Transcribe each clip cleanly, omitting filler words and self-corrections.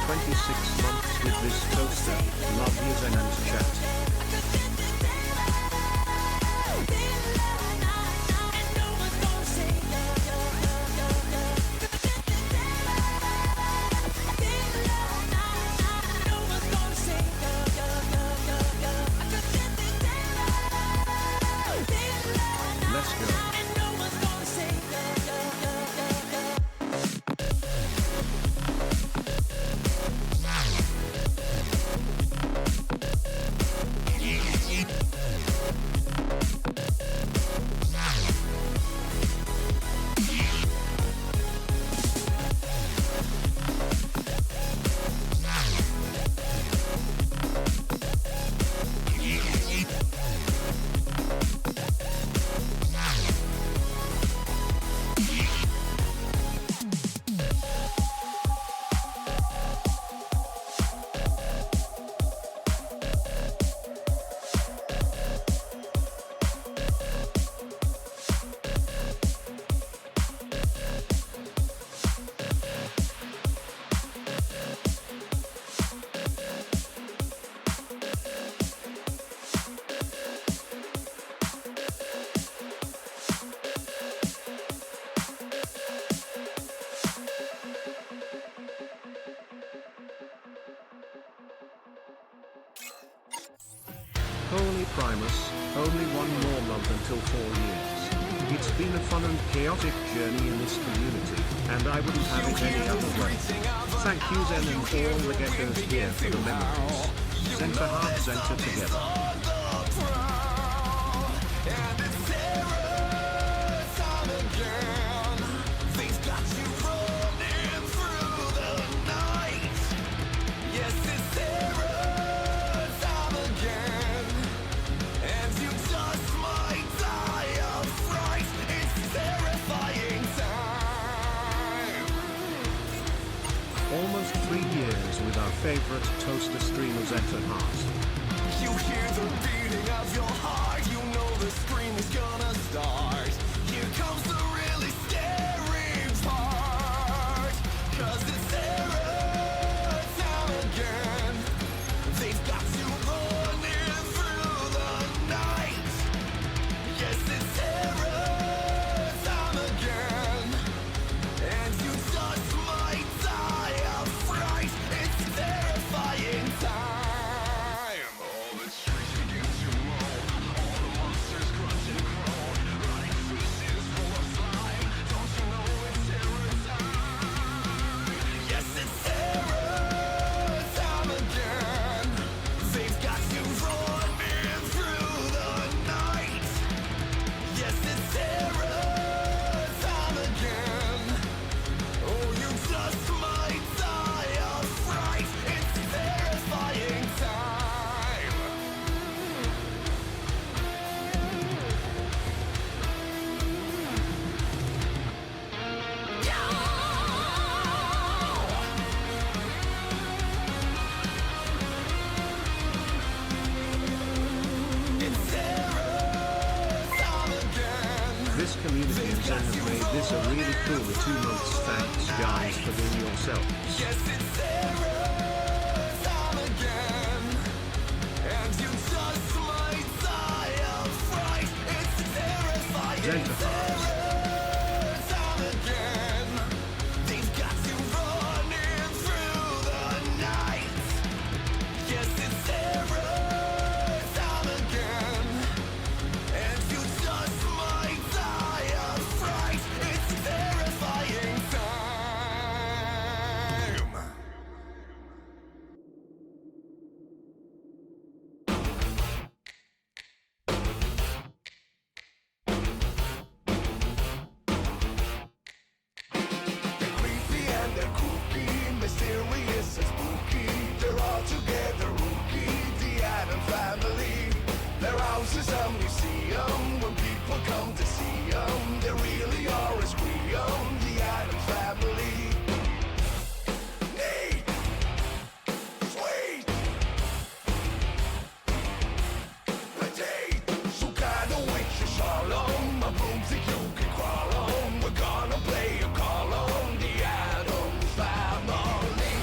26 months with this toaster. Love you Zen and chat. Let's go. Holy Primus, only one more month until 4 years. It's been a fun and chaotic journey in this community, and I wouldn't have it any other way. Thank you Zen and all the geckos here for the memories. Zenta heart Zenta together. Almost 3 years with our favorite toaster streamer Zenta Heart. You hear the beating of your heart, you know the scream is gonna start. Here comes the really scary part, 'cause it's terror time again. They've got you running through the night. Yes, it's terror time again, and you just might die of fright. It's terrifying time. All the streets begin to moan, all the monsters crunch and groan, running faces full of slime. Don't you know it's terror time? Yes, it's terror time again. They've got you running through the night. Yes, it's terror time again. Oh, you just might die of fright. It's terrifying time. It's terror time again. This community and Zen have made this a really cool 2 months. Thanks guys for doing yourselves. Yes, it's terror time again, and you just might die of fright. It's terrifying Zenta Heart. terror time again. They've got you running through the night. Yes, it's terror time again, and you just might die of fright. It's terrifying time. They're creepy and they're kooky, mysterious and spooky. They're all together rookie, the Adam family. Their house is a museum when people come to see them. They really are as we the Adam family. Neat, sweet, petite, sucado with your shalom. A boomsy you can crawl on. We're gonna play a call on the Adams family.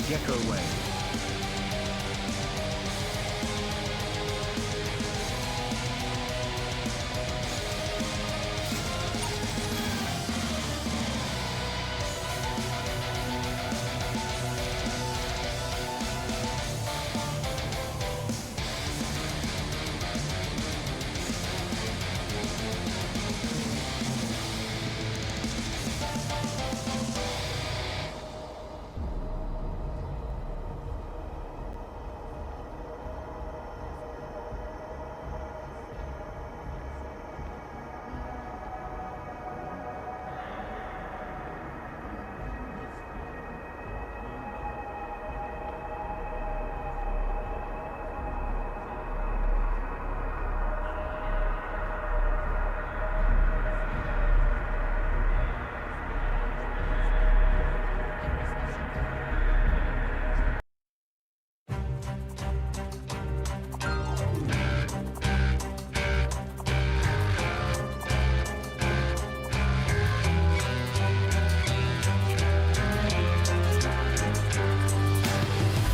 Gecko Way.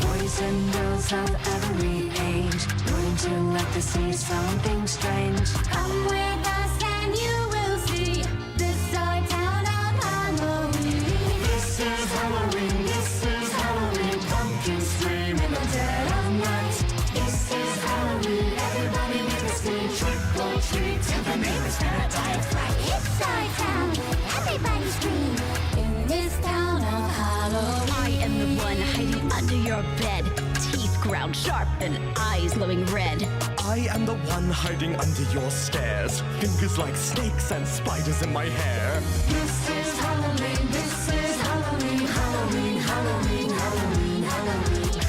Boys and girls of every age learn to let the see something strange. Come with us and you will see this our town of Halloween. This is Halloween, this is Halloween. Pumpkins scream in the dead of night. This is Halloween, everybody make a scene. Trick or treat till the neighbors paradise. Right, it's our town, everybody scream. In this town of Halloween, I am the one hiding under your bed, teeth ground sharp and eyes glowing red. I am the one hiding under your stairs, fingers like snakes and spiders in my hair. this is Halloween, this is Halloween, Halloween, Halloween, Halloween, Halloween.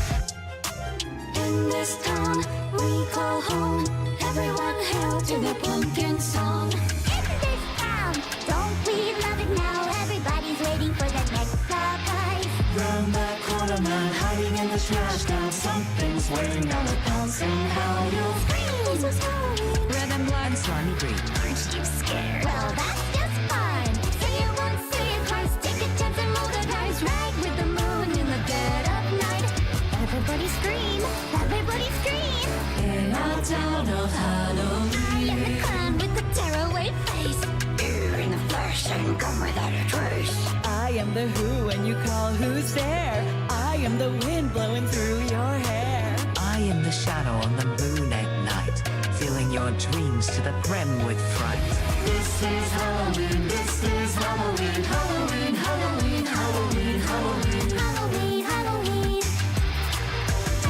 In this town we call home, everyone hail to the pumpkin song. In this town, don't we love it now? Everybody's waiting for the next surprise. Round the corner, man, hiding in the trash can. Something's waiting on the pouncing. How you'll scream! This is Halloween. Red and black and slimy green. Aren't you scared? Well, that's just fun. Say it once, say it twice. Take a chance and roll the dice. Ride with the moon in the dead of night. Everybody scream! Everybody scream! In our town of Halloween, I am the clown with the tearaway face. Ear in the flesh and gone without a trace. I am the who and you call who's there. I am the wind blowing through your hair. I am the shadow on the moon at night, filling your dreams to the brim with fright. This is Halloween, this is Halloween, Halloween, Halloween, Halloween, Halloween, Halloween, Halloween.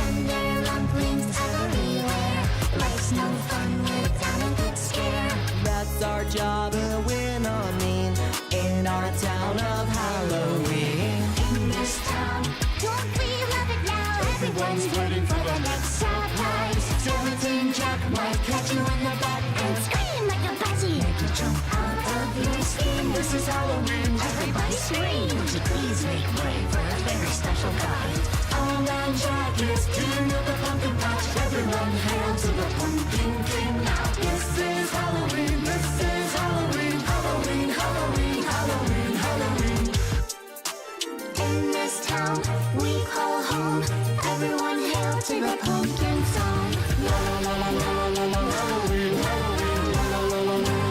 And there are rumblings everywhere. Life's no fun without a good scare. That's our job to win or mean in our town of Halloween. In this town, don't we love it now? Everyone's waiting for the next surprise. Skeleton Jack might catch you in the back and scream like a budgie. Make you jump out of your skin. This is Halloween. Everybody scream. Would you please make way for a very special guy? Our man Jack is king of the pumpkin patch. Everyone hail to the pumpkin king now. This is Halloween. This is Halloween. Halloween, Halloween, Halloween, Halloween. In this town we call home, everyone hail to the pumpkin song. La la la la la la la Halloween, Halloween, la la la la la.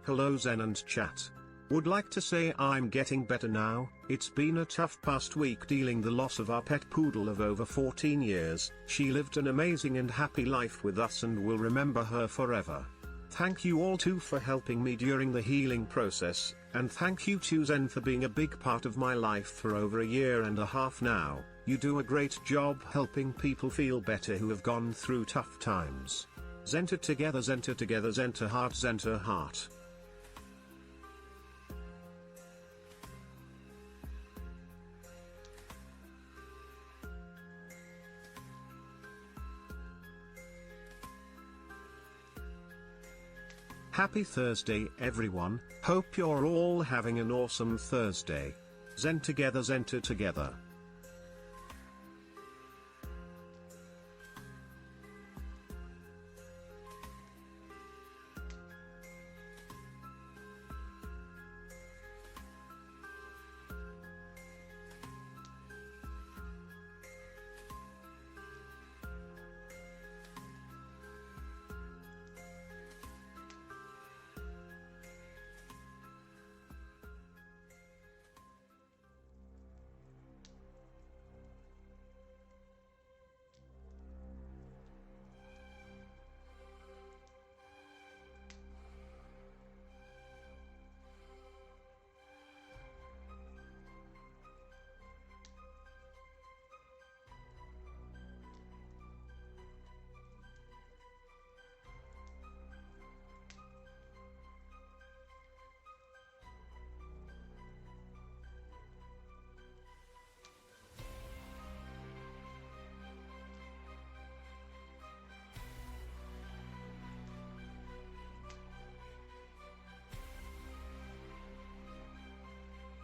Hello Zen and chat. Would like to say I'm getting better now. It's been a tough past week dealing the loss of our pet poodle of over 14 years. She lived an amazing and happy life with us and will remember her forever. Thank you all too for helping me during the healing process, and thank you to Zen for being a big part of my life for over a year and a half now. You do a great job helping people feel better who have gone through tough times. Zenter together, Zenter together, Zenter heart, Zenter heart. Happy Thursday everyone, hope you're all having an awesome Thursday. Zen together, Zenter together.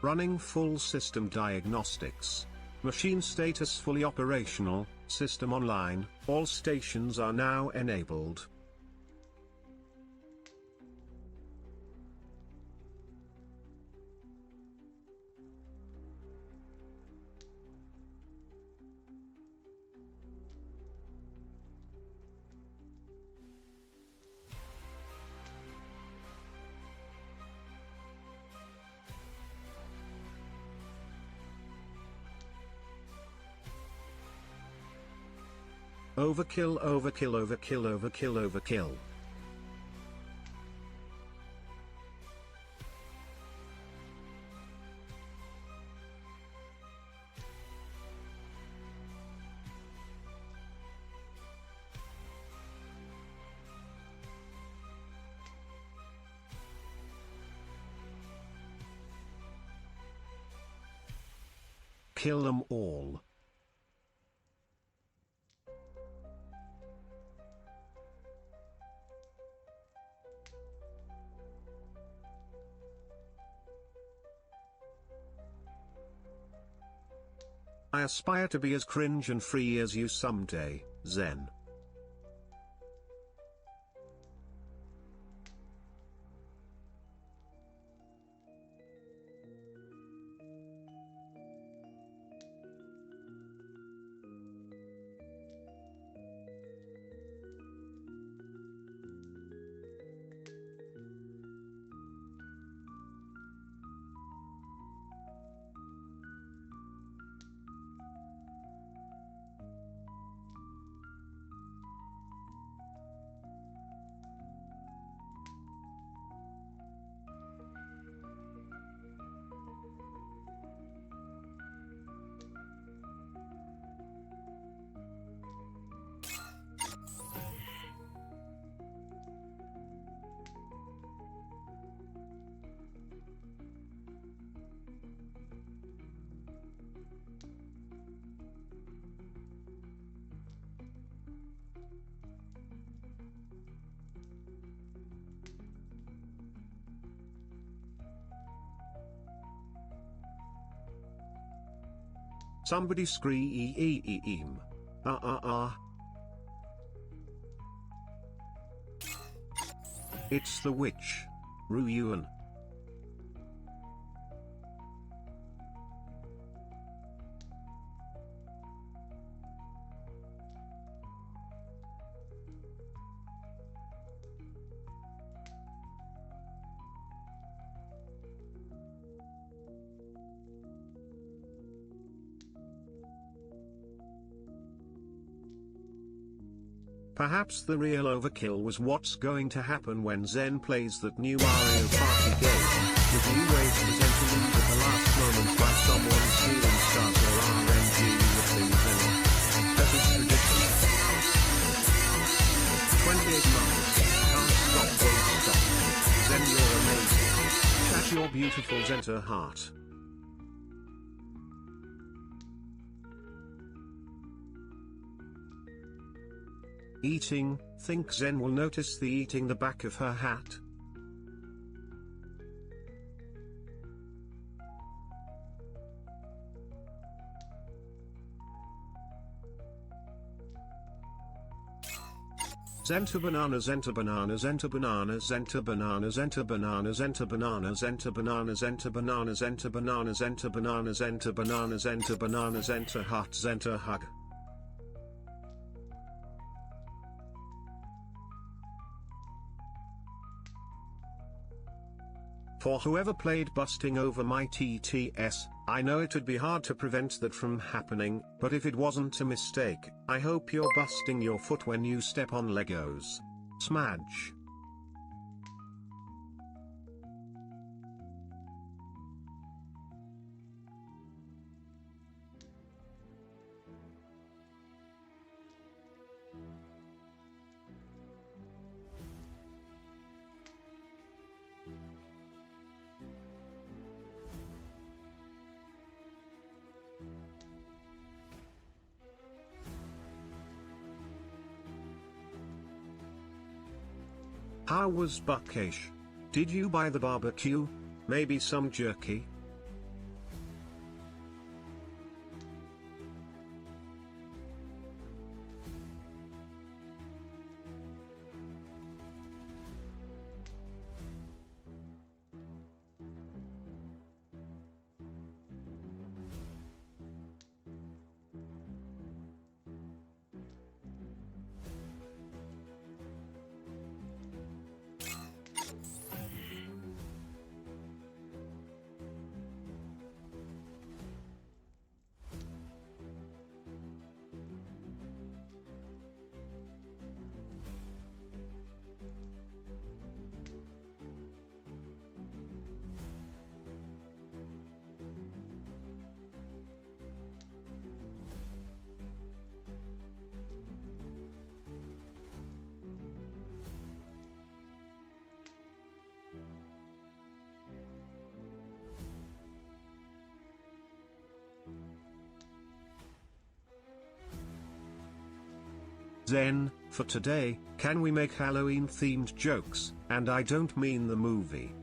Running full system diagnostics. Machine status fully operational, system online, all stations are now enabled. Overkill, overkill, overkill, overkill, overkill. Kill them all. I aspire to be as cringe and free as you someday, Zen. Somebody scream. It's the witch. Ruyuan. Perhaps the real overkill was what's going to happen when Zen plays that new Mario Party game, with new ways to enter leave at the last moment by someone stealing stars or RNG with things in it. That is ridiculous. 28 months. Can't stop, won't stop. Zen, you're amazing. Chat your beautiful Zenta heart. Eating, think Zen will notice the eating the back of her hat. Zenta banana, Zenta banana, Zenta banana, Zenta banana, Zenta banana, Zenta banana, Zenta banana, Zenta banana, Zenta banana, Zenta banana, Zenta banana, Zenta banana, Zenta heart, Zenta hug. For whoever played busting over my TTS, I know it'd be hard to prevent that from happening, but if it wasn't a mistake, I hope you're busting your foot when you step on Legos. Smudge. How was Buckish? Did you buy the barbecue? Maybe some jerky? Zen, for today, can we make Halloween themed jokes? And I don't mean the movie.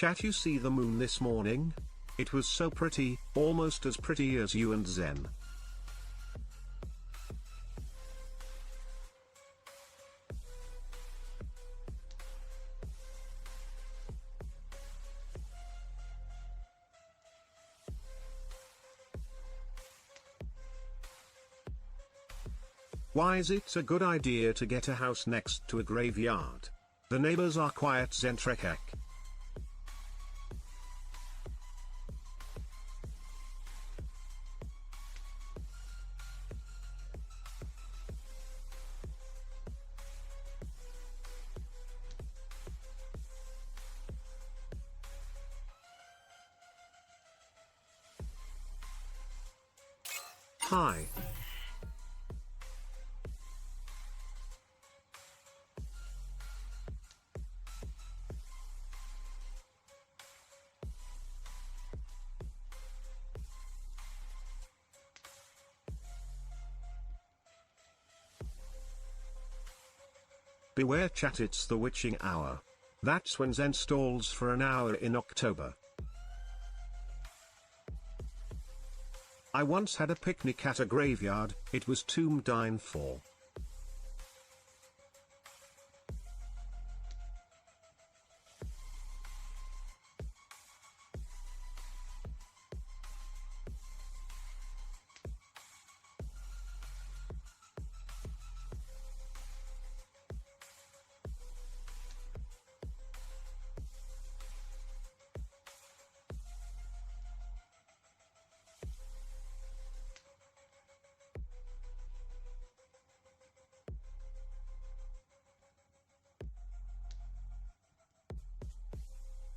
Chat, you see the moon this morning? It was so pretty, almost as pretty as you and Zen. Why is it a good idea to get a house next to a graveyard? The neighbors are quiet, Zentreya. Hi. Beware chat, it's the witching hour. That's when Zen stalls for an hour in October. I once had a picnic at a graveyard, it was Tomb Dine 4.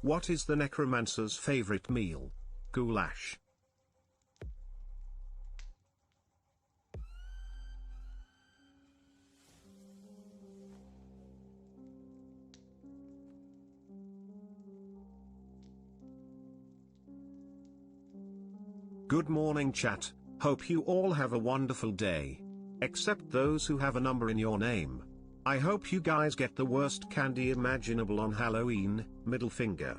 What is the necromancer's favorite meal? Goulash. Good morning chat, hope you all have a wonderful day. Except those who have a number in your name. I hope you guys get the worst candy imaginable on Halloween, middle finger.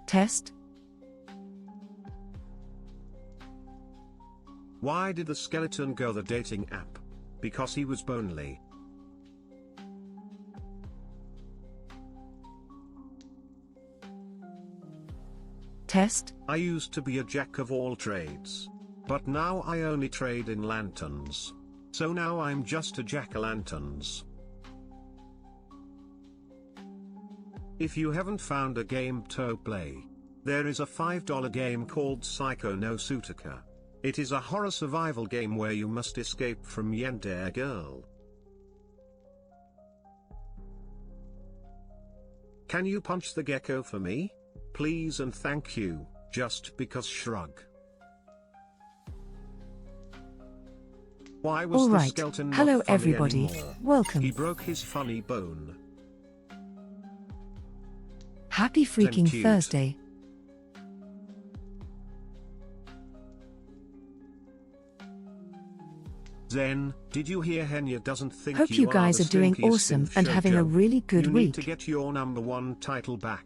Test. Why did the skeleton go the dating app? Because he was bonely. Test. I used to be a jack of all trades. But now I only trade in lanterns. So now I'm just a jack-o'-lanterns. If you haven't found a game to play, there is a $5 game called Psycho no Sutaka. It is a horror survival game where you must escape from Yandere Girl. Can you punch the gecko for me? Please and thank you, just because shrug. Why was the Alright, skeleton not hello funny everybody, anymore? welcome. He broke his funny bone. Happy freaking cute. Thursday. Zen, did you hear Henya doesn't think Hope you guys the are doing stinkiest awesome in and having a VShojo. really good You week. need to get your #1 title back.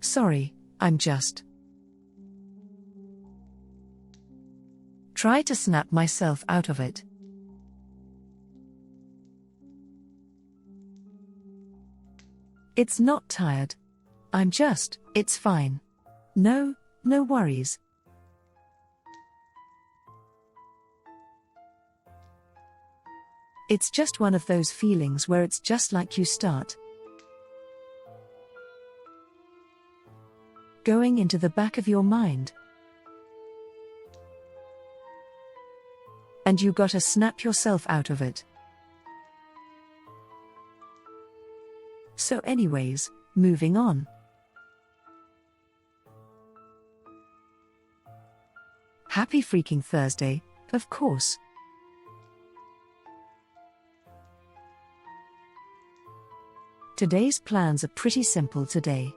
Sorry, I'm just try to snap myself out of it. It's not tired. It's fine. No worries. It's just one of those feelings where it's just like you start going into the back of your mind. And you gotta snap yourself out of it. So anyways, moving on. Happy freaking Thursday, of course. Today's plans are pretty simple today.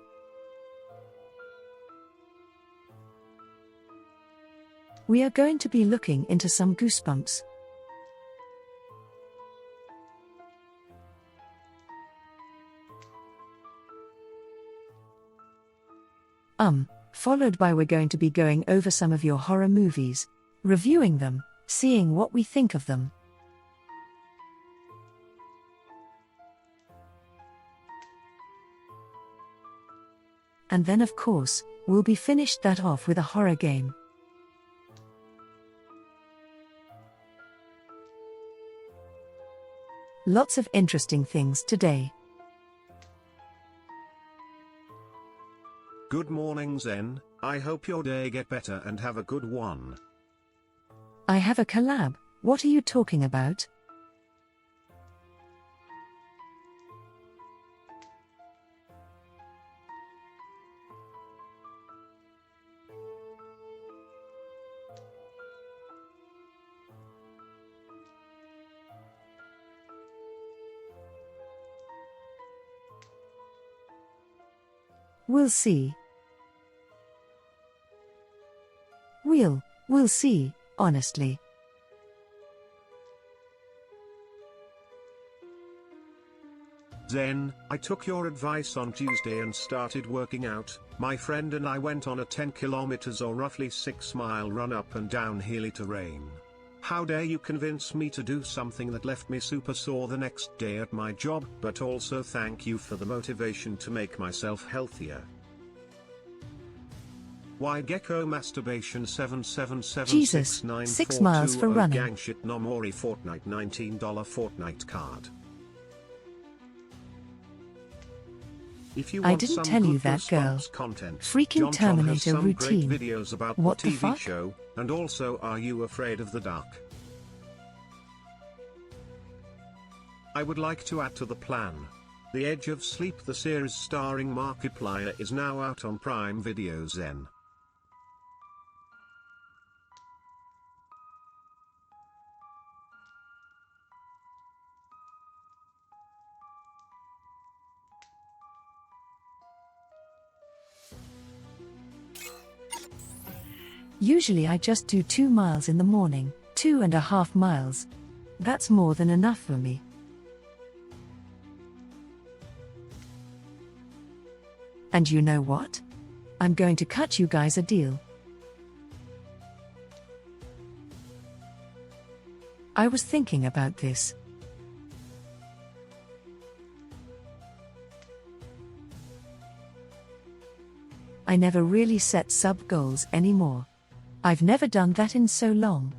We are going to be looking into some Goosebumps. Followed by we're going to be going over some of your horror movies, reviewing them, seeing what we think of them. And then of course, we'll be finished that off with a horror game. Lots of interesting things today. Good morning Zen, I hope your day get better and have a good one. I have a collab, what are you talking about? We'll see. We'll see, honestly. Zen, I took your advice on Tuesday and started working out. My friend and I went on a 10 kilometers or roughly 6-mile run up and down hilly terrain. How dare you convince me to do something that left me super sore the next day at my job, but also thank you for the motivation to make myself healthier. Why Gecko Masturbation 7776942 Jesus, 6 miles for running. Gang shit no mori Fortnite $19 Fortnite card. If you I want didn't some tell you good that, girl. Goosebumps content, Freaking John Tom has Terminator some routine. great videos about What the the TV fuck? show, and also Are You Afraid of the Dark? I would like to add to the plan. The Edge of Sleep, the series starring Markiplier, is now out on Prime Video Zen. Usually I just do 2 miles in the morning, 2.5 miles. That's more than enough for me. And you know what? I'm going to cut you guys a deal. I was thinking about this. I never really set sub goals anymore. I've never done that in so long.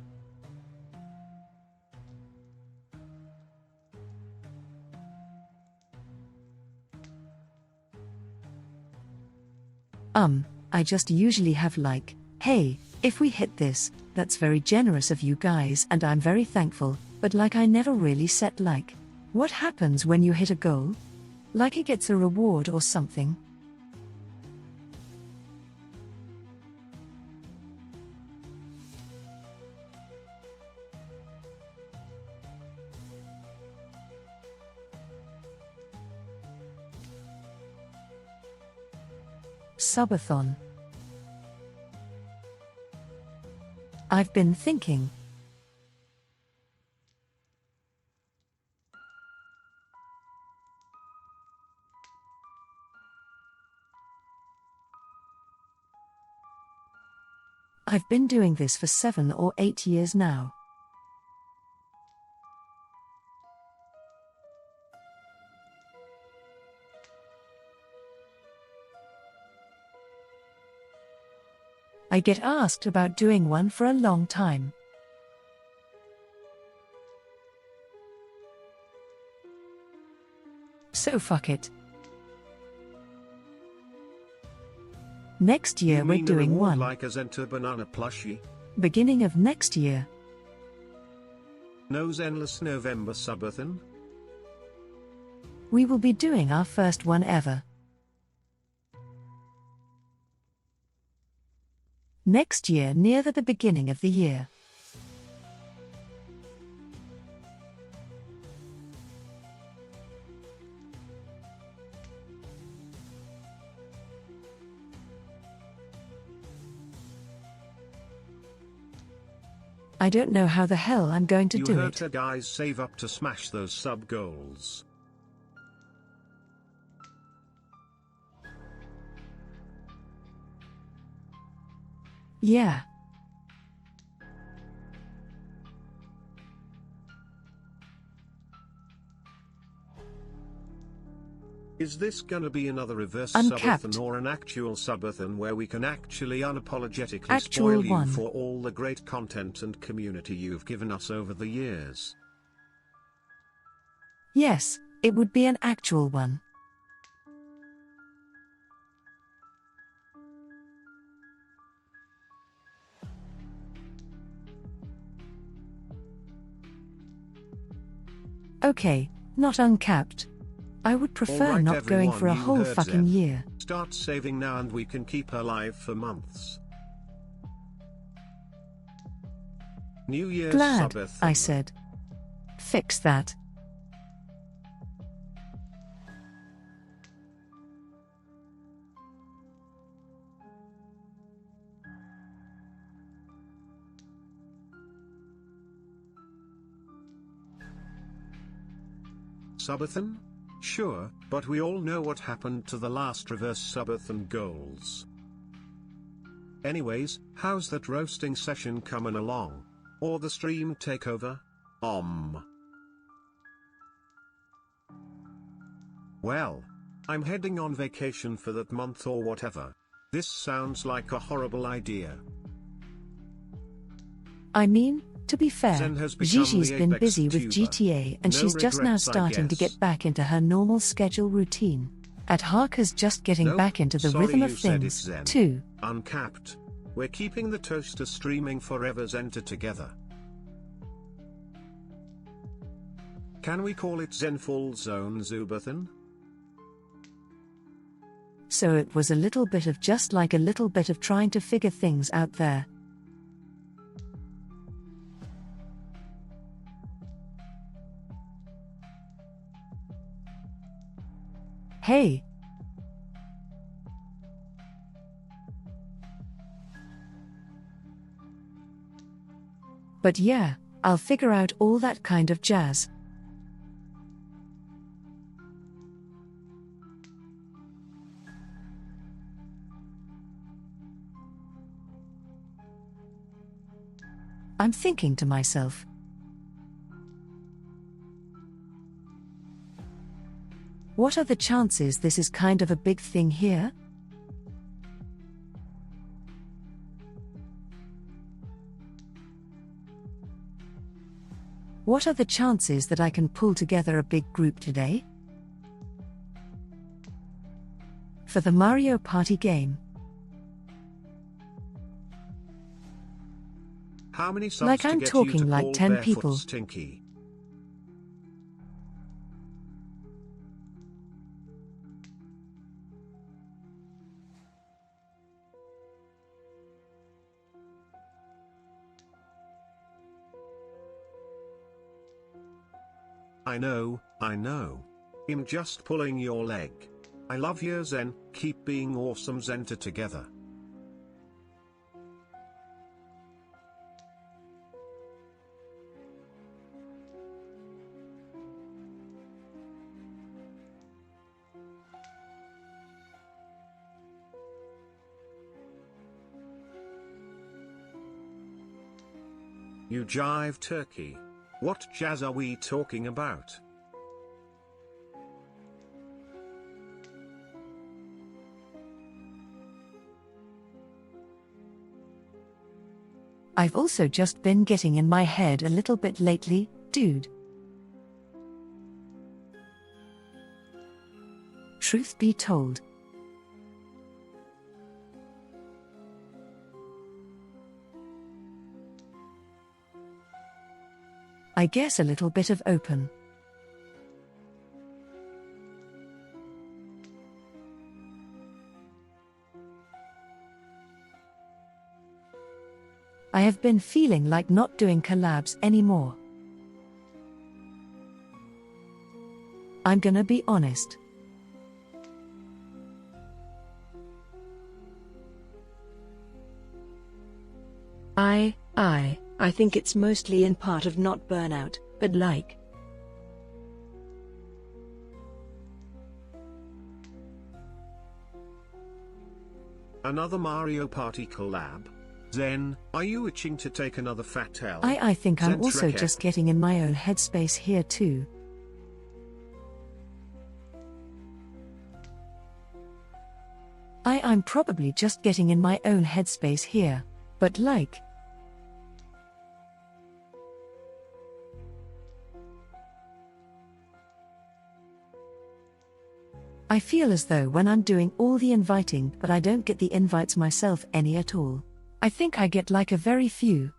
I just usually have like, hey, if we hit this, that's very generous of you guys and I'm very thankful, but like I never really set like, what happens when you hit a goal? Like it gets a reward or something. Subathon. I've been thinking. I've been doing this for 7 or 8 years now. I get asked about doing one for a long time. So fuck it. Next year You we're mean a doing reward one. like a Zentreya banana plushie? Beginning of next year. No Zenless November subathon? We will be doing our first one ever. Next year near the beginning of the year. I don't know how the hell I'm going to You do heard it. her, guys, save up to smash those sub goals. Yeah. Is this gonna be another reverse Uncapped. subathon or an actual subathon where we can actually unapologetically Actual spoil you one. for all the great content and community you've given us over the years? Yes, it would be an actual one. Okay, not uncapped. I would prefer Alright not going everyone, for a you whole heard fucking Zen. year. Start saving now and we can keep her live for months. New Year's Glad, Subathon. I said. Fix that. Subathon? Sure, but we all know what happened to the last reverse Subathon goals. Anyways, how's that roasting session coming along? Or the stream takeover? Well, I'm heading on vacation for that month or whatever. This sounds like a horrible idea. I mean, to be fair, Zen has become Gigi's the been apex busy with tuber. GTA and No she's just now regrets, I starting to guess. get back into her normal schedule routine. At Harker's just getting Nope, back into the sorry rhythm you of said things, it's Zen. too. Uncapped. We're keeping the toaster streaming forever Zenter together. Can we call it Zenfall Zone Zubathan? So it was a little bit of just like a little bit of trying to figure things out there. Hey. But yeah, I'll figure out all that kind of jazz. I'm thinking to myself. What are the chances this is kind of a big thing here? What are the chances that I can pull together a big group today? For the Mario Party game. How many subs Like to I'm get talking you to like call 10 Barefoot people. Stinky? I know. I'm just pulling your leg. I love you Zen, keep being awesome Zenter together. You jive turkey. What jazz are we talking about? I've also just been getting in my head a little bit lately, dude. Truth be told. I guess a little bit of open. I have been feeling like not doing collabs anymore. I'm gonna be honest. I think it's mostly in part of not burnout, but like. Another Mario Party collab? Zen, are you itching to take another fat L? I think I'm also Zentreya. just getting in my own headspace here too. I'm probably just getting in my own headspace here, but like. I feel as though when I'm doing all the inviting but I don't get the invites myself any at all. I think I get like a very few.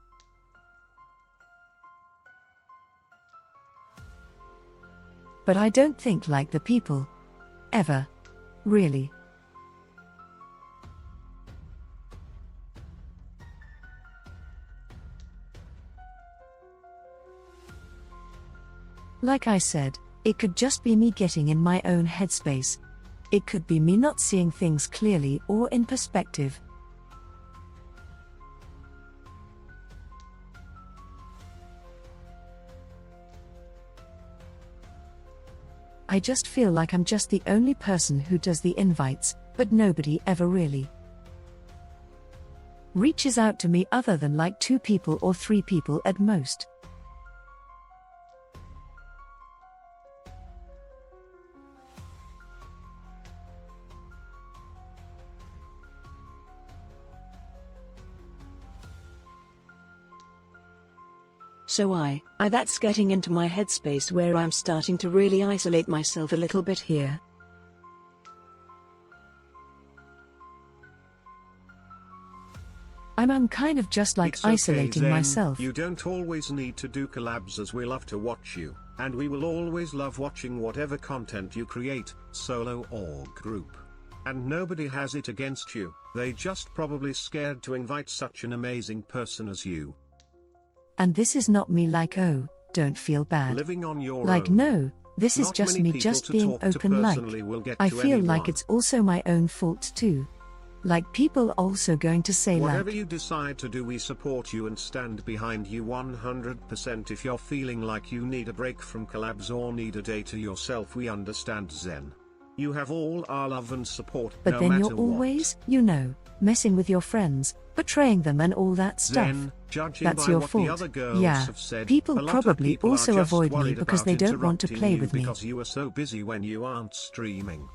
But I don't think like the people. Ever. Really. Like I said, it could just be me getting in my own headspace. It could be me not seeing things clearly or in perspective. I just feel like I'm just the only person who does the invites, but nobody ever really reaches out to me other than like 2 people or 3 people at most. So that's getting into my headspace where I'm starting to really isolate myself a little bit here. I'm kind of just like It's okay, isolating Zen. myself. You don't always need to do collabs, as we love to watch you, and we will always love watching whatever content you create, solo or group. And nobody has it against you, they just probably scared to invite such an amazing person as you. And this is not me like, oh, don't feel bad. Living on your Like own. no, this is Not just many me people just to being talk to open like. personally will get I to feel like anyone. it's also my own fault too. Like people also going to say Whatever like, you decide to do, we support you and stand behind you 100%. If you're feeling like you need a break from collabs or need a day to yourself, we understand, Zen. You have all our love and support, but no then matter you're always, you know, messing with your friends, betraying them and all that stuff. Zen, judging That's by your what fault. the other girls Yeah. have said, People a lot of probably people also are just avoid me worried because about they don't want to interrupting play you with me. because you are so busy when you aren't streaming.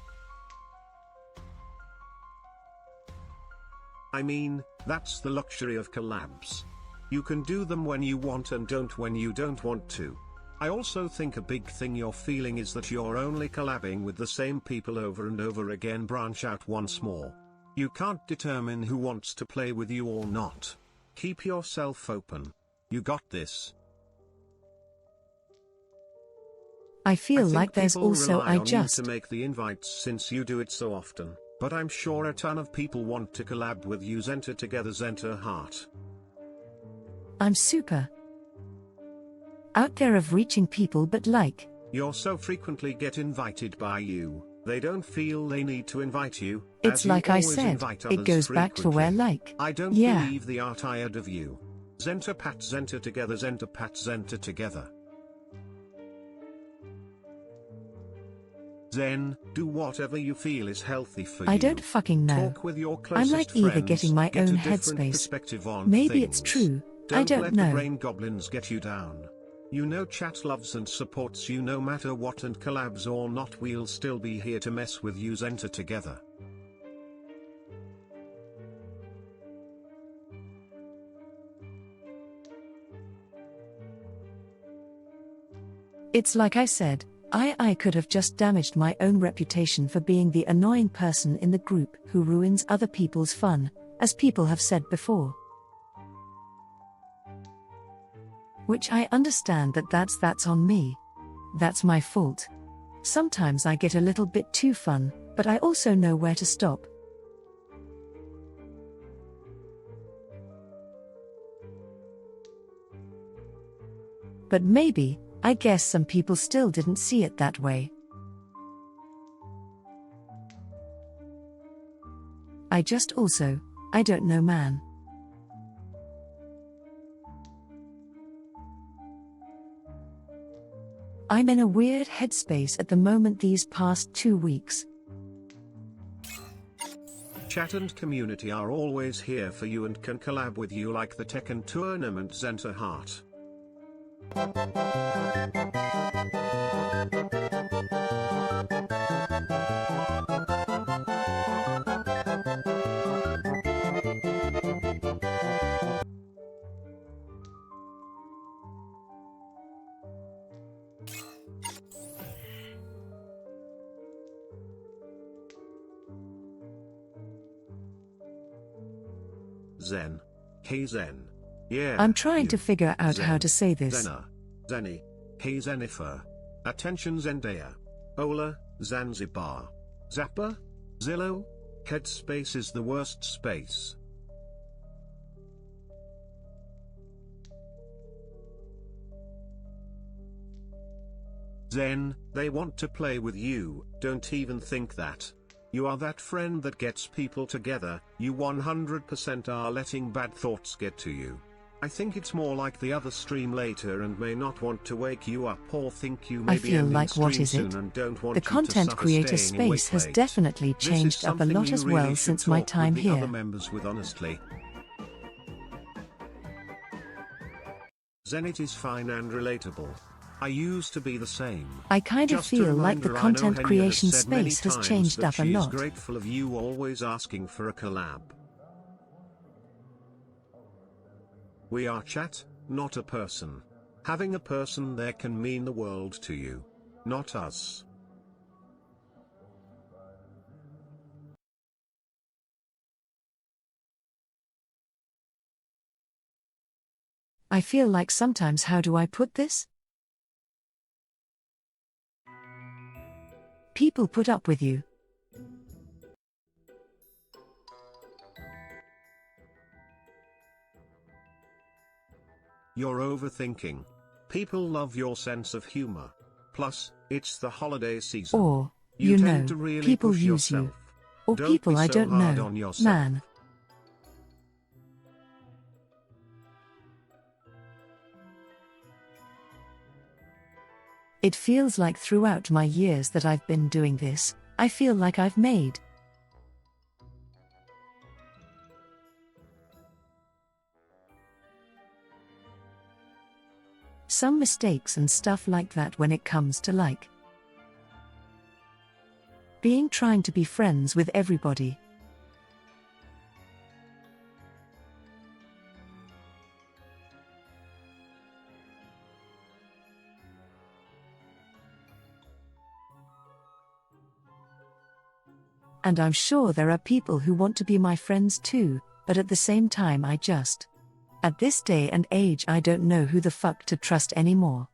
I mean, that's the luxury of collabs. You can do them when you want and don't when you don't want to. I also think a big thing you're feeling is that you're only collabing with the same people over and over again. Branch out once more. You can't determine who wants to play with you or not. Keep yourself open. You got this. I feel think like there's people also rely I on just. you to make the invites since you do it so often, but I'm sure a ton of people want to collab with you. Zenter together, Zenter heart. I'm super out there of reaching people, but like, You're so frequently get invited by you, they don't feel they need to invite you. it's as you like I always said, invite it others goes back to where frequently. like, I don't yeah. believe they are tired of you. Zenter pat Zenter together, Zenter pat Zenter together. Zen, do whatever you feel is healthy for you. I don't fucking know. Talk with your I'm closest like either friends, getting my get own a different headspace. perspective on Maybe it's things. true. I don't let know. the brain goblins get you down. You know chat loves and supports you no matter what, and collabs or not, we'll still be here to mess with you. Zenter together. It's like I said, I could have just damaged my own reputation for being the annoying person in the group who ruins other people's fun, as people have said before. Which I understand that's on me. That's my fault. Sometimes I get a little bit too fun, but I also know where to stop. But maybe, I guess some people still didn't see it that way. I don't know, man. I'm in a weird headspace at the moment these past 2 weeks. Chat and community are always here for you and can collab with you like the Tekken tournament. Zenter heart. Zen. Hey Zen. Yeah. I'm trying you. to figure out Zen. how to say this. Zenna. Zenny. Hey Zenifer. Attention Zentreya. Ola, Zanzibar. Zappa? Zillow? Headspace is the worst space. Zen, they want to play with you, don't even think that. You are that friend that gets people together, you 100% are letting bad thoughts get to you. I think it's more like the other stream later and may not want to wake you up or think you may I be feel ending like what stream is soon it? and don't want The you to content suffer creator staying awake space has late. definitely This is changed up a something lot you as really well should since my talk time with the other here. members with honestly. Zen, it is fine and relatable. I used to be the same. I kind of Just a feel like the reminder, I know content Henya creation has said many space has times changed that up a she is lot. grateful of you always asking for a collab. We are chat, not a person. Having a person there can mean the world to you. Not us. I feel like sometimes, how do I put this? People put up with you. You're overthinking. People love your sense of humor. Plus, it's the holiday season. Or, You you tend know, to really people push use you. yourself. Or Don't people be I so don't hard know, on yourself. man. It feels like throughout my years that I've been doing this, I feel like I've made some mistakes and stuff like that when it comes to like being trying to be friends with everybody. And I'm sure there are people who want to be my friends too, but at the same time at this day and age I don't know who the fuck to trust anymore.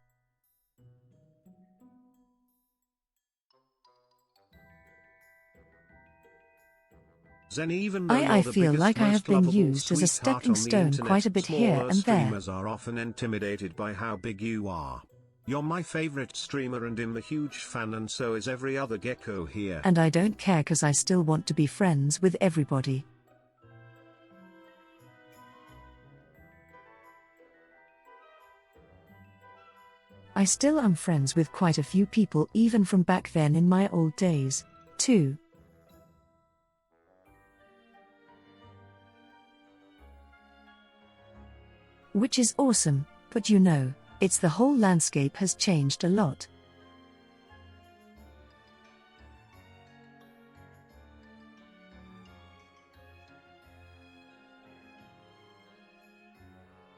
Zen, even though I you're the feel biggest, like I have most been lovable used as a sweetheart stepping on the stone internet, quite a bit here smaller and there. streamers are often intimidated by how big you are. You're my favorite streamer and I'm a huge fan, and so is every other gecko here. And I don't care, cause I still want to be friends with everybody. I still am friends with quite a few people even from back then in my old days, too. Which is awesome, but you know, it's the whole landscape has changed a lot.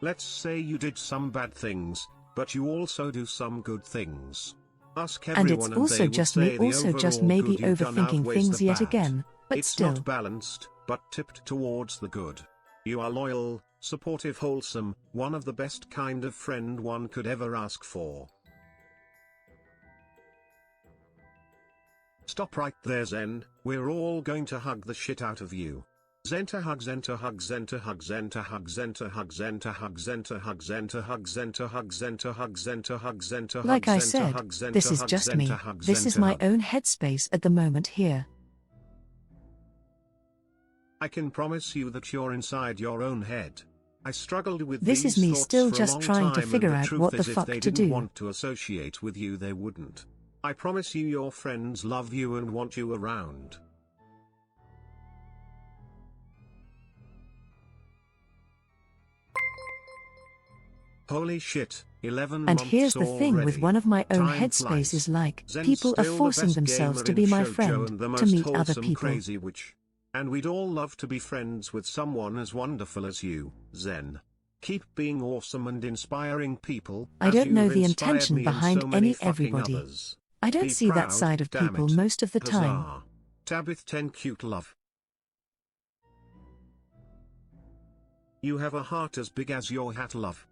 Let's say you did some bad things, but you also do some good things. Ask And everyone it's also they would just say me, the also just overall maybe good you've done overthinking outweighs things the yet bad. again, but It's still. not balanced, but tipped towards the good. You are loyal, supportive, wholesome, one of the best kind of friend one could ever ask for. Stop right there, Zen. We're all going to hug the shit out of you. Zenta hug, Zenta hug, Zenta hug, Zenta hug, Zenta hug, Zenta hug, Zenta hug, Zenta hug, Zenta hug, Zenta hug, Zenta hug, Zenta hug. Like I said, this is just me. This is my own headspace at the moment here. I can promise you that you're inside your own head. I struggled with This these is me thoughts still for a just long trying to time, figure and out the truth what the is if fuck they to didn't do. want to associate with you, they wouldn't. I promise you your friends love you and want you around. Holy shit, 11 And months here's the thing with already. one of my own Time headspace is flies. like, Zen's people are still the forcing best themselves gamer to in be my Shojo friend, and the to most meet other wholesome people. crazy witch. And we'd all love to be friends with someone as wonderful as you, Zen. Keep being awesome and inspiring people. I as don't know you've the inspired intention me and behind so many any fucking everybody. others. I don't Be see that proud, side of damn people it. most of the time. Huzzah. Tabith 10 cute love. You have a heart as big as your hat, love.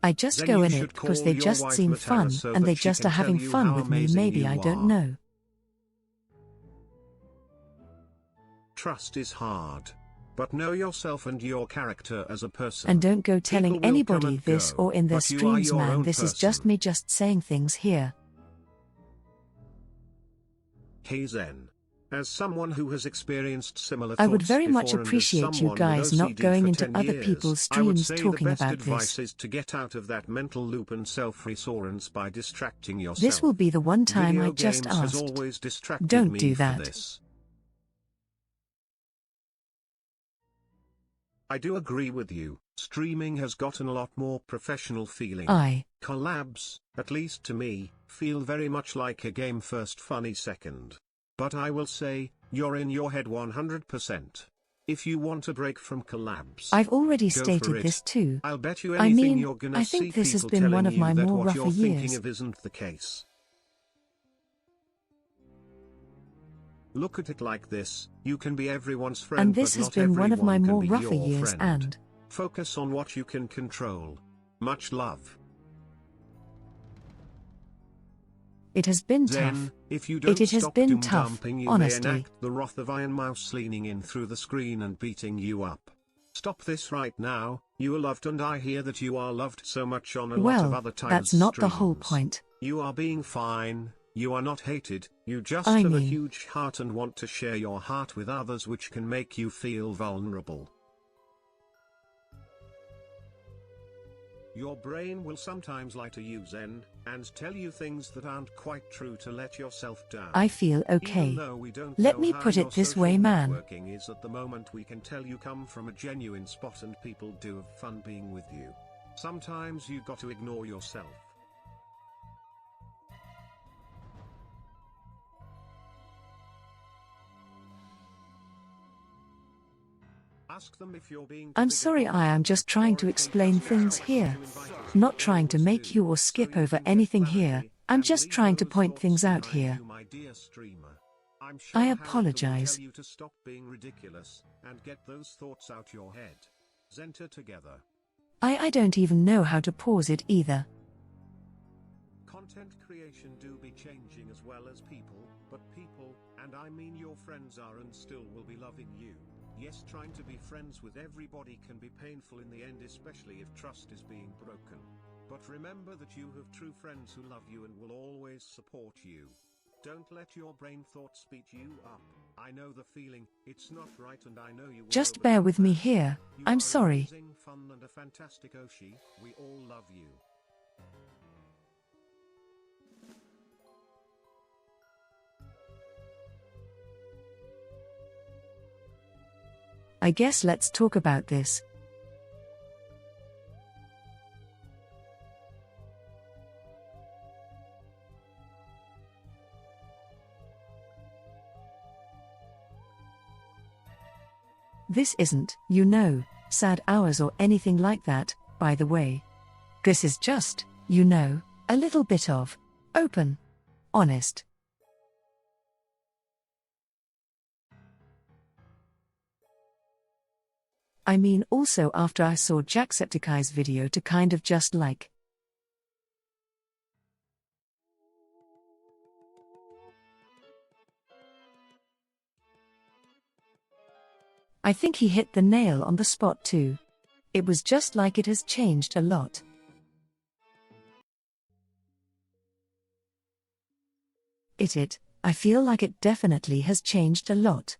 I just Then go you in should it because call they your just wife seem Matara fun so and that they she just can are having tell you fun how with me. amazing Maybe you I don't are. know. Trust is hard. But know yourself and your character as a person. And don't go telling People will come anybody and this go, or in their but you are streams, your man. own This is just person. me just saying things here. Hey Zen. As someone who has experienced similar I would thoughts very much before and as appreciate you someone with guys not OCD going for into 10 other years, people's I would streams say talking the best about advice this. is to get out of that mental loop and self-reassurance by distracting yourself. This will be the one time Video I just games has asked. always distracted Don't me do for that. this. I do agree with you. Streaming has gotten a lot more professional feeling. Collabs, at least to me, feel very much like a game first, funny second. But I will say, you're in your head 100%. If you want a break from collabs, I've already go stated for it. this too. I'll bet you I anything mean, you're gonna I see think this has people been one telling of you my that more what rougher you're thinking years. of isn't the case. Look at it like this, you can be everyone's friend, And this but has not been one of my everyone can more be rougher your years, friend. and Focus on what you can control. Much love. it has been Then, tough. if you don't It has stop been doom tough, dumping, you honestly. may enact the wrath of Iron Mouse leaning in through the screen and beating you up. Stop this right now. You are loved, and I hear that you are loved so much on a lot of Well, other times. that's not the whole streams. point. You are being fine. You are not hated. You just I have a mean- huge heart and want to share your heart with others, which can make you feel vulnerable. Your brain will sometimes lie to you, Zen, and tell you things that aren't quite true to let yourself down. I feel okay. Even though we don't Let know me how put your it this social way, man. networking is at the moment, we can tell you come from a genuine spot and people do have fun being with you. Sometimes you got to ignore yourself. Ask them if you're being I'm sorry, I am just trying to explain things here. Not trying to make you or skip over anything here. I'm just trying to point things out here. I apologize. Tell you to stop being ridiculous and get those thoughts out your head. Zenter together. I don't even know how to pause it either. Content creation do be changing as well as people, but people, and I mean your friends, are and still will be loving you. Yes, trying to be friends with everybody can be painful in the end, especially if trust is being broken. But remember that you have true friends who love you and will always support you. Don't let your brain thoughts beat you up. I know the feeling, it's not right, and I know you will. Just bear with me here. You I'm are sorry. amazing, fun, and a fantastic Oshi. We all love you. I guess let's talk about this. This isn't, you know, sad hours or anything like that, by the way. This is just, you know, a little bit of open, honest. I mean, also after I saw Jacksepticeye's video to kind of just like. I think he hit the nail on the spot too. It was just like it has changed a lot. I feel like it definitely has changed a lot.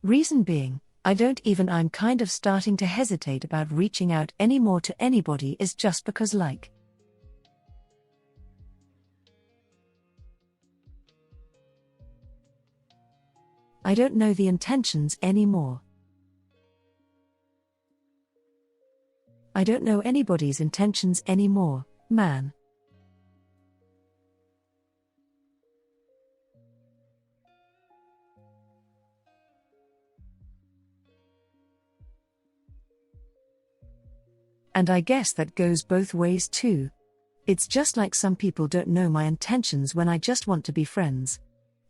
Reason being, I'm kind of starting to hesitate about reaching out anymore to anybody, is just because like. I don't know the intentions anymore. I don't know anybody's intentions anymore, man. And I guess that goes both ways too. It's just like some people don't know my intentions when I just want to be friends.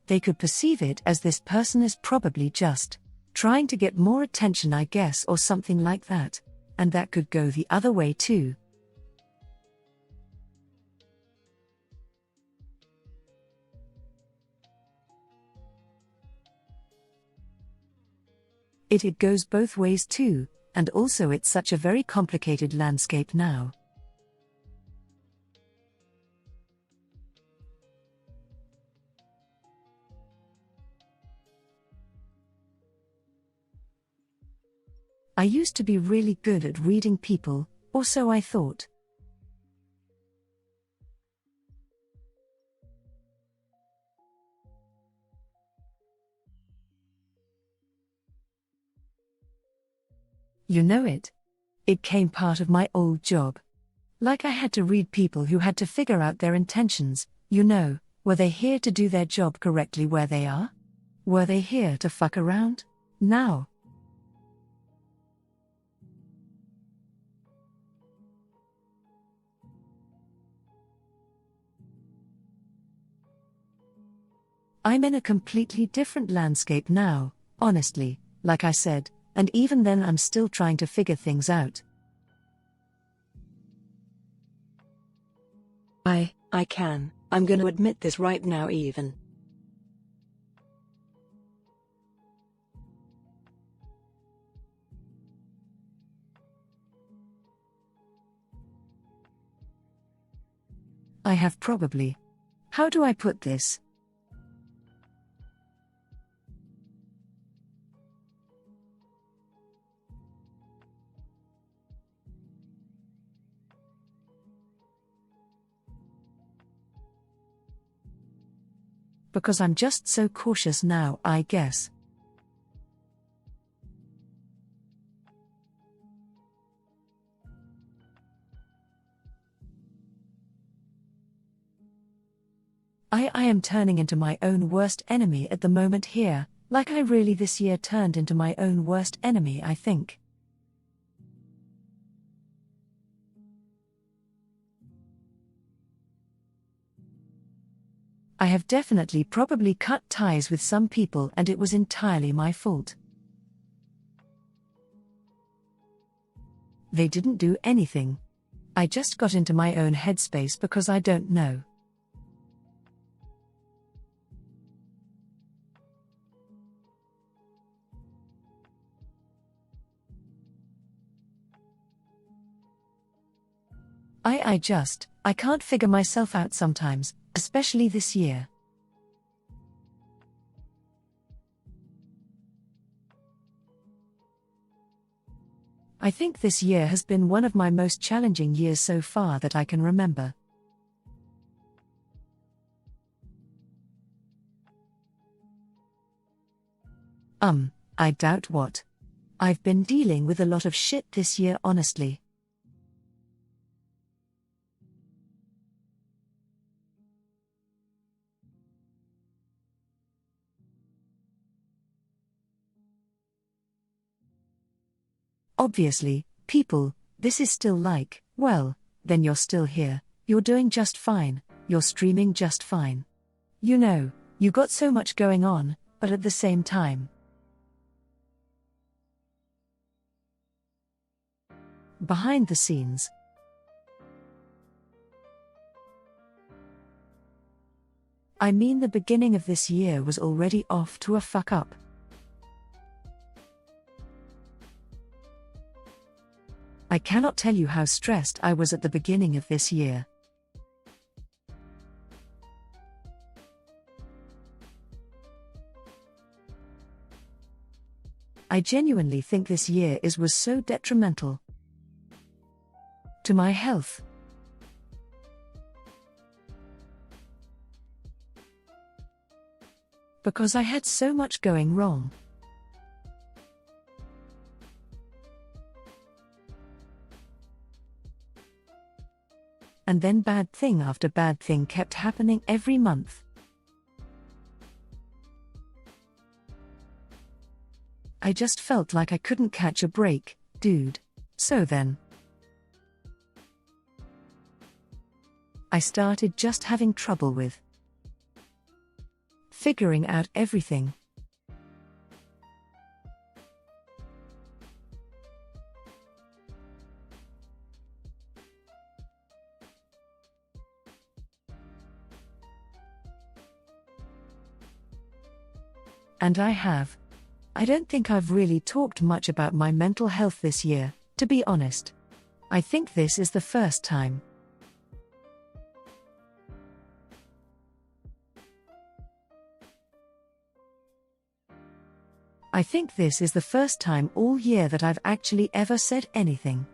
They could perceive it as this person is probably just trying to get more attention, I guess, or something like that. And that could go the other way too. It goes both ways too, and also it's such a very complicated landscape now. I used to be really good at reading people, or so I thought. You know it. It came part of my old job. Like I had to read people who had to figure out their intentions, you know, were they here to do their job correctly where they are? Were they here to fuck around? Now. I'm in a completely different landscape now, honestly, like I said, and even then I'm still trying to figure things out. I'm gonna admit this right now even. I have probably. How do I put this? Because I'm just so cautious now, I guess. I am turning into my own worst enemy at the moment here, like I really this year turned into my own worst enemy, I think. I have definitely probably cut ties with some people and it was entirely my fault. They didn't do anything. I just got into my own headspace because I don't know. I can't figure myself out sometimes, especially this year. I think this year has been one of my most challenging years so far that I can remember. I doubt what. I've been dealing with a lot of shit this year, honestly. Obviously, people, this is still like, well, then you're still here, you're doing just fine, you're streaming just fine. You know, you got so much going on, but at the same time. Behind the scenes. I mean, the beginning of this year was already off to a fuck up. I cannot tell you how stressed I was at the beginning of this year. I genuinely think this year was so detrimental to my health. Because I had so much going wrong. And then bad thing after bad thing kept happening every month. I just felt like I couldn't catch a break, dude. So then. I started just having trouble with figuring out everything. And I don't think I've really talked much about my mental health this year, to be honest. I think this is the first time. I think this is the first time all year that I've actually ever said anything.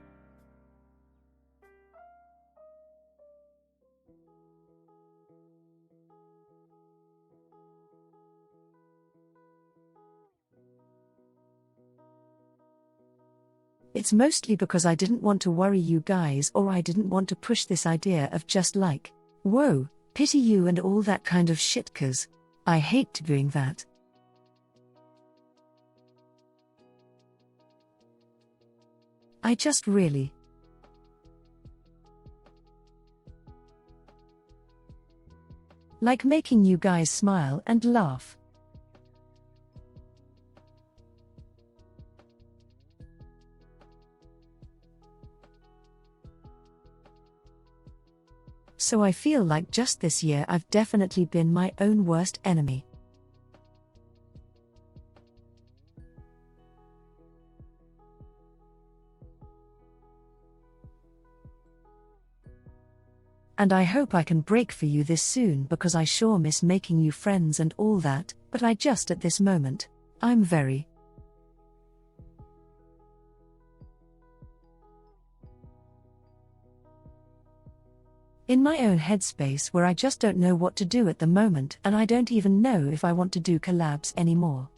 It's mostly because I didn't want to worry you guys, or I didn't want to push this idea of just like, whoa, pity you and all that kind of shit, 'cause I hate doing that. I just really like making you guys smile and laugh. So I feel like just this year I've definitely been my own worst enemy. And I hope I can break for you this soon, because I sure miss making you friends and all that, but I just at this moment, I'm very in my own headspace where I just don't know what to do at the moment, and I don't even know if I want to do collabs anymore.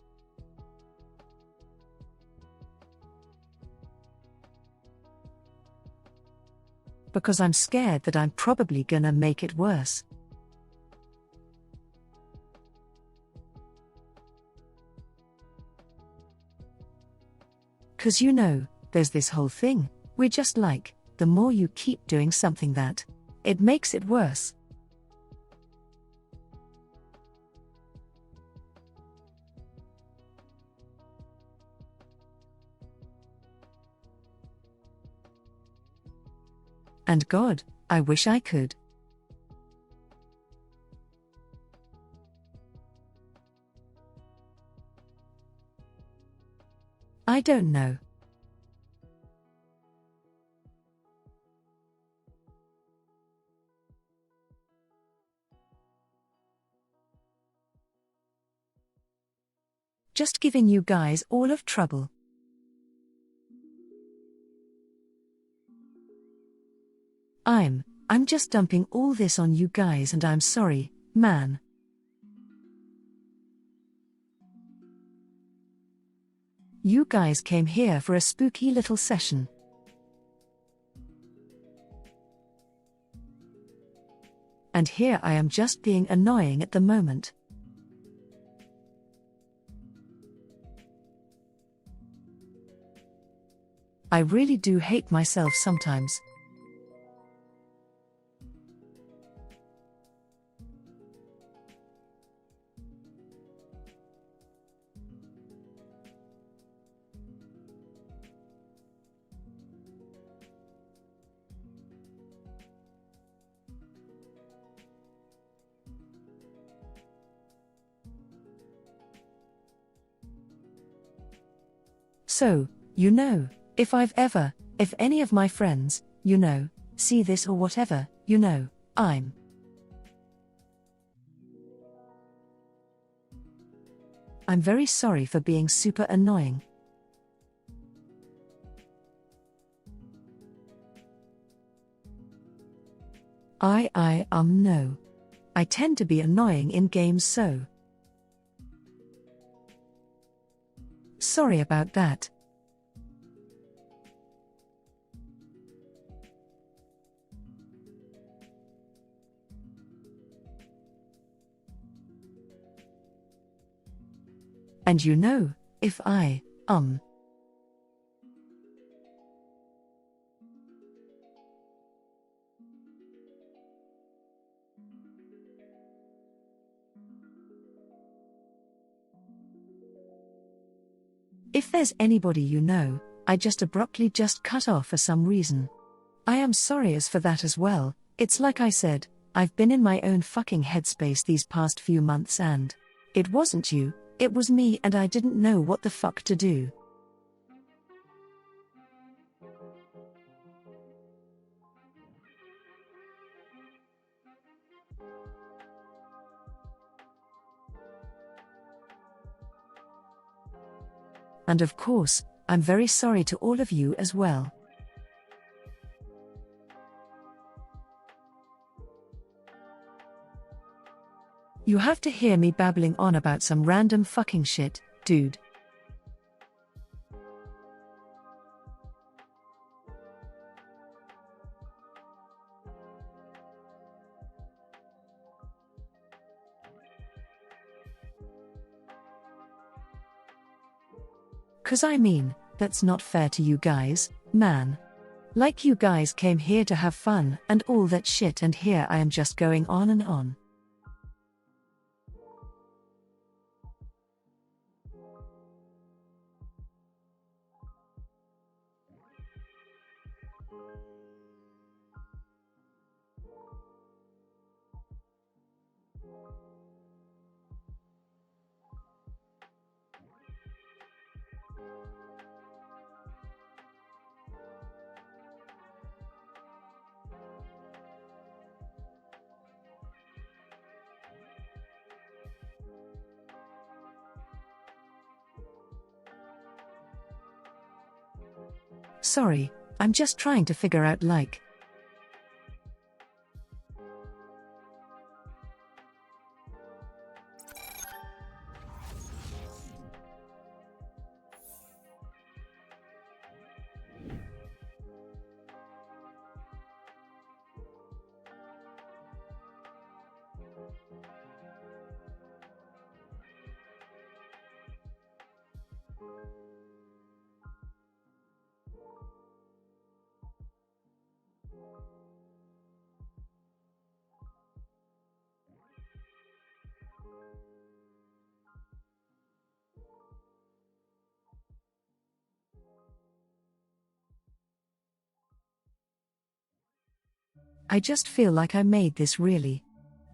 Because I'm scared that I'm probably gonna make it worse. Cause you know, there's this whole thing, we're just like, the more you keep doing something that, it makes it worse. And God, I wish I could. I don't know. Just giving you guys all of trouble. I'm just dumping all this on you guys, and I'm sorry, man. You guys came here for a spooky little session. And here I am just being annoying at the moment. I really do hate myself sometimes. So, you know, if any of my friends, you know, see this or whatever, you know, I'm very sorry for being super annoying. No. I tend to be annoying in games, so sorry about that. And you know, if I If there's anybody you know, I just abruptly just cut off for some reason. I am sorry as for that as well. It's like I said, I've been in my own fucking headspace these past few months and it wasn't you, it was me and I didn't know what the fuck to do. And of course, I'm very sorry to all of you as well. You have to hear me babbling on about some random fucking shit, dude. Cause I mean, that's not fair to you guys, man. Like you guys came here to have fun and all that shit and here I am just going on and on. Sorry, I'm just trying to figure out like. I just feel like I made this really.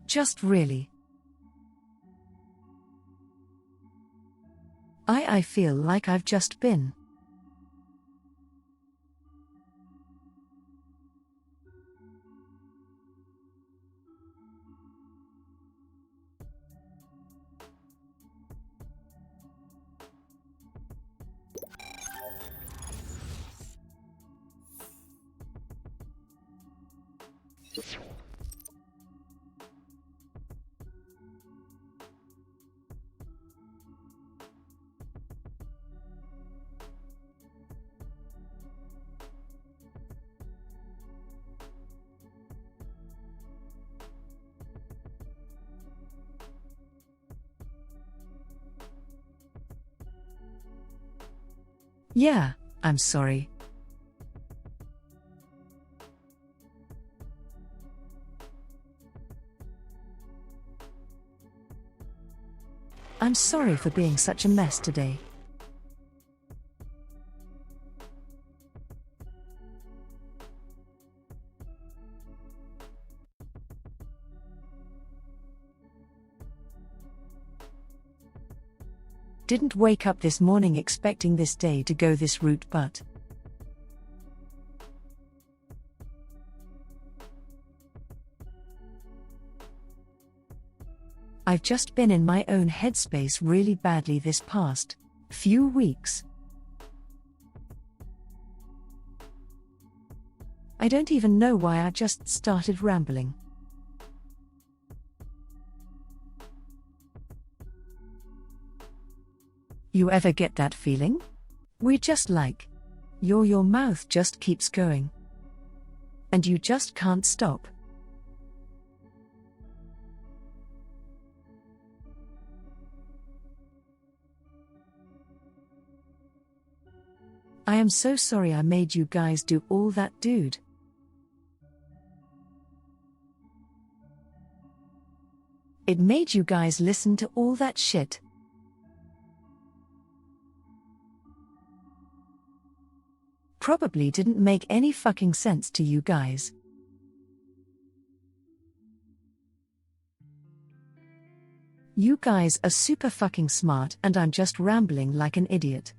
Just really. I feel like I've just been. Yeah, I'm sorry. I'm sorry for being such a mess today. Didn't wake up this morning expecting this day to go this route, but I've just been in my own headspace really badly this past few weeks. I don't even know why I just started rambling. You ever get that feeling? We're just like, your mouth just keeps going. And you just can't stop. I am so sorry I made you guys do all that, dude. It made you guys listen to all that shit. probably didn't make any fucking sense to you guys. You guys are super fucking smart and I'm just rambling like an idiot.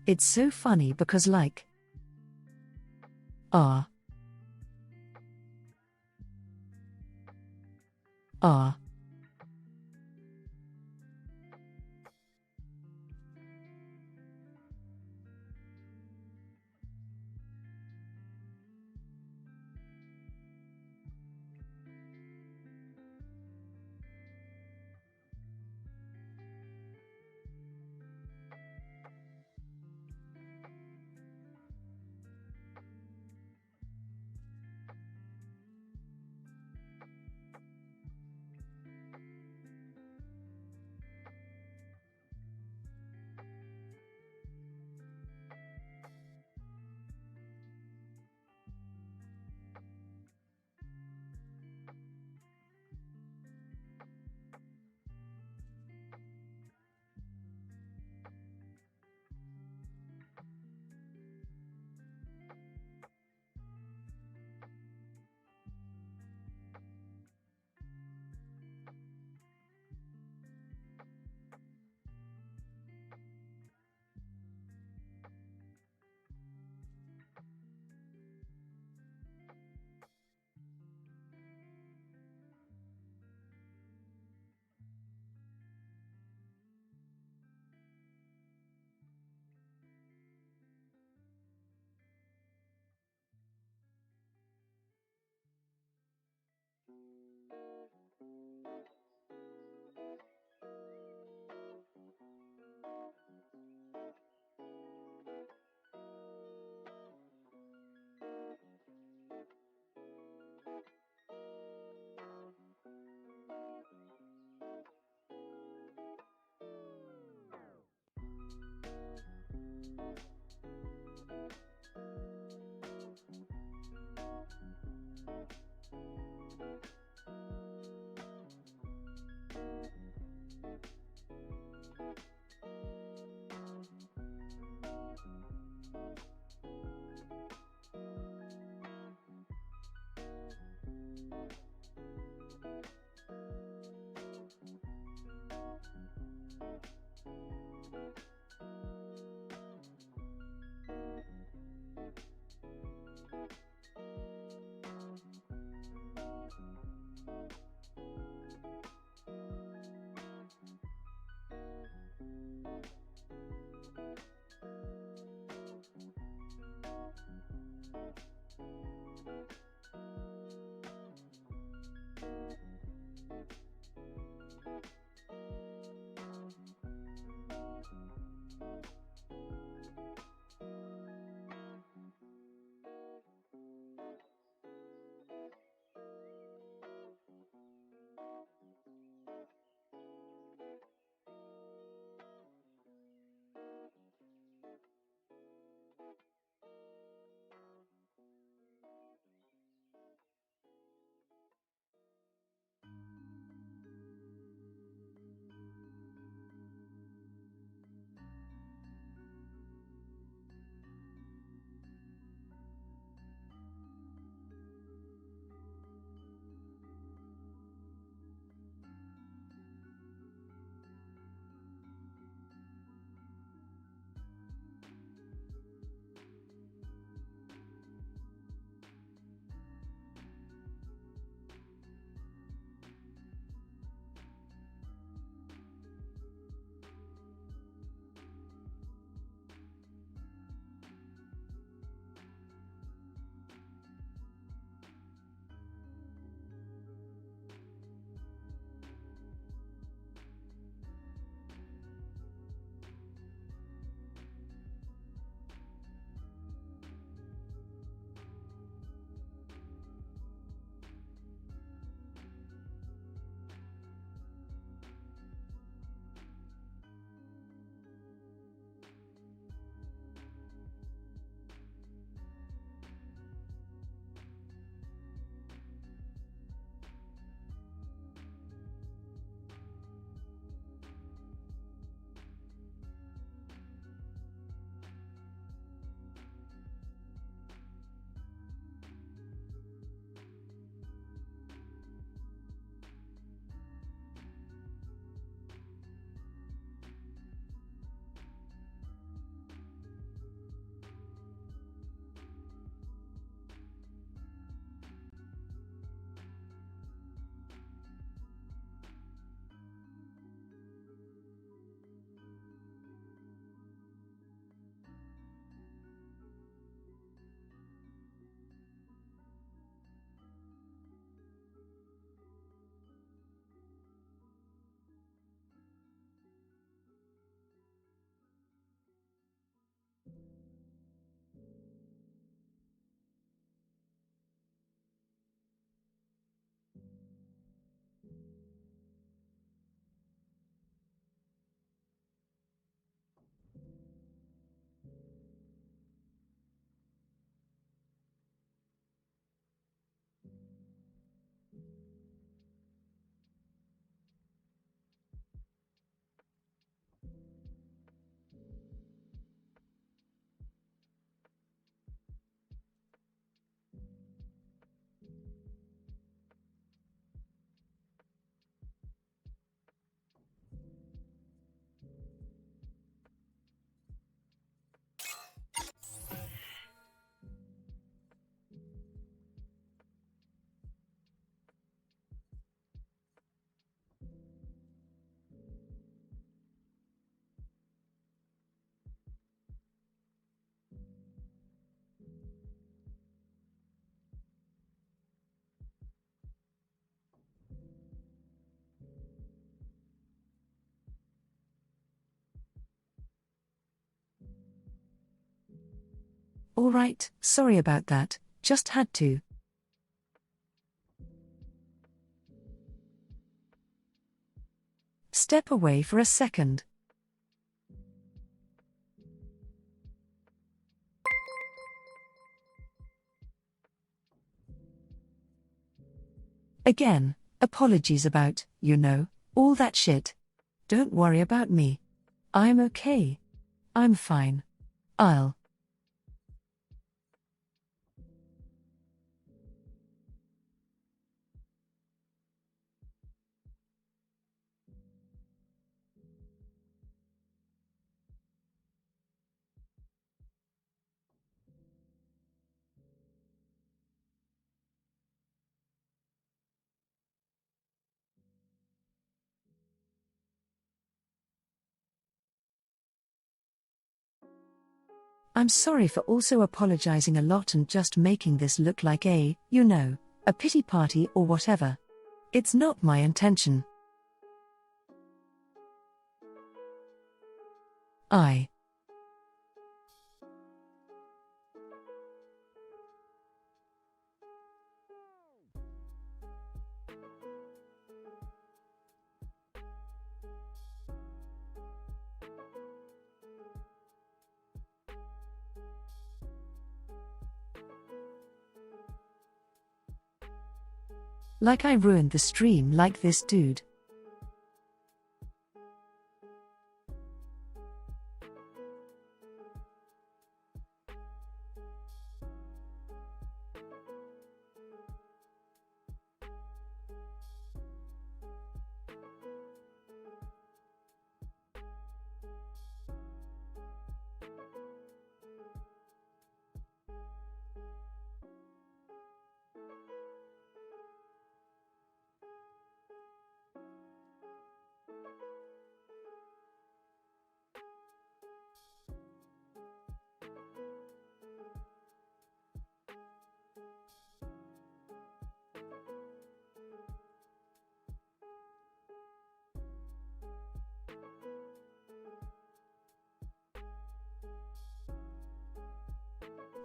It's so funny because like ah Alright, sorry about that, just had to. Step away for a second. Again, apologies about, all that shit. Don't worry about me. I'm okay. I'm fine. I'll. I'm sorry for also apologizing a lot and just making this look like a pity party or whatever. It's not my intention. Like I ruined the stream like this dude.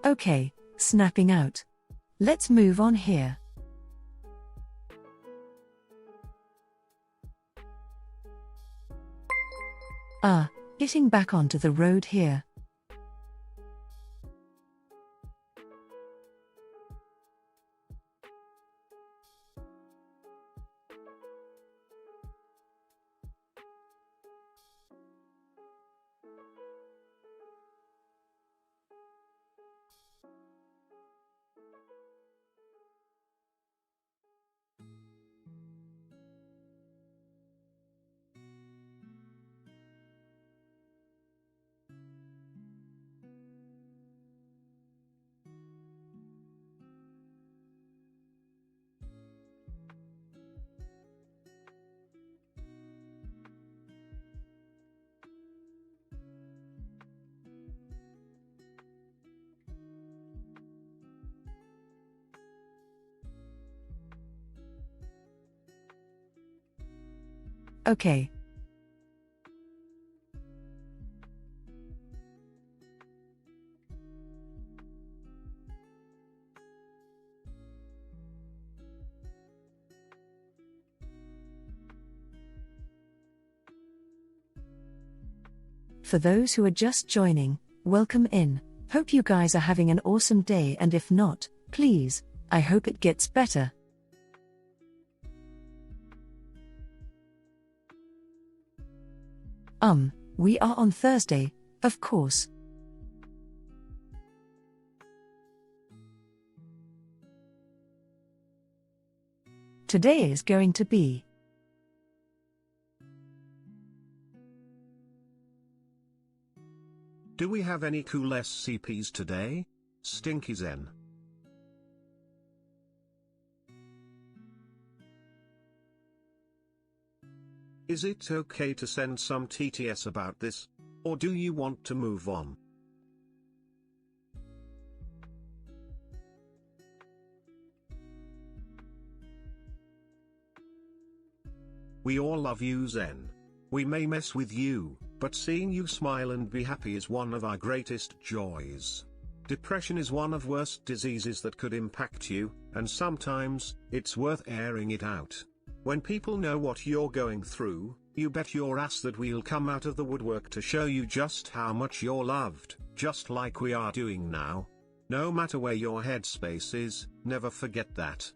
Okay, snapping out. Let's move on here. Getting back onto the road here. Okay. For those who are just joining, welcome in. Hope you guys are having an awesome day, and if not, please, I hope it gets better. We are on Thursday, of course. Today is going to be Do we have any cool SCPs today? Stinky Zen. Is it okay to send some TTS about this? Or do you want to move on? We all love you, Zen. We may mess with you, but seeing you smile and be happy is one of our greatest joys. Depression is one of worst diseases that could impact you, and sometimes, it's worth airing it out. When people know what you're going through, you bet your ass that we'll come out of the woodwork to show you just how much you're loved, just like we are doing now. No matter where your headspace is, never forget that.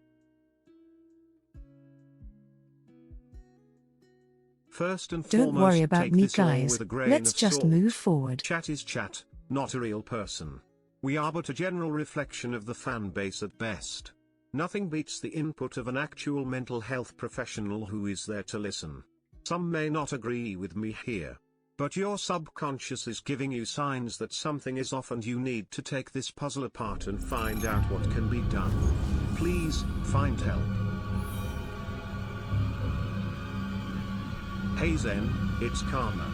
First and Don't foremost, worry about take me, this all guys. with a grain Let's of just salt. move forward. Chat is chat, not a real person. We are but a general reflection of the fan base at best. Nothing beats the input of an actual mental health professional who is there to listen. Some may not agree with me here, but your subconscious is giving you signs that something is off and you need to take this puzzle apart and find out what can be done. Please, find help. Hey Zen, it's Karma.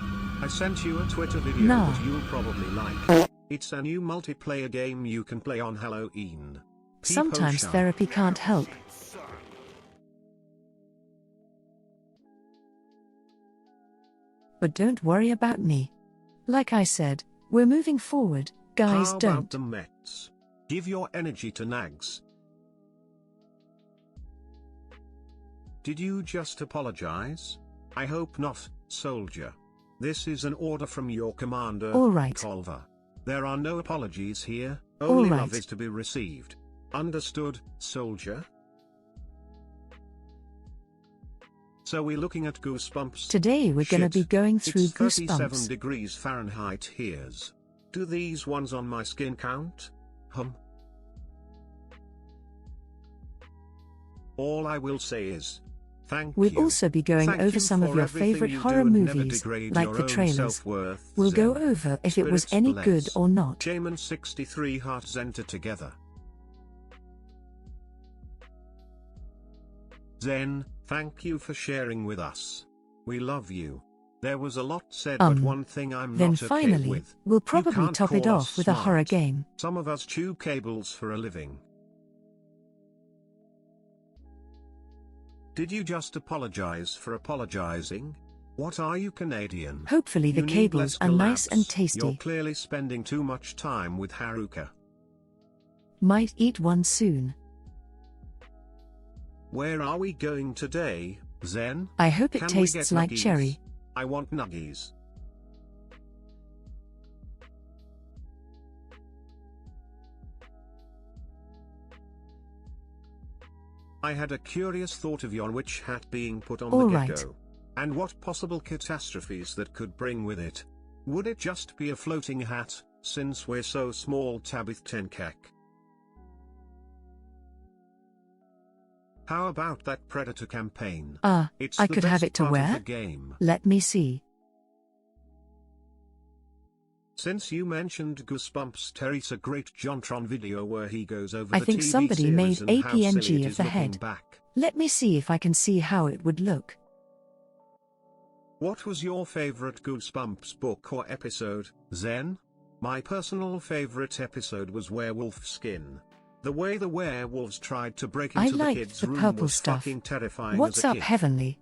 I sent you a Twitter video Nah. that you'll probably like. It's a new multiplayer game you can play on Halloween. Sometimes VShojo. therapy can't help. But don't worry about me. Like I said, we're moving forward, guys. How Don't. about the Mets? Give your energy to Nags. Did you just apologize? I hope not, soldier. This is an order from your commander, All right. Culver. There are no apologies here, All only right. love is to be received. Understood, soldier? So we're looking at Goosebumps. Today we're gonna Shit. be going through It's 37 Goosebumps. degrees Fahrenheit here's. Do these ones on my skin count? All I will say is, thank We'll you. also be going Thank over you some of for your everything favorite you horror do and never movies, degrade like your the own trailers. self-worth, We'll go Zen. over if it was Spirits any bless. good or not. Jamin 63 hearts enter together. Zen, thank you for sharing with us. We love you. There was a lot said, but one thing I'm Then not okay finally, with. we'll You probably can't top it call off us with a horror smart. game. Some of us chew cables for a living. Did you just apologize for apologizing? What are you, Canadian? Hopefully the You need cables less are nice and collabs. tasty. You're clearly spending too much time with Haruka. Might eat one soon. Where are we going today, Zen? I hope it Can we tastes get like nuggies? cherry. I want nuggies. I had a curious thought of your witch hat being put on All the right. get-go. And what possible catastrophes that could bring with it. Would it just be a floating hat, since we're so small? Tabith Tenkek. How about that Predator campaign? Ah, It's I the could have best it to part of wear? the game. Let me see. Since you mentioned Goosebumps, Terry's a great Jontron video where he goes over I the think TV somebody series made and a how silly PNG it of is the looking head. back. Let me see if I can see how it would look. What was your favorite Goosebumps book or episode, Zen? My personal favorite episode was Werewolf Skin. The way the werewolves tried to break I into the liked kids' the room purple was stuff. fucking terrifying What's as a up, kid. Heavenly?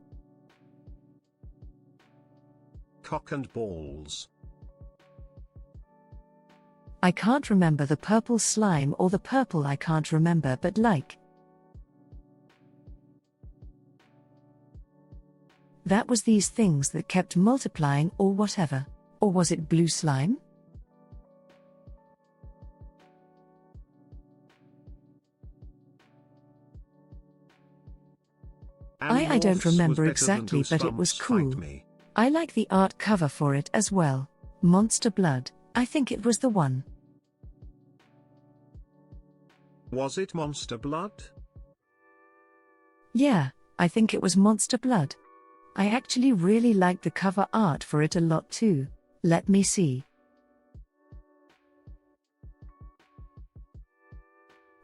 Cock and balls. I can't remember the purple slime or the purple I can't remember, but like. That was these things that kept multiplying or whatever. Or was it blue slime? I don't Animorphs was remember better than exactly, but it was Goosebumps, cool. fight me. I like the art cover for it as well. Monster Blood, I think it was the one. Was it Monster Blood? Yeah, I think it was Monster Blood. I actually really liked the cover art for it a lot too. Let me see.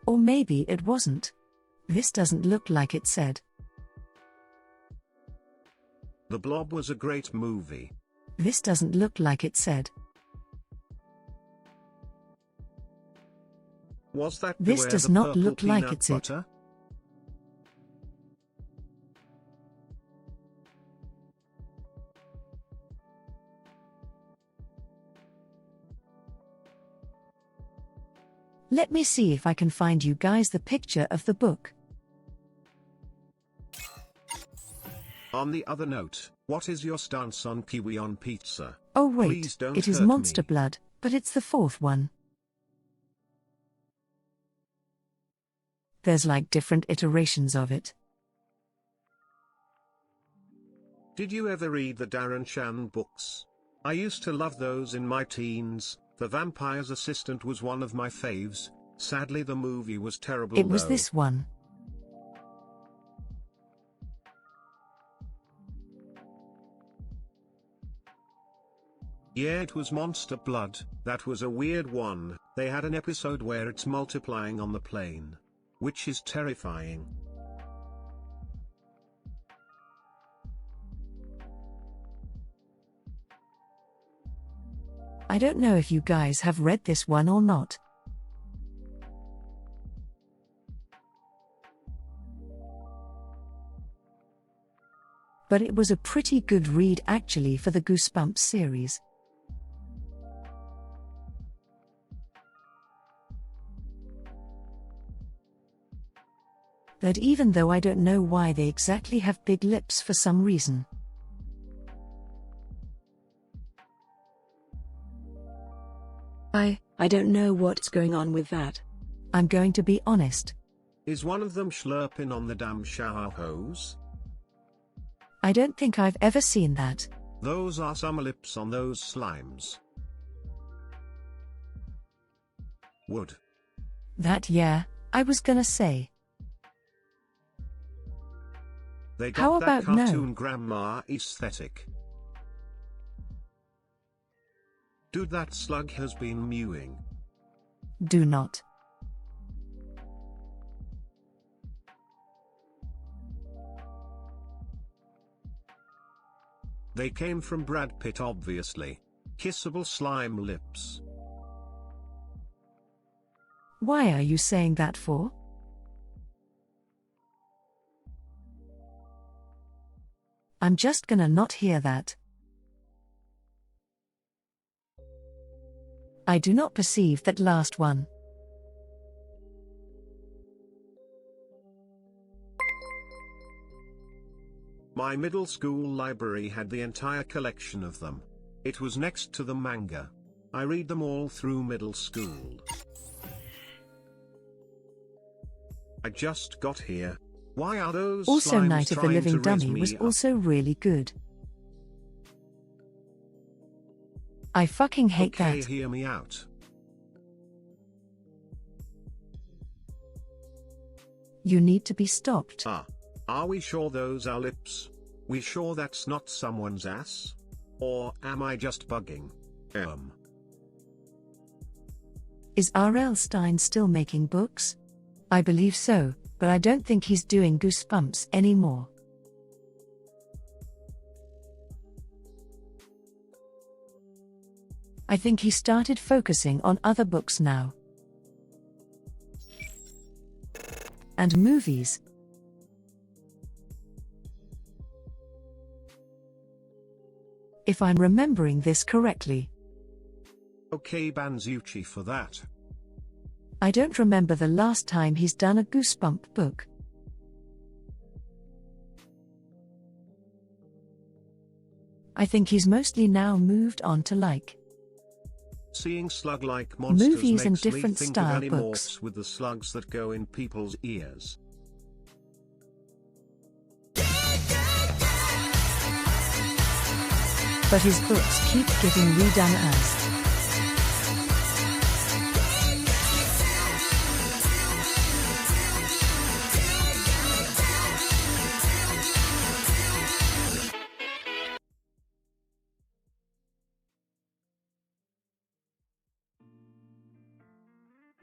Or maybe it wasn't. This doesn't look like it said. The Blob was a great movie. This doesn't look like it said. Was that This Beware does the not Purple look like Peanut it's it. Butter? Let me see if I can find you guys the picture of the book. On the other note, what is your stance on kiwi on pizza? Oh wait, Please don't it is hurt Monster me. Blood, but it's the fourth one. There's like different iterations of it. Did you ever read the Darren Shan books? I used to love those in my teens. The Vampire's Assistant was one of my faves. Sadly the movie was terrible It was though. this one. Yeah, it was Monster Blood. That was a weird one. They had an episode where it's multiplying on the plane, which is terrifying. I don't know if you guys have read this one or not. But it was a pretty good read actually for the Goosebumps series. That even though I don't know why they exactly have big lips for some reason. I don't know what's going on with that. I'm going to be honest. Is one of them slurping on the damn shower hose? I don't think I've ever seen that. Those are some lips on those slimes. Wood. That yeah, I was gonna say. They got How that about no? cartoon grandma aesthetic. Dude, that slug has been mewing. Do not. They came from Brad Pitt obviously. Kissable slime lips. Why are you saying that for? I'm just gonna not hear that. I do not perceive that last one. My middle school library had the entire collection of them. It was next to the manga. I read them all through middle school. I just got here. Why are those Also slimes Night of the trying Living to raise Dummy me was up? also really good. I fucking hate Okay, that. hear me out. You need to be stopped. Are we sure those are lips? We sure that's not someone's ass? Or am I just bugging? Is R.L. Stein still making books? I believe so, but I don't think he's doing Goosebumps anymore. I think he started focusing on other books now. And movies. If I'm remembering this correctly. Okay, Banzucci for that. I don't remember the last time he's done a Goosebump book. I think he's mostly now moved on to like Seeing slug-like monsters movies and makes me different think style of Animorphs books. with the slugs that go in people's ears. But his books keep getting redone as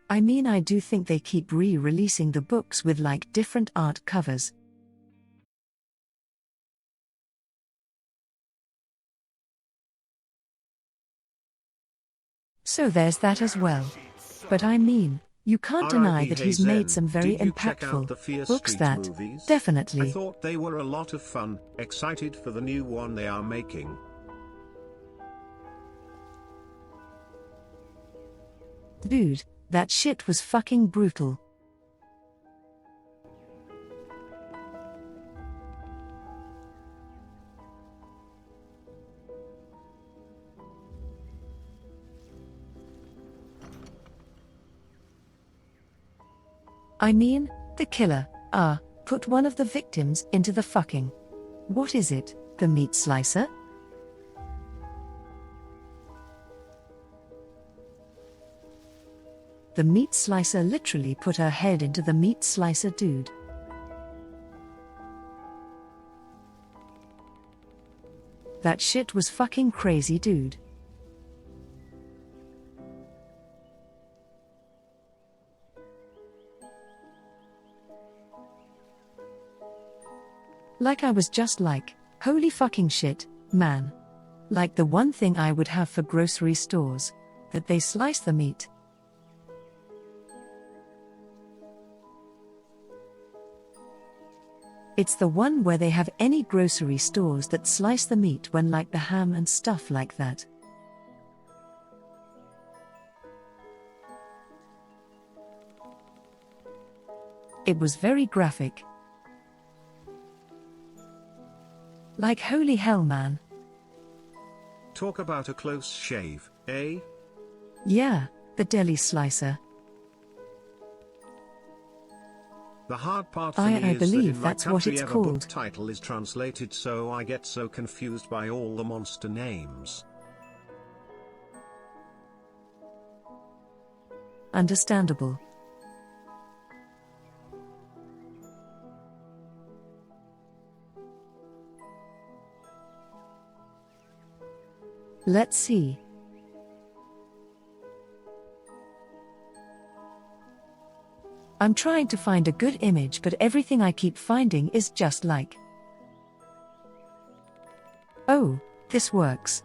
I mean, I do think they keep re-releasing the books with like different art covers. So there's that as well. But I mean, you can't deny R.I.P. that he's Hazen. made some very Did you check out the impactful Fear books Street that, movies? I definitely. thought they were a lot of fun, excited for the new one they are making. Dude, That shit was fucking brutal. I mean, the killer, put one of the victims into the fucking. What is it, the meat slicer? The meat slicer literally put her head into the meat slicer, dude. That shit was fucking crazy, dude. Like I was just like, holy fucking shit, man. Like the one thing I would have for grocery stores, that they slice the meat. It's the one where they have any grocery stores that slice the meat when like the ham and stuff like that. It was very graphic. Like holy hell, man. Talk about a close shave, eh? Yeah, the deli slicer. The hard part for me I is believe that in my that's what country it's every called. book title is translated, so I get so confused by all the monster names. Understandable. Let's see. I'm trying to find a good image, but everything I keep finding is just like. Oh, this works.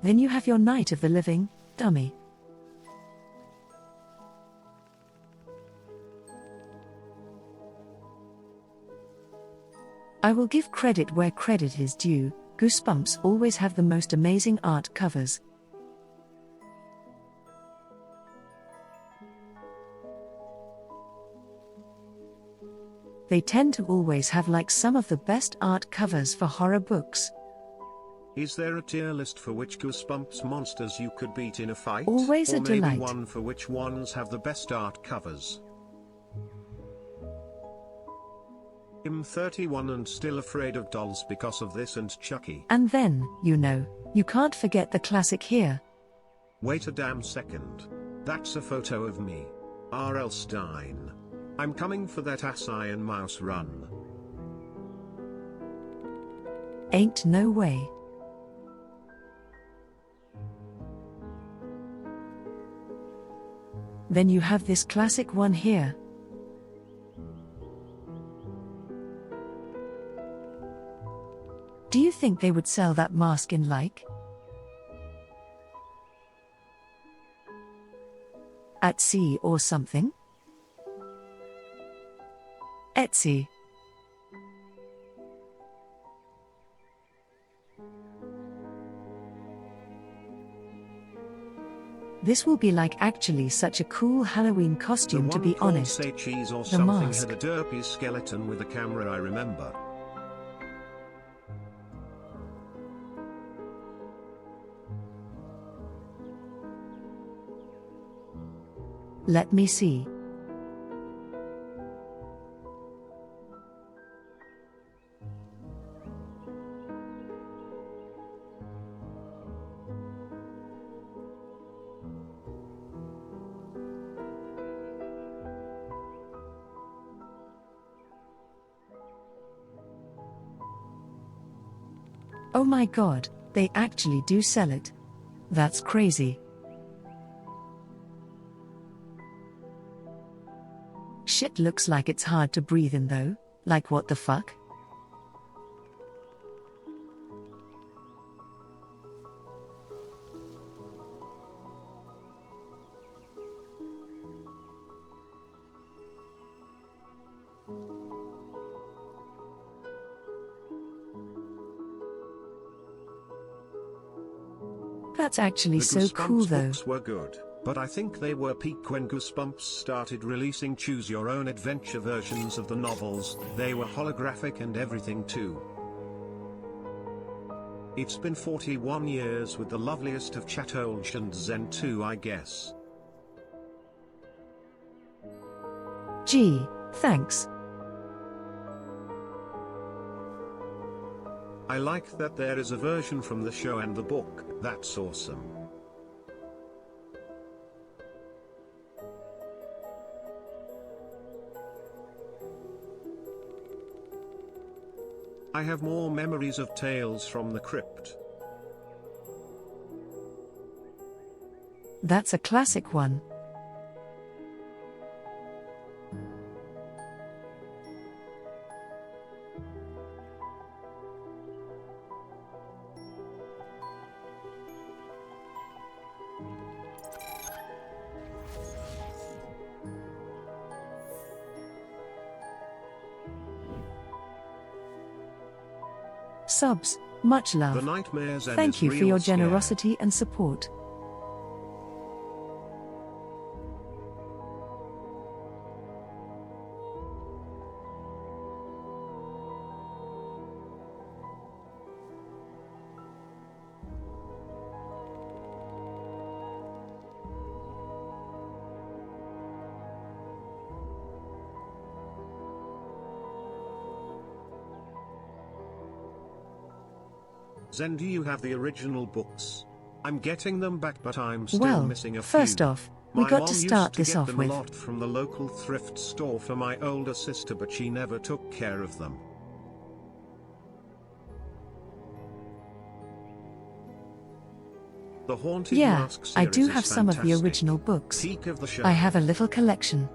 Then you have your Night of the Living, dummy. I will give credit where credit is due. Goosebumps always have the most amazing art covers. They tend to always have like some of the best art covers for horror books. Is there a tier list for which Goosebumps monsters you could beat in a fight? Always or a maybe delight. one for which ones have the best art covers? I'm 31 and still afraid of dolls because of this and Chucky. And then, you can't forget the classic here. Wait a damn second. That's a photo of me. R.L. Stein. I'm coming for that ass Iron Mouse run. Ain't no way. Then you have this classic one here. Do you think they would sell that mask in like Etsy or something? Etsy. This will be like actually such a cool Halloween costume, to be honest. Say cheese or The something mask. had a derpy skeleton with a camera, I remember. Let me see. Oh my god, they actually do sell it. That's crazy. Shit looks like it's hard to breathe in though, like what the fuck? That's actually The so Goosebumps cool though. books were good, but I think they were peak when Goosebumps started releasing choose your own adventure versions of the novels. They were holographic and everything too. It's been 41 years with the loveliest of Chatolj and Zen 2, I guess. Gee, thanks. I like that there is a version from the show and the book. That's awesome. I have more memories of Tales from the Crypt. That's a classic one. Subs, much The love. Nightmares End Thank is you for real your scary. generosity and support. Zen, do you have the original books? I'm getting them back, but I'm still Well, missing a first few. off, we My got mom to used start to this get off them with. a lot from the local thrift store for my older sister, but she never took care of them. The Haunted Yeah, Mask I series do is have some of the fantastic. original books. Peak of the show. I have a little collection.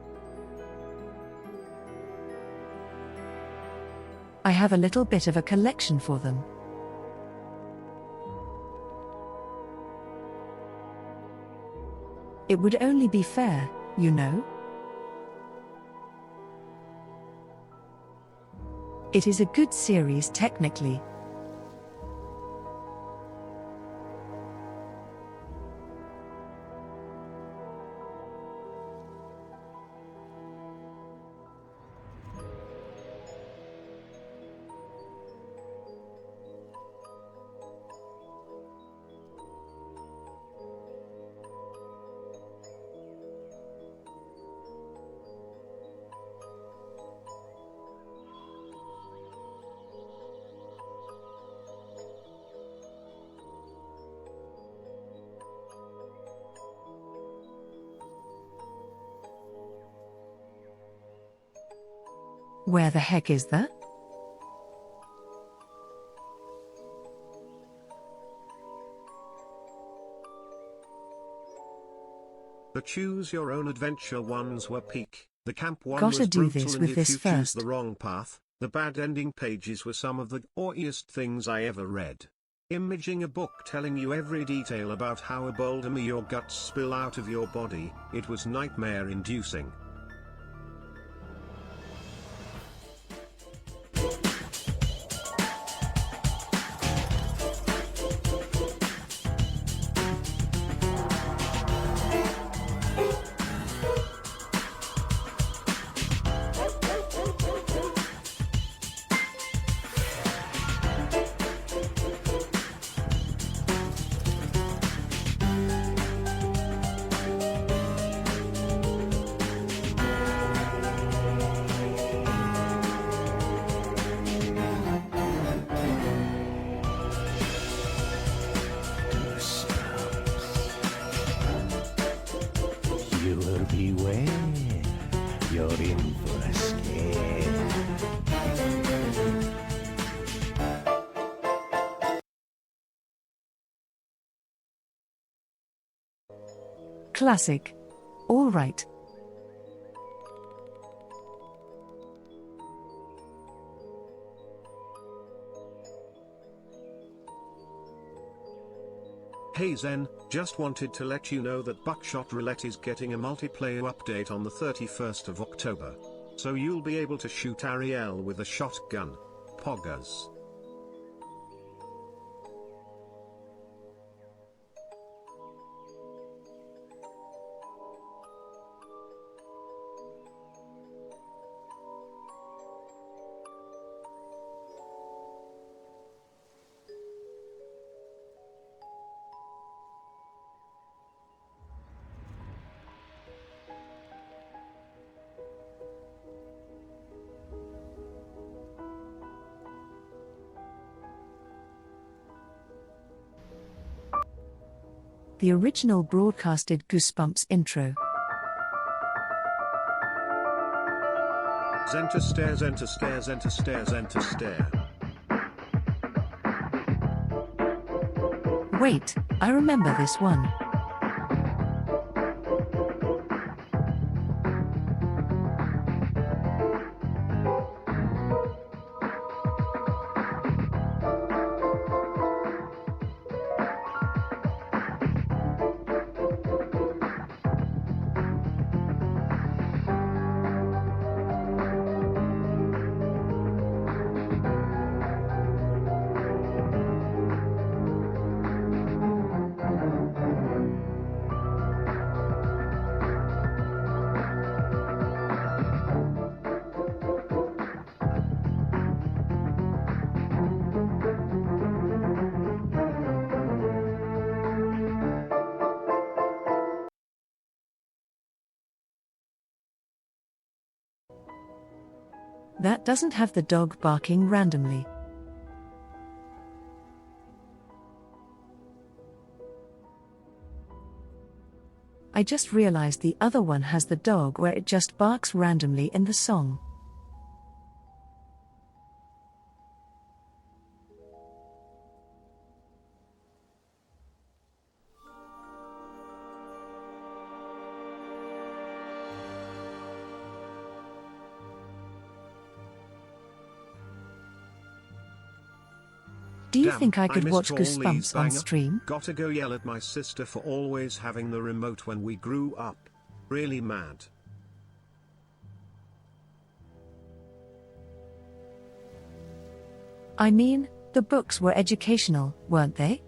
I have a little bit of a collection for them. It would only be fair, you know? It is a good series technically. Where the heck is that? The choose your own adventure ones were peak. The camp one Gotta was do brutal, this and with if this you choose first. the wrong path, the bad ending pages were some of the goriest things I ever read. Imaging a book telling you every detail about how a boulder made your guts spill out of your body, it was nightmare inducing. You will beware. You're in for a scare. Classic. All right. Hey Zen, just wanted to let you know that Buckshot Roulette is getting a multiplayer update on the 31st of October. So you'll be able to shoot Ariel with a shotgun. Poggers. the original broadcasted Goosebumps intro. Zenter stare, Zenter stare, Zenter stare, Zenter stare. Wait, I remember this one. That doesn't have the dog barking randomly. I just realized the other one has the dog where it just barks randomly in the song. Do you think I could watch Goosebumps on stream? Gotta go yell at my sister for always having the remote when we grew up. Really mad. I mean, the books were educational, weren't they?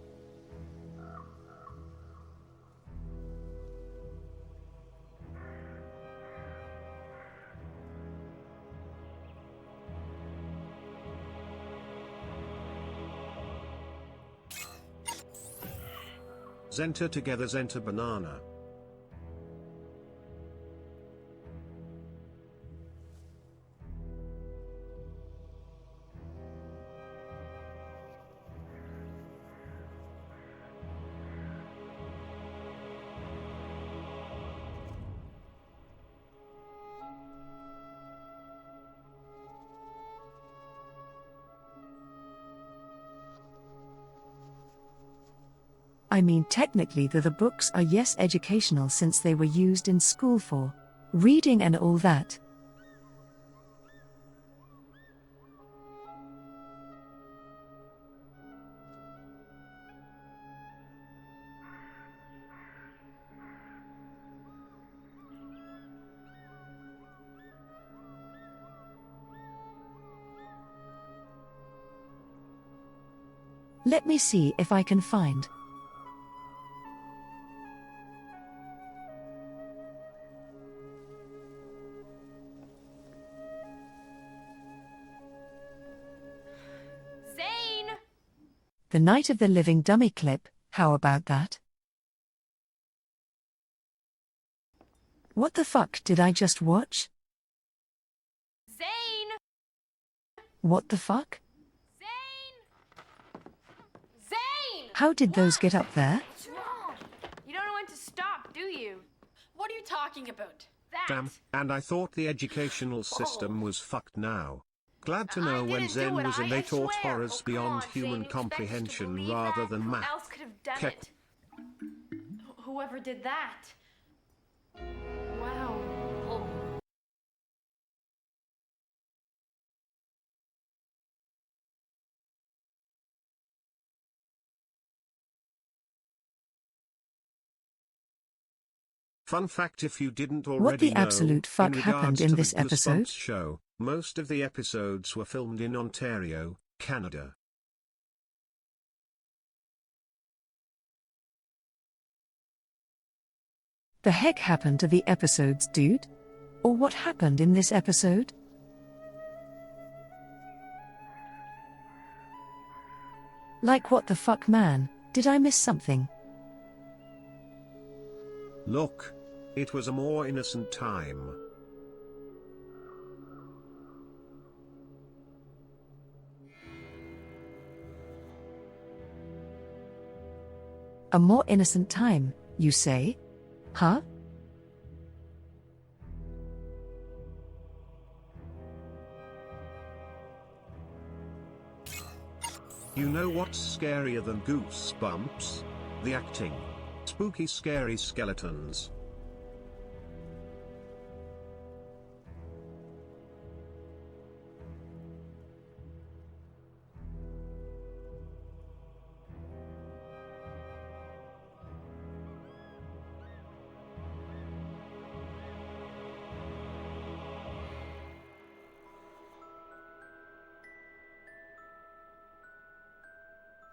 Zenter together, Zenter banana. I mean, technically the books are yes educational since they were used in school for reading and all that. Let me see if I can find. The Night of the Living Dummy clip, how about that? What the fuck did I just watch? Zane! What the fuck? Zane! Zane! How did those get up there? What's wrong? You don't know when to stop, do you? What are you talking about? That! Damn, and I thought the educational system was fucked now. Glad to know when didn't do Zen it, was in I they taught swear. horrors Oh, come beyond on, human Zane, you expect us to comprehension believe rather that? than Who math. else could have done Kept- it? Whoever did that. Wow. Oh. Fun fact, if you didn't already What the know, absolute fuck in happened regards in to this the episode? Goosebumps show, most of the episodes were filmed in Ontario, Canada. The heck happened to the episodes, dude? Or what happened in this episode? Like what the fuck, man? Did I miss something? Look. It was a more innocent time. A more innocent time, you say? Huh? You know what's scarier than Goosebumps? The acting. Spooky scary skeletons.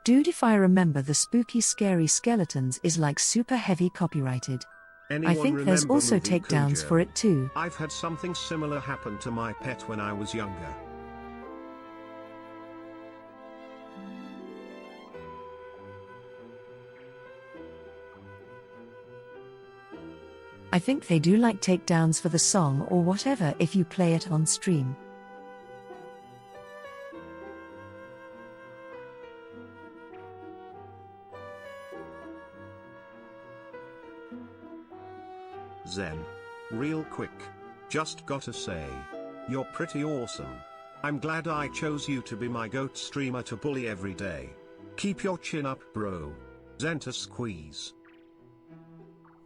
Dude, if I remember, the spooky scary skeletons is like super heavy copyrighted. Anyone I think there's remember also movie takedowns Cujo? for it too. I've had something similar happen to my pet when I was younger. I think they do like takedowns for the song or whatever if you play it on stream. Zen. Real quick. Just gotta say. You're pretty awesome. I'm glad I chose you to be my goat streamer to bully every day. Keep your chin up, bro. Zenta squeeze.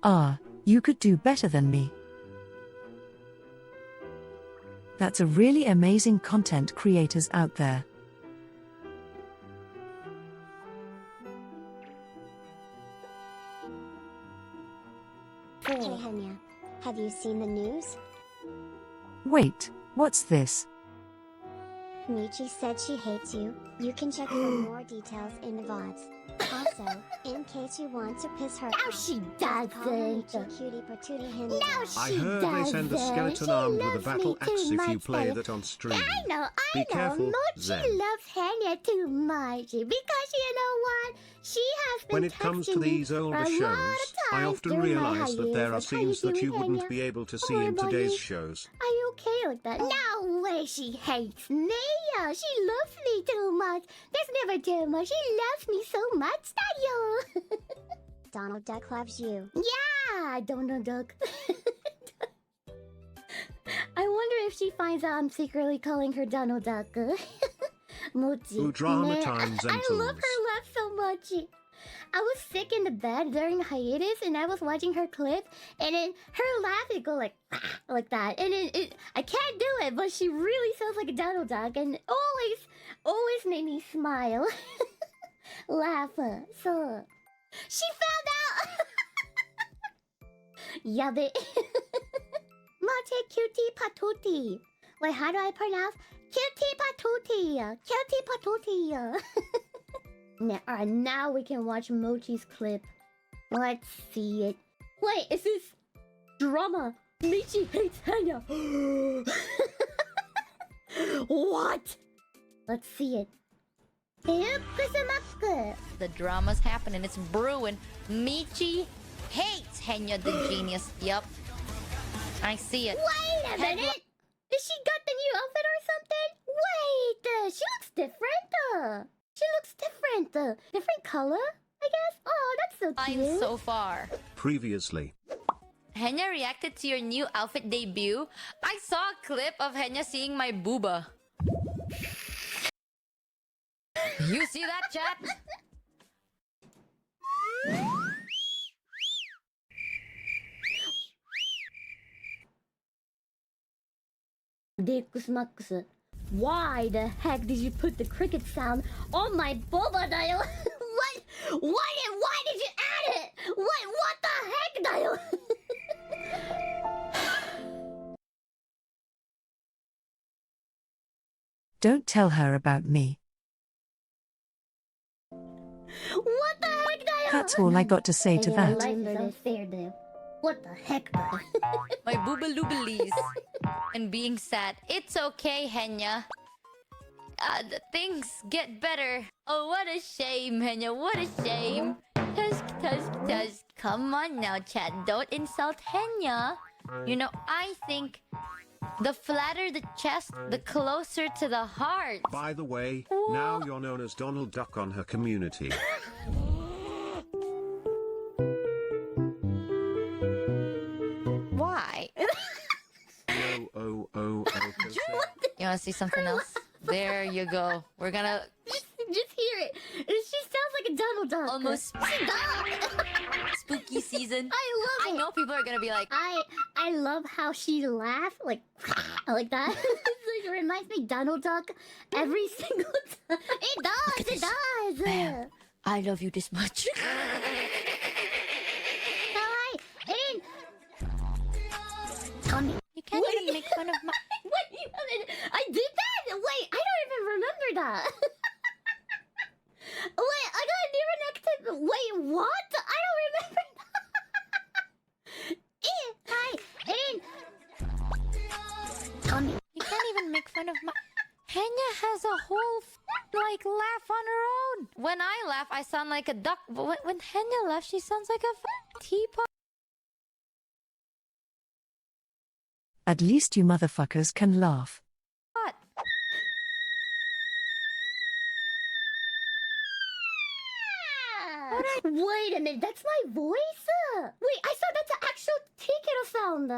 Ah, you could do better than me. That's a really amazing content creators out there. Hey Henya, have you seen the news? Wait, what's this? Michi said she hates you. You can check for more details in the VODs. Also, in case you want to piss her off, she just call her doesn't. Michi Cutie Patootie Henya. No, I she heard they send a doesn't. skeleton She armed with a loves battle me axe too if you much, play baby. that on stream. I know. Be careful, Mochi Zen. loves Hanya too much because you know what? She has been When it comes to texting me these for older a lot shows, of I times often during my realize that there are hiatus. How you scenes that doing, you wouldn't Hanya? be able to Don't see worry in about today's me. shows. Are you okay with that? No way she hates me. She loves me too much. There's never too much. She loves me so much that you. Donald Duck loves you. Yeah, Donald Duck. I wonder if she finds out I'm secretly calling her Donald Duck. Mochi. Ooh, drama Man, time, I love Zentals. her laugh so much. I was sick in the bed during hiatus and I was watching her clip and then her laugh would go like that and I can't do it, but she really sounds like a Donald Duck and always made me smile. Laugh. So she found out. Yabbe. Mate cutie patootie. Wait, how do I pronounce? Cutie patootie. Cutie patootie. Alright, now we can watch Mochi's clip. Let's see it. Wait, is this drama? Michi hates Hanya. What? Let's see it. The drama's happening, it's brewing. Michi hates Henya the genius. Yup. I see it. Wait a minute! Is she got the new outfit or something? Wait, she looks different. She looks different. Different color, I guess. Oh, that's so cute. Fine so far. Previously. Henya reacted to your new outfit debut. I saw a clip of Henya seeing my booba. You see that, chat? Dekus Max, why the heck did you put the cricket sound on my boba dial? Why did you add it? What the heck, dial? Don't tell her about me. What the heck, dial? That's all I got to say to that. Life is unfair, dial. What the heck, dial? My booba loobalies. And being sad. It's okay, Henya. The things get better. Oh, what a shame, Henya. What a shame. Tusk. Come on now, chat. Don't insult Henya. You know, I think the flatter the chest, the closer to the heart. By the way, now you're known as Donald Duck on her community. wanna see something else? There you go. We're gonna Just hear it. She sounds like a Donald Duck. almost spooky season. I love it. I know people are gonna be like, I love how she laughs like that. It reminds me Donald Duck every single time. It does. It does. "Man, I love you this much." Tommy. You can't even make fun of my. Wait, I did that? Wait, I don't even remember that. Wait, I got a new active. Wait, what? I don't remember that. Tommy. You can't even make fun of my. Henya has a whole like laugh on her own. When I laugh, I sound like a duck. But when Henya laughs, she sounds like a teapot. At least you motherfuckers can laugh. Wait a minute, that's my voice? Wait, I thought that's an actual tea kettle sound.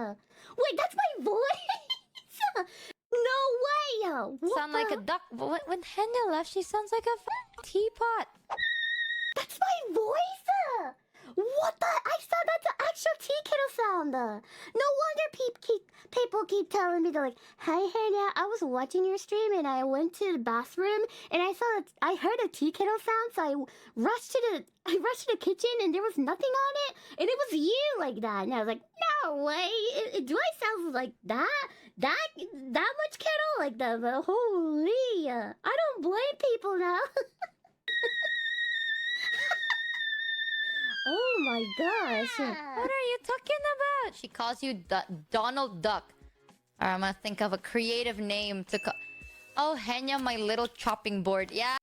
Wait, that's my voice? No way! What Sound like a duck. But when Henya laughs, she sounds like a teapot. That's my voice! What the? I thought that's an actual tea kettle sound. No wonder people keep telling me, they're like, "Hey, Hannah, I was watching your stream and I went to the bathroom and I heard a tea kettle sound, so I rushed to the kitchen and there was nothing on it and it was you like that." And I was like, "No way! Do I sound like that? That much kettle like that? But holy! I don't blame people now." Oh my gosh. What are you talking about? She calls you Donald Duck. I'm gonna think of a creative name to call. Oh, Henya, my little chopping board. Yeah.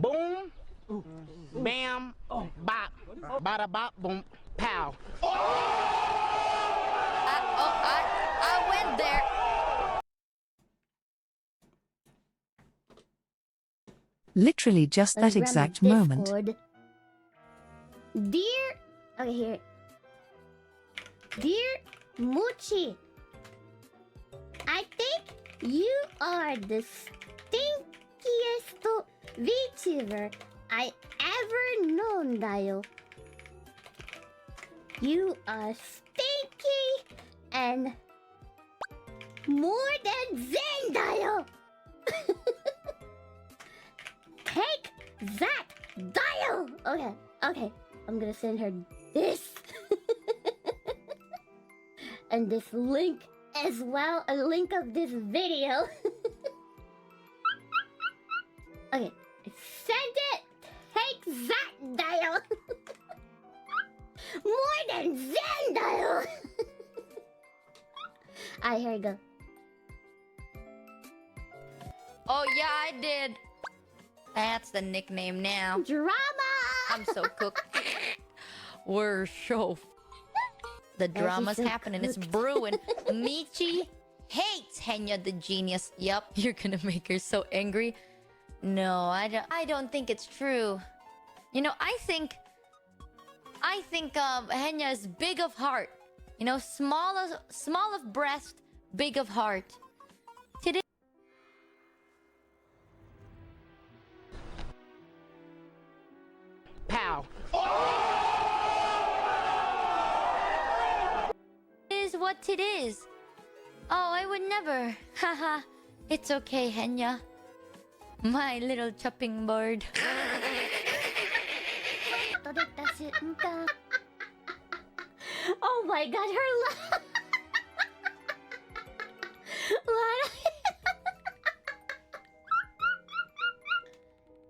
Boom, bam, bop, bada bop, boom, pow. I went there. Literally just that exact moment. Dear, okay, here. Dear Mochi, I think you are the stinkiest VTuber I ever known, Dayo. You are stinky and more than Zen, Dayo. Take that, Dayo. Okay, I'm gonna send her this. And this link as well, a link of this video. Okay, send it. Take that, dial. More than Zen, dial. Alright, here we go. Oh yeah, I did. That's the nickname now. Drama. I'm so cooked. We're so. The drama's so happening. It's cooked. brewing. Michi hates Henya the genius. Yup, you're gonna make her so angry. No, I don't think it's true. You know, I think Henya is big of heart. You know, small of breast, big of heart. Today. Pow. Is what it is. Oh, I would never. Haha. It's okay, Henya. My little chopping board. Oh my god, her laugh.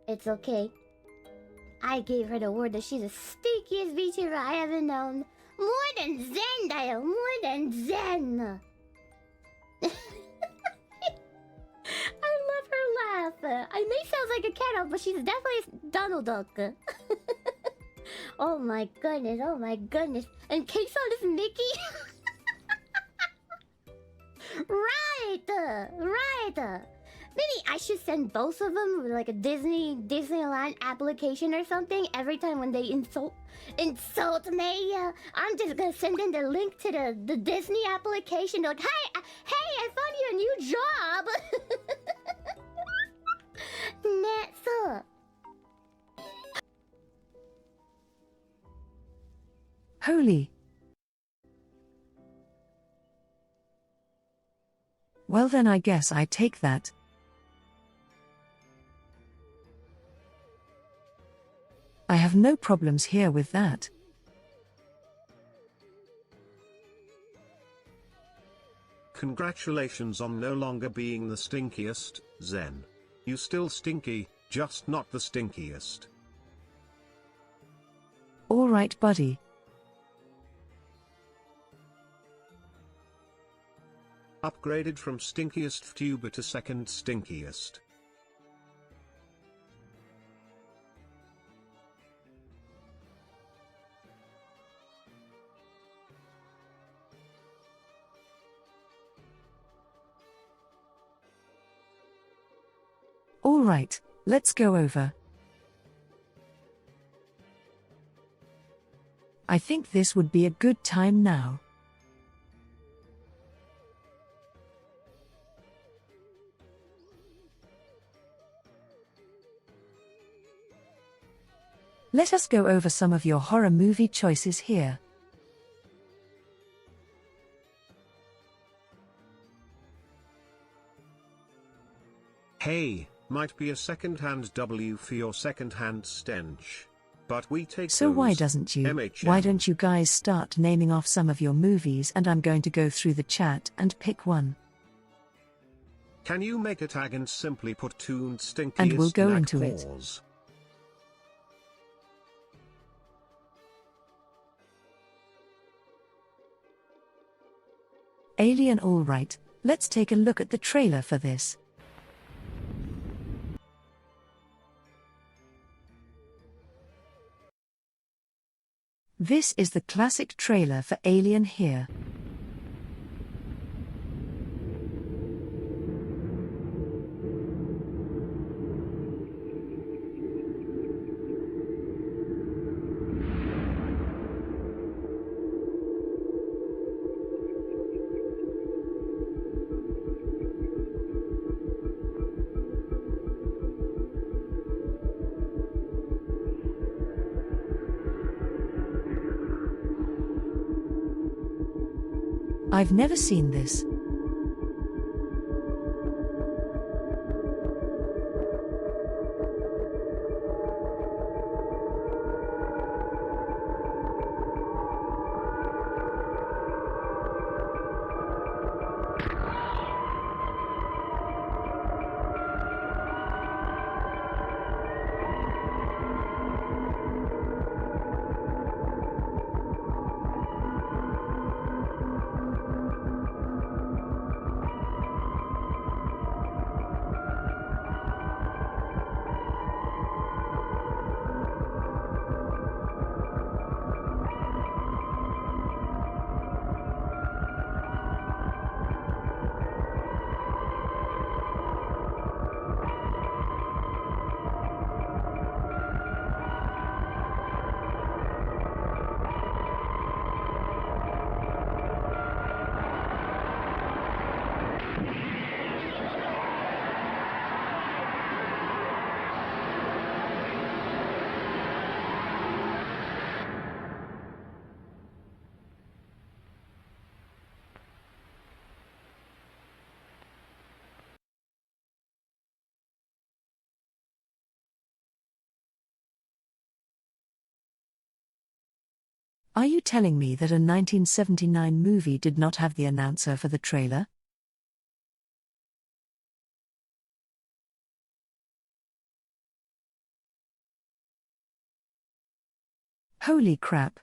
It's okay. I gave her the word that she's the stinkiest VTuber I ever known. More than Zen, Dial. More than Zen. I love her laugh. I may sound like a cat, but she's definitely a Donald Duck. Oh my goodness, oh my goodness. And Case on this Mickey. Maybe I should send both of them with like a Disneyland application or something every time when they insult me. I'm just gonna send in the link to the Disney application. Like, hey, I found you a new job. Netsu. Holy. Well then I guess I take that. I have no problems here with that. Congratulations on no longer being the stinkiest, Zen. You still stinky, just not the stinkiest. Alright buddy. Upgraded from stinkiest Vtuber to second stinkiest. Alright, let's go over. I think this would be a good time now. Let us go over some of your horror movie choices here. Hey, might be a second-hand W for your second-hand stench. But we take So why those, doesn't you? MHM. Why don't you guys start naming off some of your movies and I'm going to go through the chat and pick one. Can you make a tag and simply put tuned stinkiest And we'll go knack into it. pause? Alien alright, let's take a look at the trailer for this. This is the classic trailer for Alien here. I've never seen this. Are you telling me that a 1979 movie did not have the announcer for the trailer? Holy crap.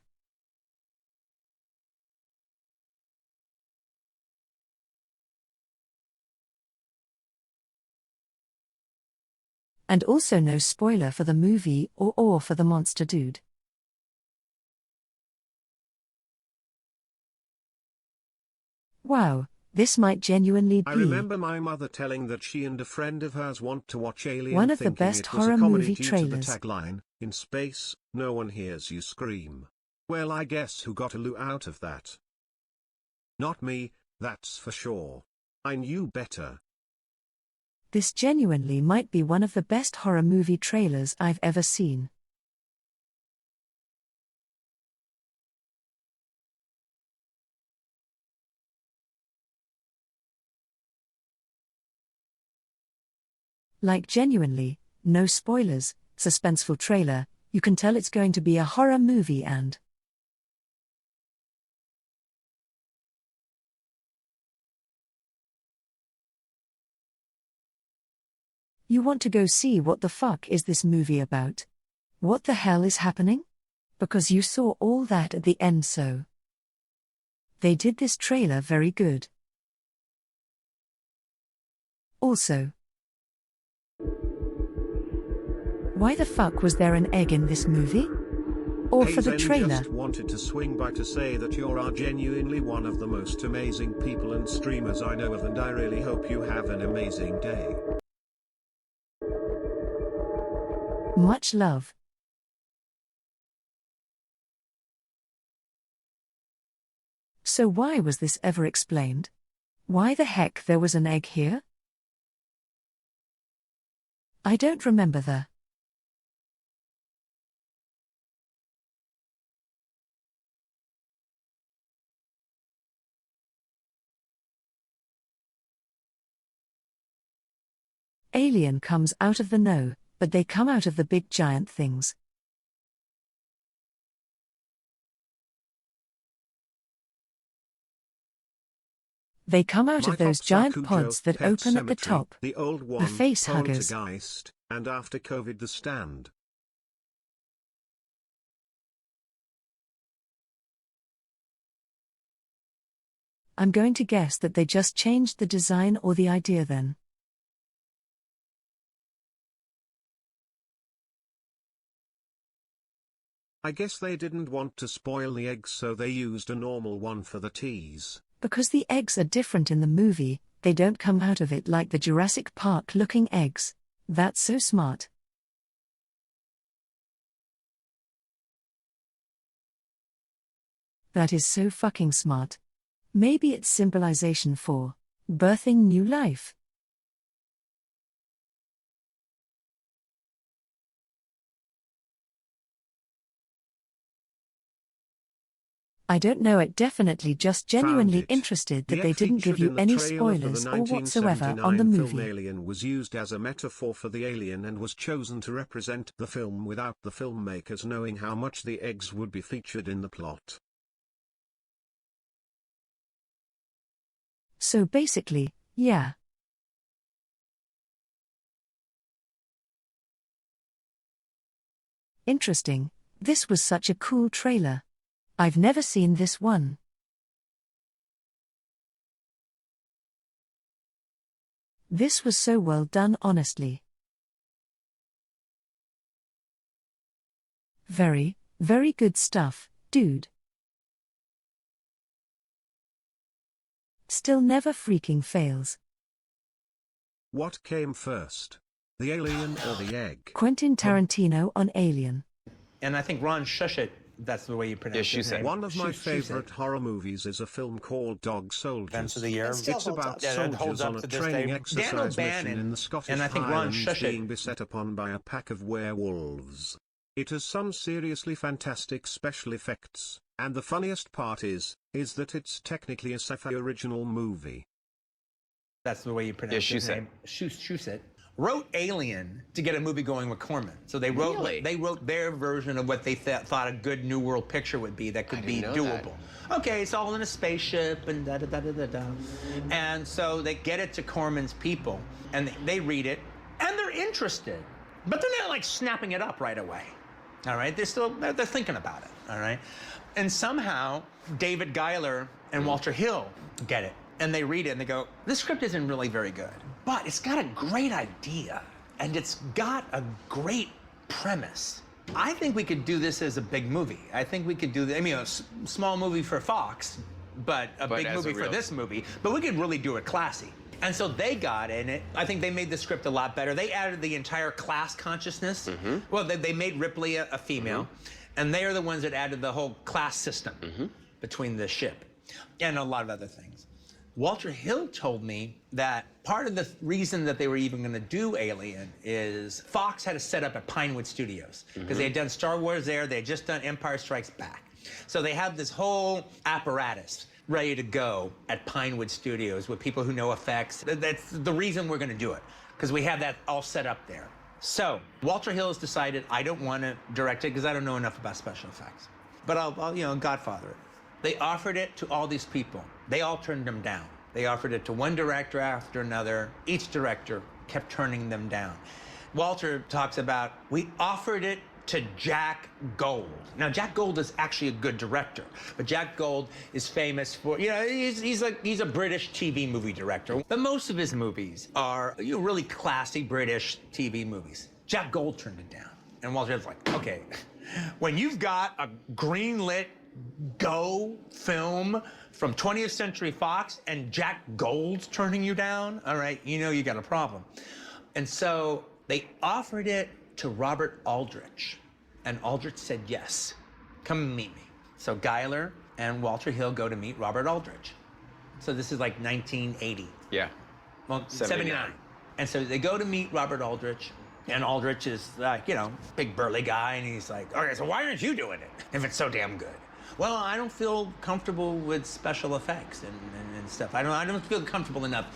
And also no spoiler for the movie or for the monster dude. Wow, This might genuinely I be remember my mother telling that she and a friend of hers want to watch Alien, one of the thinking best it was horror a comedy movie due trailers. to the tagline, "In space, no one hears you scream." Well, I guess who got a loo out of that? Not me, that's for sure. I knew better. This genuinely might be one of the best horror movie trailers I've ever seen. Like genuinely, no spoilers, suspenseful trailer, you can tell it's going to be a horror movie and you want to go see what the fuck is this movie about? What the hell is happening? Because you saw all that at the end, so they did this trailer very good. Also, why the fuck was there an egg in this movie? Or for the Azen trailer? Just wanted to swing by to say that you are genuinely one of the most amazing people and streamers I know of, and I really hope you have an amazing day. Much love. So why was this ever explained? Why the heck there was an egg here? I don't remember the alien comes out of the no, but they come out of the big giant things. They come out of those giant pods that open at the top. The old one, the face huggers. Poltergeist, and after COVID The Stand. I'm going to guess that they just changed the design or the idea then. I guess they didn't want to spoil the eggs, so they used a normal one for the tease. Because the eggs are different in the movie, they don't come out of it like the Jurassic Park looking eggs. That's so smart. That is so fucking smart. Maybe it's symbolization for birthing new life. I don't know, it definitely just genuinely interested that The they egg didn't give featured you in the any trailer for spoilers the or whatsoever on the 1979 film movie. Alien was used as a metaphor for the alien and was chosen to represent the film without the filmmakers knowing how much the eggs would be featured in the plot. So basically, yeah. Interesting, this was such a cool trailer. I've never seen this one. This was so well done, honestly. Very, very good stuff, dude. Still never freaking fails. What came first? The alien or the egg? Quentin Tarantino on Alien. And I think Ron Shushet, that's the way you pronounce his name. One of my favorite horror movies is a film called Dog Soldiers. Events of the year. It's about soldiers on a training exercise mission in the Scottish Highlands being beset upon by a pack of werewolves. It has some seriously fantastic special effects, and the funniest part is that it's technically a sci-fi original movie. That's the way you pronounce his name. Shusett. Wrote Alien to get a movie going with Corman. So they wrote their version of what they thought a good New World picture would be that could be doable. Okay, it's all in a spaceship and da-da-da-da-da-da. And so they get it to Corman's people, and they read it, and they're interested. But they're not like snapping it up right away. All right? They're thinking about it. All right? And somehow David Giler and Walter Hill get it. And they read it and they go, this script isn't really very good, but it's got a great idea and it's got a great premise. I think we could do this as a big movie. I think we could do a small movie for Fox, but a big movie for this movie. But we could really do it classy. And so they got in it. I think they made the script a lot better. They added the entire class consciousness. Well, they made Ripley a female, and they are the ones that added the whole class system between the ship and a lot of other things. Walter Hill told me that part of the reason that they were even going to do Alien is Fox had to set up at Pinewood Studios because they had done Star Wars there. They had just done Empire Strikes Back. So they had this whole apparatus ready to go at Pinewood Studios with people who know effects. That's the reason we're going to do it, because we have that all set up there. So Walter Hill has decided, I don't want to direct it because I don't know enough about special effects, but I'll you know, Godfather it. They offered it to all these people. They all turned them down. They offered it to one director after another. Each director kept turning them down. Walter talks about, we offered it to Jack Gold. Now, Jack Gold is actually a good director, but Jack Gold is famous for, you know, he's a British TV movie director. But most of his movies are, you know, really classy British TV movies. Jack Gold turned it down. And Walter was like, okay, when you've got a green-lit Go film from 20th Century Fox and Jack Gold's turning you down, all right, you know you got a problem. And so they offered it to Robert Aldrich, and Aldrich said yes. Come and meet me. So Geiler and Walter Hill go to meet Robert Aldrich. So this is like 1980. Yeah. Well, 79. And so they go to meet Robert Aldrich, and Aldrich is like, you know, big burly guy, and he's like, okay, so why aren't you doing it if it's so damn good? Well, I don't feel comfortable with special effects and stuff. I don't feel comfortable enough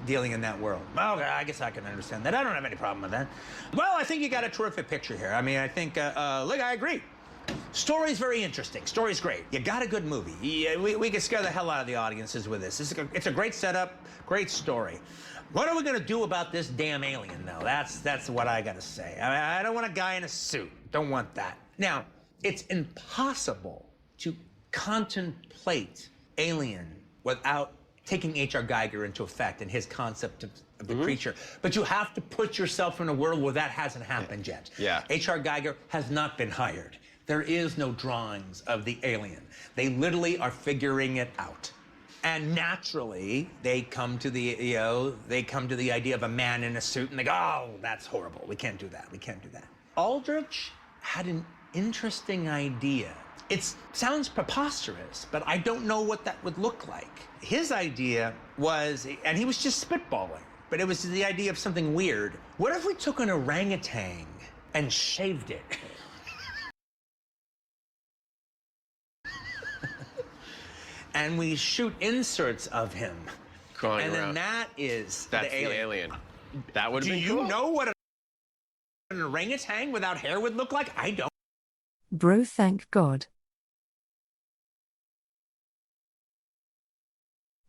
dealing in that world. Well, I guess I can understand that. I don't have any problem with that. Well, I think you got a terrific picture here. I mean, I think, look, I agree. Story's very interesting. Story's great. You got a good movie. We could scare the hell out of the audiences with this. It's a great setup, great story. What are we gonna do about this damn alien, though? That's what I gotta say. I don't want a guy in a suit. Don't want that. Now, it's impossible to contemplate Alien without taking H.R. Geiger into effect and his concept of the creature. But you have to put yourself in a world where that hasn't happened yet. Yeah. H.R. Geiger has not been hired. There is no drawings of the alien. They literally are figuring it out. And naturally, they come to the, you know, they come to the idea of a man in a suit and they go, oh, that's horrible. We can't do that. We can't do that. Aldrich had an interesting idea. It sounds preposterous, but I don't know what that would look like. His idea was, and he was just spitballing, but it was the idea of something weird. What if we took an orangutan and shaved it? And we shoot inserts of him. Crawling and around. Then that is That's the alien. That would have been cool. Do cool. you know what an orangutan without hair would look like? I don't. Bro, thank God.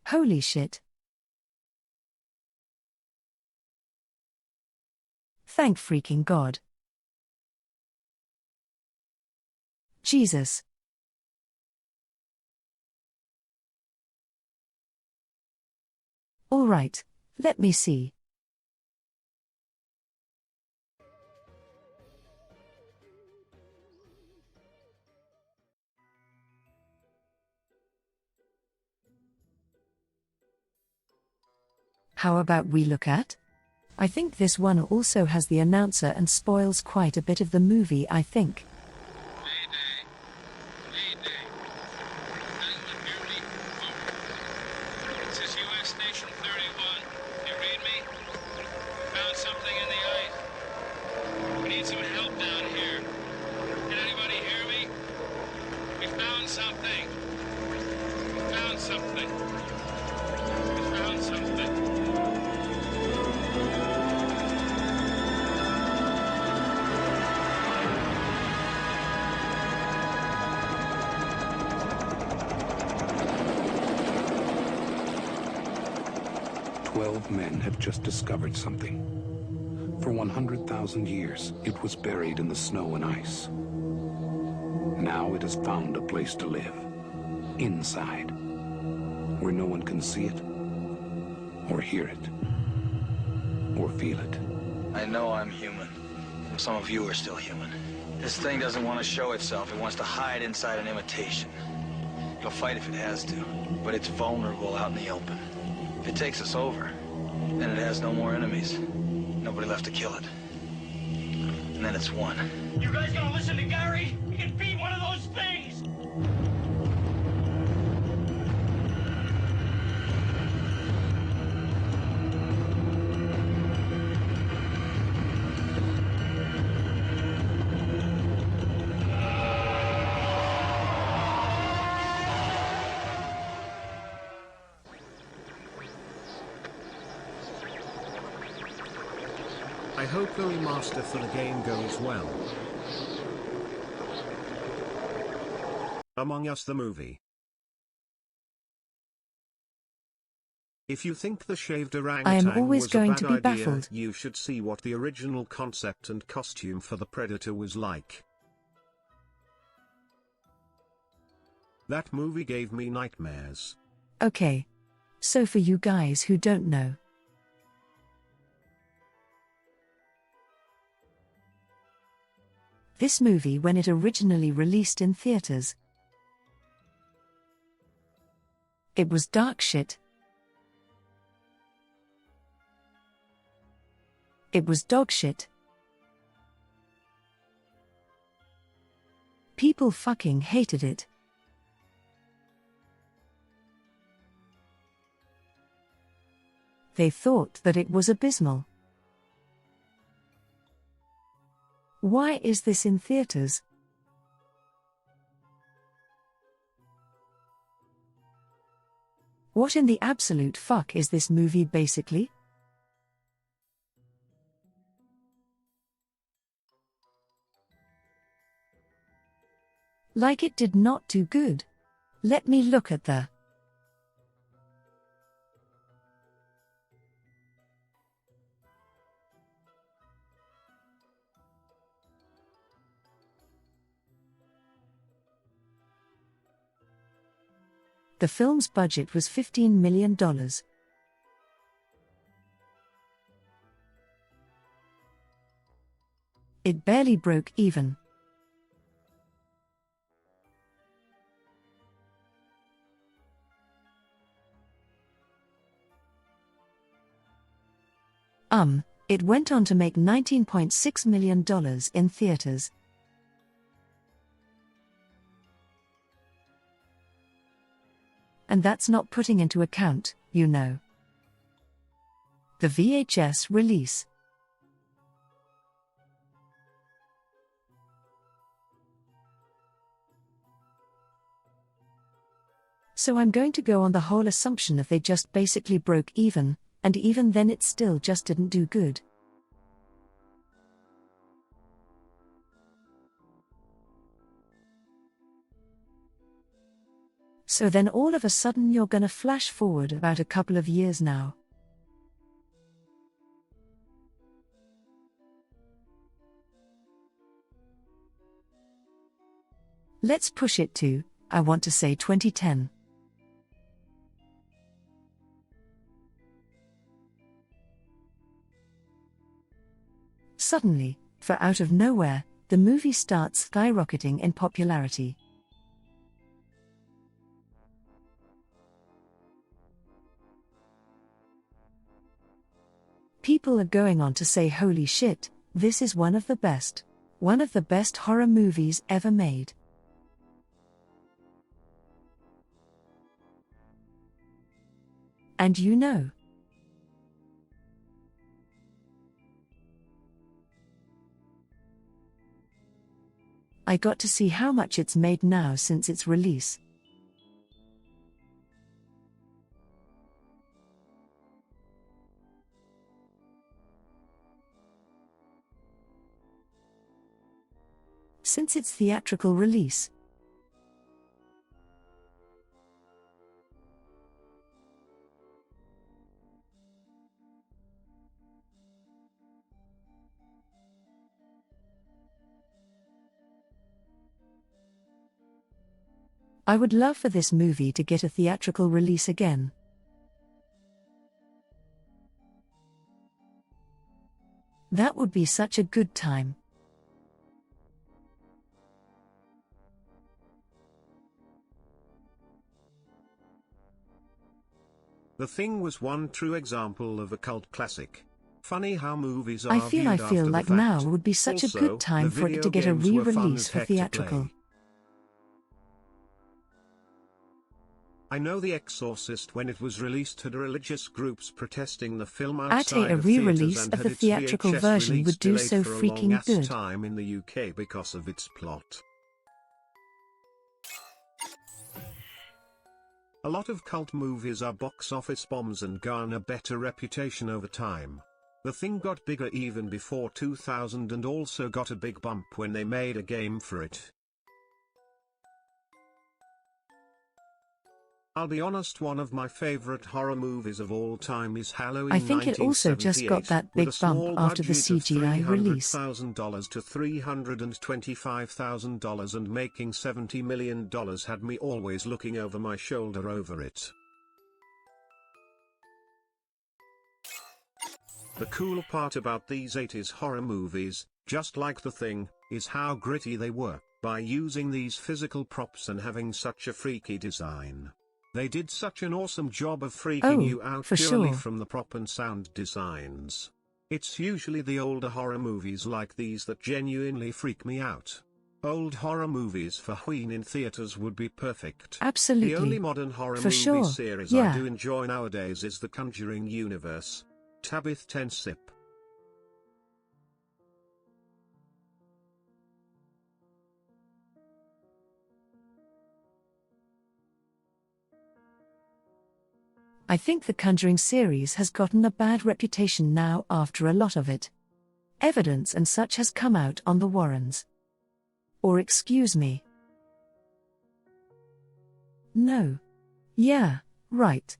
Holy shit. Thank freaking God. Jesus. All right, let me see. How about we look at? I think this one also has the announcer and spoils quite a bit of the movie, I think. This is U.S. Station 31. You read me? Found something in the ice. We need some help down here. Can anybody hear me? We found something. We found something. We found something. 12 men have just discovered something. For 100,000 years, it was buried in the snow and ice. Now it has found a place to live. Inside. Where no one can see it, or hear it, or feel it. I know I'm human. Some of you are still human. This thing doesn't want to show itself. It wants to hide inside an imitation. It'll fight if it has to, but it's vulnerable out in the open. If it takes us over, then it has no more enemies. Nobody left to kill it. And then it's won. You guys gonna listen to Gary? He can beat one of those things! I hope the remaster for the game goes well. Among Us the movie. If you think the shaved orangutan always was going a to bad be idea, baffled. you should see what the original concept and costume for the Predator was like. That movie gave me nightmares. Okay. So for you guys who don't know, this movie, when it originally released in theaters, it was dark shit. It was dog shit. People fucking hated it. They thought that it was abysmal. Why is this in theaters? What in the absolute fuck is this movie basically? Like it did not do good. Let me look at the The film's budget was $15 million. It barely broke even. It went on to make $19.6 million in theaters. And that's not putting into account, you know, the VHS release. So I'm going to go on the whole assumption of they just basically broke even, and even then it still just didn't do good. So then all of a sudden you're gonna flash forward about a couple of years now. Let's push it to, I want to say 2010. Suddenly, for out of nowhere, the movie starts skyrocketing in popularity. People are going on to say, holy shit, this is one of the best horror movies ever made. And you know, I got to see how much it's made now since its release. Since its theatrical release. I would love for this movie to get a theatrical release again. That would be such a good time. The Thing was one true example of a cult classic. Funny how movies are I feel viewed after the like fact. now would be such Also, a good time the for it video to get a games were fun re-release as for heck to theatrical. play. I know The Exorcist, when it was released, had religious groups protesting the film outside a of re-release theaters and of had the its theatrical VHS version release would do delayed so for a freaking long-ass good. time in the UK because of its plot. A lot of cult movies are box office bombs and garner better reputation over time. The Thing got bigger even before 2000 and also got a big bump when they made a game for it. I'll be honest, one of my favorite horror movies of all time is Halloween I think it also just got 1978, that with big a small bump after the budget of CGI release. $300,000 to $325,000 and making $70 million had me always looking over my shoulder over it. The cool part about these 80s horror movies, just like The Thing, is how gritty they were, by using these physical props and having such a freaky design. They did such an awesome job of freaking you out for purely sure. from the prop and sound designs. It's usually the older horror movies like these that genuinely freak me out. Old horror movies for Halloween in theaters would be perfect. Absolutely. The only modern horror For movie sure. series Yeah. I do enjoy nowadays is the Conjuring universe. Tabith Tensip. I think the Conjuring series has gotten a bad reputation now after a lot of it. Evidence and such has come out on the Warrens. Or excuse me. No. Yeah, right.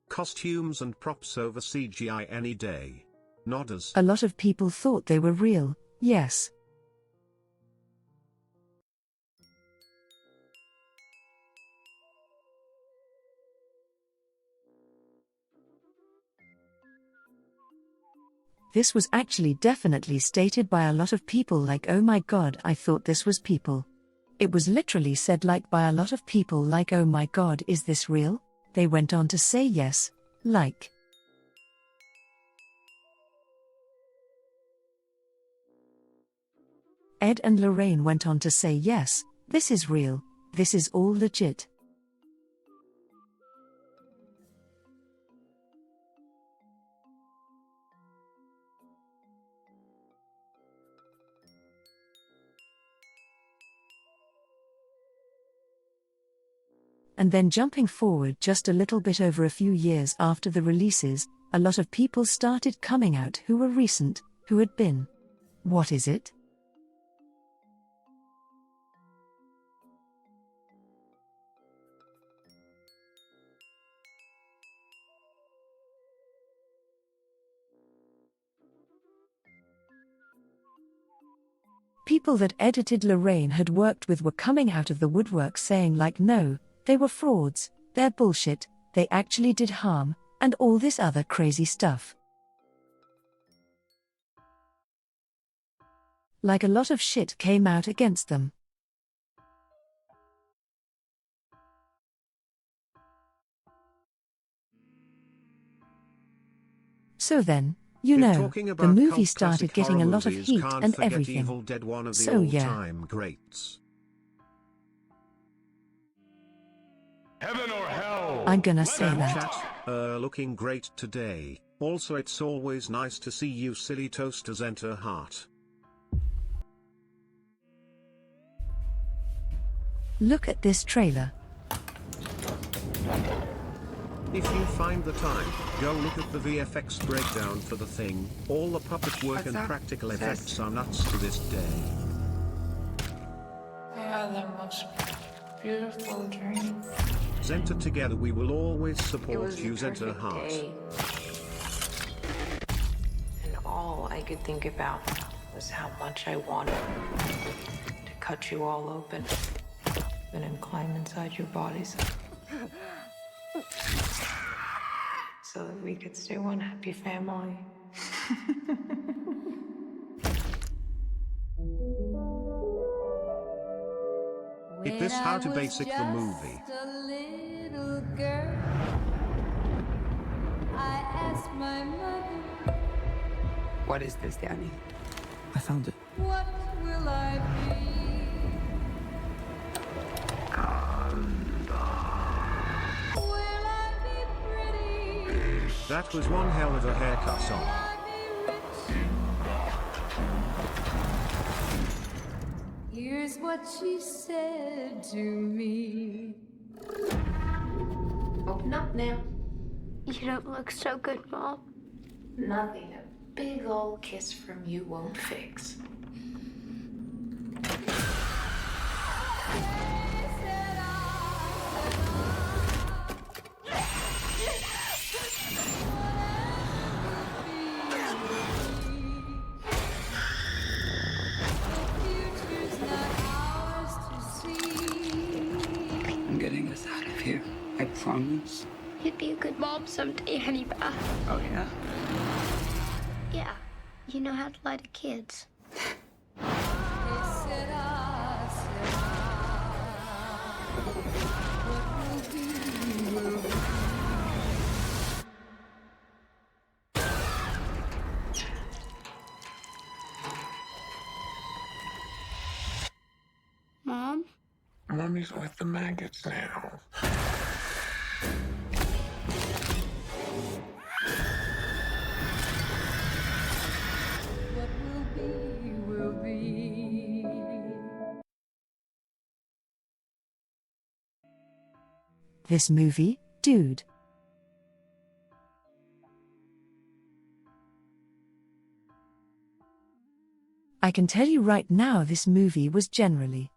Costumes and props over CGI any day. Nodders. A lot of people thought they were real, yes. This was actually definitely stated by a lot of people like, oh my god, I thought this was people. It was literally said like by a lot of people like, oh my god, is this real? They went on to say yes, like. Ed and Lorraine went on to say yes, this is real, this is all legit. And then jumping forward just a little bit over a few years after the releases, a lot of people started coming out who were recent, who had been. What is it? People that edited Lorraine had worked with were coming out of the woodwork saying like, no, they were frauds, they're bullshit, they actually did harm, and all this other crazy stuff. Like a lot of shit came out against them. So then, you know, the movie started getting a lot of heat and everything. Evil Dead, one of the So yeah. all-time greats. Heaven or hell? I'm gonna say that. Chat, looking great today. Also, it's always nice to see you silly toasters enter heart. Look at this trailer. If you find the time, go look at the VFX breakdown for The Thing. All the puppet work and practical effects are nuts to this day. I had the most beautiful dream. Zenta, together we will always It support was you, the Zenta perfect heart. day. And all I could think about was how much I wanted to cut you all open and then climb inside your bodies so that we could stay one happy family. Is this how to basic the movie? A little girl, I asked my mother, What is this, Danny? I found it. what will I be? Will I be pretty? That was one hell of a haircut song. Here's what she said to me. Open up now. You don't look so good, Mom. Nothing a big old kiss from you won't fix. I'm getting us out of here. I promise. You'd be a good mom someday, honey pie. Oh, yeah? Yeah, you know how to lie to kids. Mom? Mommy's with the maggots now. What will be. This movie, dude. I can tell you right now this movie was generally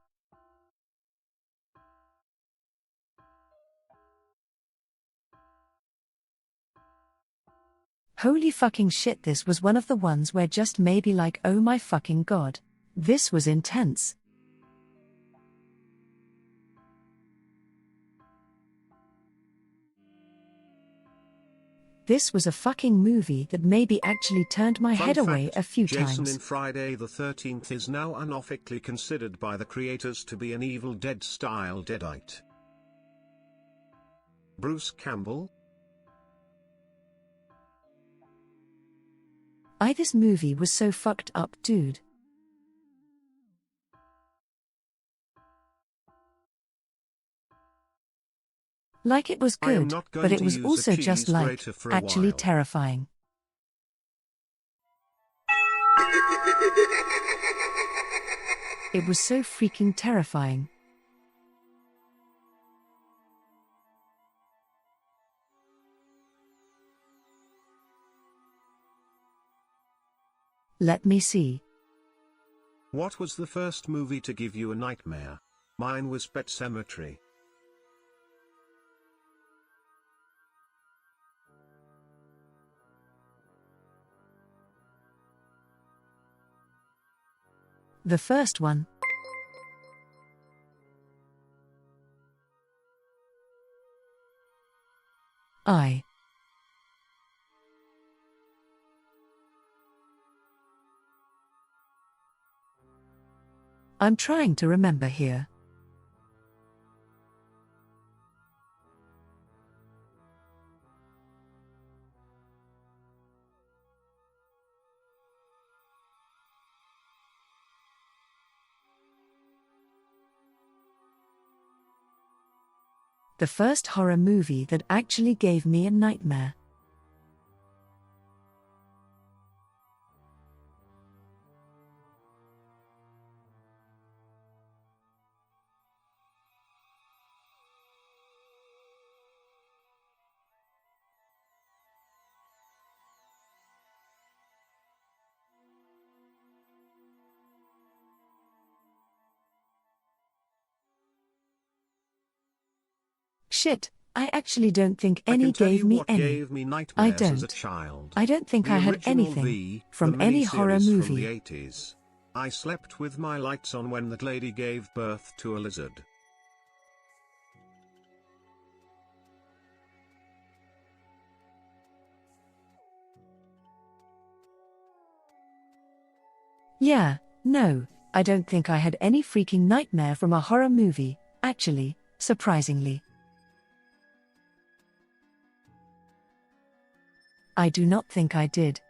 holy fucking shit, this was one of the ones where just maybe like, oh my fucking god. This was intense. This was a fucking movie that maybe actually turned my Fun head fact, away a few Jason times. in Friday the 13th is now unoffectively considered by the creators to be an Evil Dead-style Deadite. Bruce Campbell? This movie was so fucked up, dude. Like it was I am good, not going but it to was use a also cheese just like, grater for a actually while. terrifying. It was so freaking terrifying. Let me see. What was the first movie to give you a nightmare? Mine was Pet Sematary. The first one. I'm trying to remember here. The first horror movie that actually gave me a nightmare. Shit, I actually don't think I any can tell gave you me what any. gave me I nightmares as a don't. child. I don't think The I had original anything V, from the any horror miniseries movie. from the 80s. I slept with my lights on when that lady gave birth to a lizard. Yeah, no, I don't think I had any freaking nightmare from a horror movie, actually, surprisingly. I do not think I did.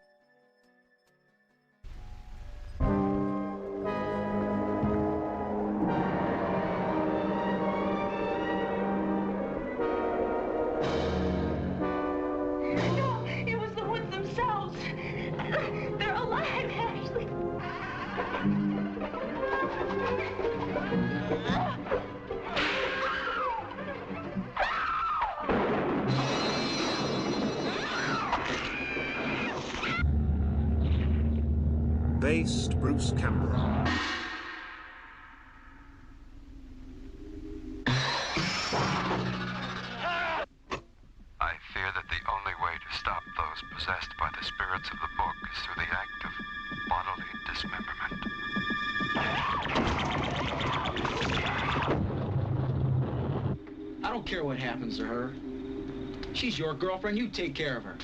No, it was the woods themselves. They're alive, Ashley. Based Bruce Campbell. I fear that the only way to stop those possessed by the spirits of the book is through the act of bodily dismemberment. I don't care what happens to her. She's your girlfriend, you take care of her.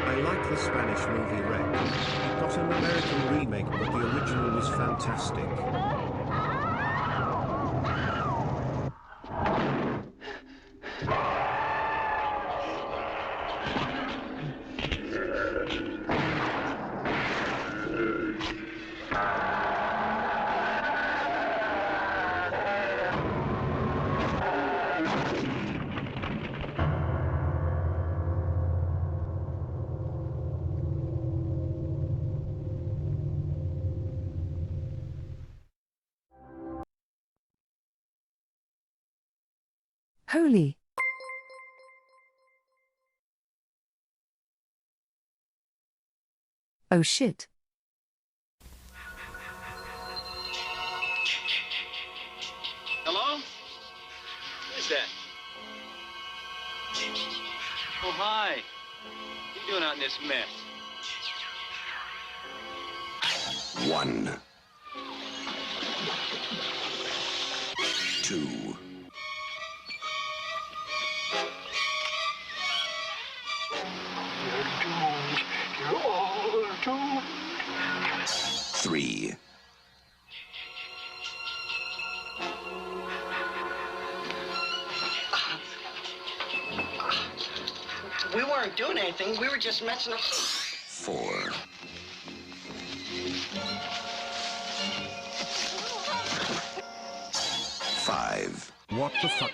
I like the Spanish movie Wreck. It got an American remake, but the original was fantastic. Holy. Oh shit. Hello? Who's that? Oh, hi. What are you doing out in this mess? 1, 2, 3. We weren't doing anything. We were just messing up. 4. 5. What the fuck?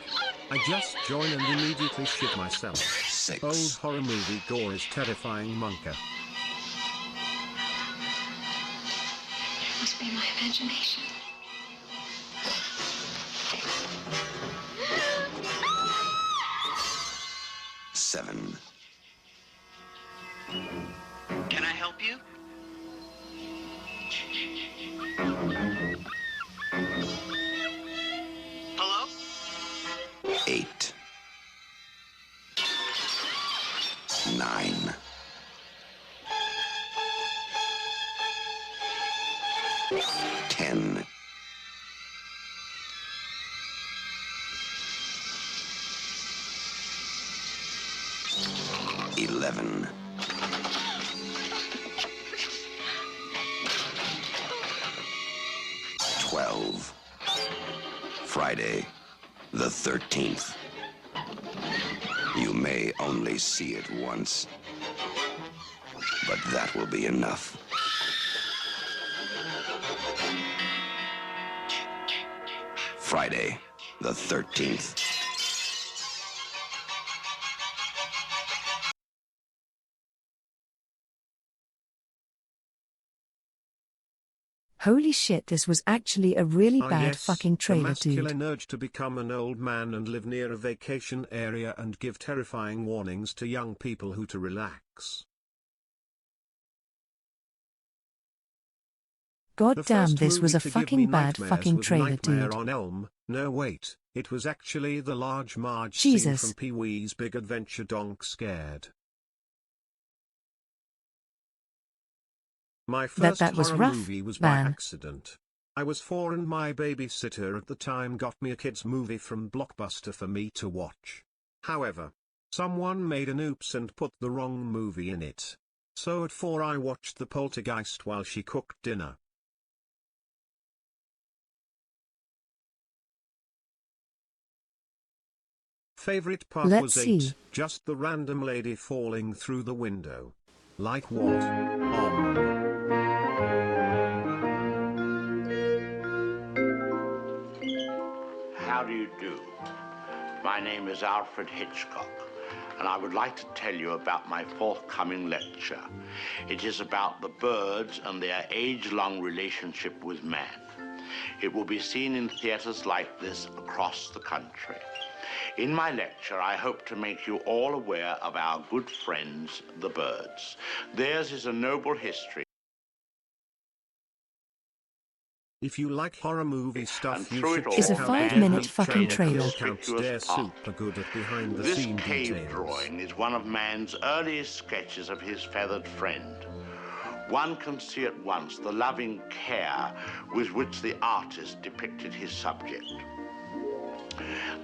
I just joined and immediately shit myself. 6. Old horror movie gore is terrifying monka. It must be my imagination. 7. Can I help you? Hello? 8. 9. 10. 11. 12. Friday, the 13th. You may only see it once, but that will be enough. Friday, the 13th. Holy shit, this was actually a really Ah, bad yes, fucking trailer, the dude. masculine urge to become an old man and live near a vacation area and give terrifying warnings to young people who to relax. God The damn, first this was movie a to give me fucking bad nightmares fucking was trailer, Nightmare dude. on Elm. No wait, it was actually the Large Marge Jesus. scene from Pee-wee's Big Adventure. Donk scared. My first that was horror rough, movie was by man. accident. I was 4 and my babysitter at the time got me a kids movie from Blockbuster for me to watch. However, someone made an oops and put the wrong movie in it. So at 4 I watched The Poltergeist while she cooked dinner. Favorite part Let's was see. 8, just the random lady falling through the window. Like what? How do you do? My name is Alfred Hitchcock, and I would like to tell you about my forthcoming lecture. It is about the birds and their age-long relationship with man. It will be seen in theaters like this across the country. In my lecture, I hope to make you all aware of our good friends, the birds. Theirs is a noble history. If you like horror movie stuff, you through should it check all, It's a out 5-minute Deadly fucking Trailer trailer. Kill Count Dare super good at behind the This scene cave details. drawing is one of man's earliest sketches of his feathered friend. One can see at once the loving care with which the artist depicted his subject.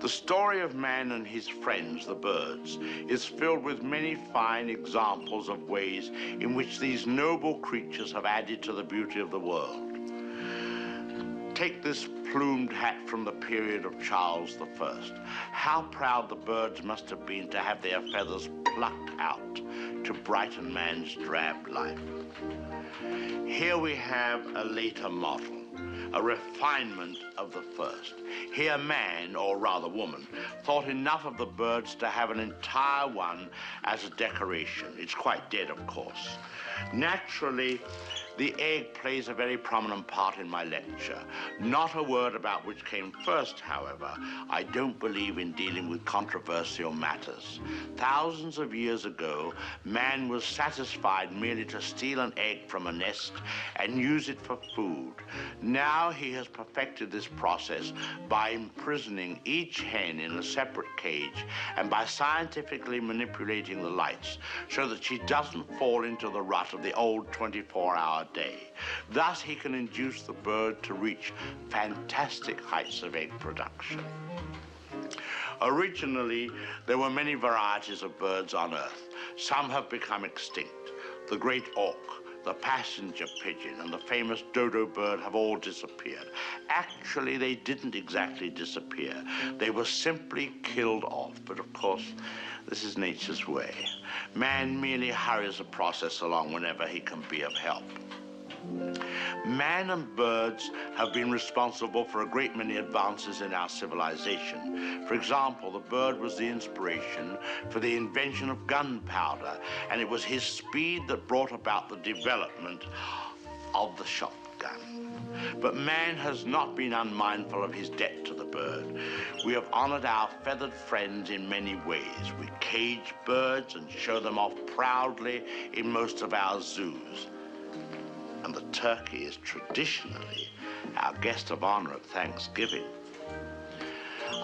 The story of man and his friends, the birds, is filled with many fine examples of ways in which these noble creatures have added to the beauty of the world. Take this plumed hat from the period of Charles I. How proud the birds must have been to have their feathers plucked out to brighten man's drab life. Here we have a later model, a refinement of the first. Here man, or rather woman, thought enough of the birds to have an entire one as a decoration. It's quite dead, of course. Naturally, the egg plays a very prominent part in my lecture. Not a word about which came first, however. I don't believe in dealing with controversial matters. Thousands of years ago, man was satisfied merely to steal an egg from a nest and use it for food. Now he has perfected this process by imprisoning each hen in a separate cage and by scientifically manipulating the lights so that she doesn't fall into the rut of the old 24-hour day. Thus, he can induce the bird to reach fantastic heights of egg production. Originally, there were many varieties of birds on Earth. Some have become extinct. The great auk, the passenger pigeon, and the famous dodo bird have all disappeared. Actually, they didn't exactly disappear. They were simply killed off, but of course, this is nature's way. Man merely hurries the process along whenever he can be of help. Man and birds have been responsible for a great many advances in our civilization. For example, the bird was the inspiration for the invention of gunpowder, and it was his speed that brought about the development of the shotgun. But man has not been unmindful of his debt to the bird. We have honored our feathered friends in many ways. We cage birds and show them off proudly in most of our zoos. And the turkey is traditionally our guest of honor at Thanksgiving.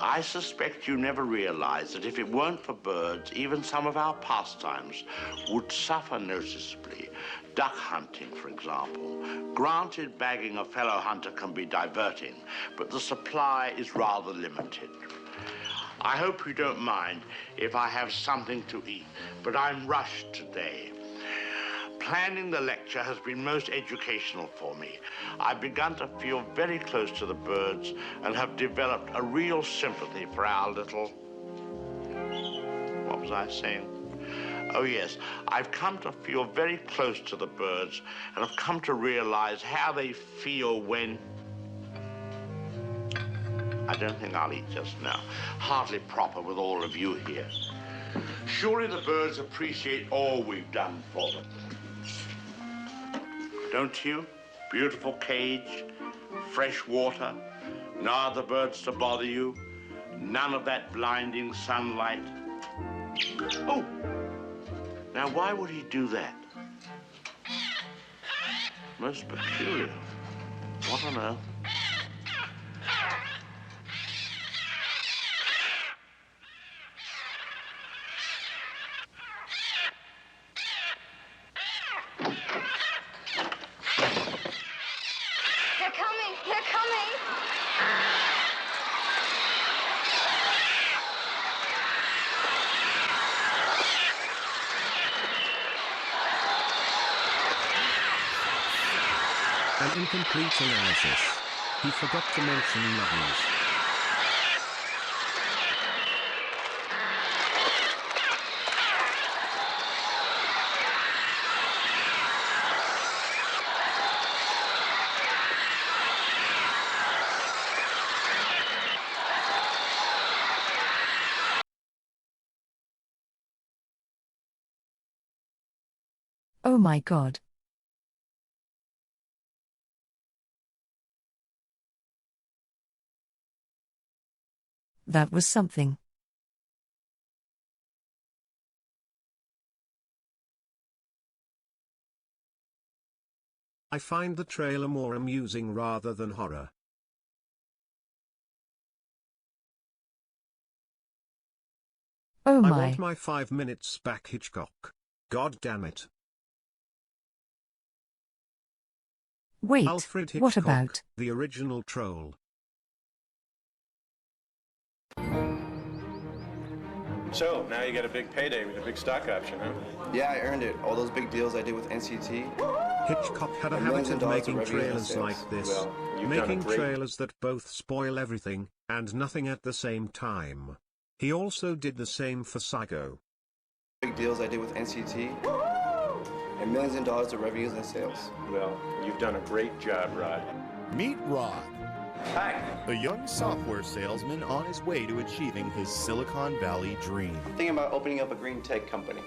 I suspect you never realized that if it weren't for birds, even some of our pastimes would suffer noticeably. Duck hunting, for example. Granted, bagging a fellow hunter can be diverting, but the supply is rather limited. I hope you don't mind if I have something to eat, but I'm rushed today. Planning the lecture has been most educational for me. I've begun to feel very close to the birds and have developed a real sympathy for our little... What was I saying? Oh yes, I've come to feel very close to the birds and have come to realize how they feel when... I don't think I'll eat just now. Hardly proper with all of you here. Surely the birds appreciate all we've done for them. Don't you? Beautiful cage, fresh water, no other birds to bother you, none of that blinding sunlight. Oh, now why would he do that? Most peculiar. What on earth? They're coming! They're coming! An incomplete analysis. He forgot to mention nubbies. Oh my god. That was something. I find the trailer more amusing rather than horror. Oh I my. want my 5 minutes back, Hitchcock. God damn it. Wait, Alfred Hitchcock, what about? the original troll. So, now you got a big payday with a big stock option, huh? Yeah, I earned it. All those big deals I did with NCT. Hitchcock had a habit of making trailers like this. Well, you've making done a great... trailers that both spoil everything, and nothing at the same time. He also did the same for Psycho. Big deals I did with NCT. And millions of dollars of revenues and sales. Well, you've done a great job, Rod. Meet Rod. Hi. A young software salesman on his way to achieving his Silicon Valley dream. Thinking about opening up a green tech company.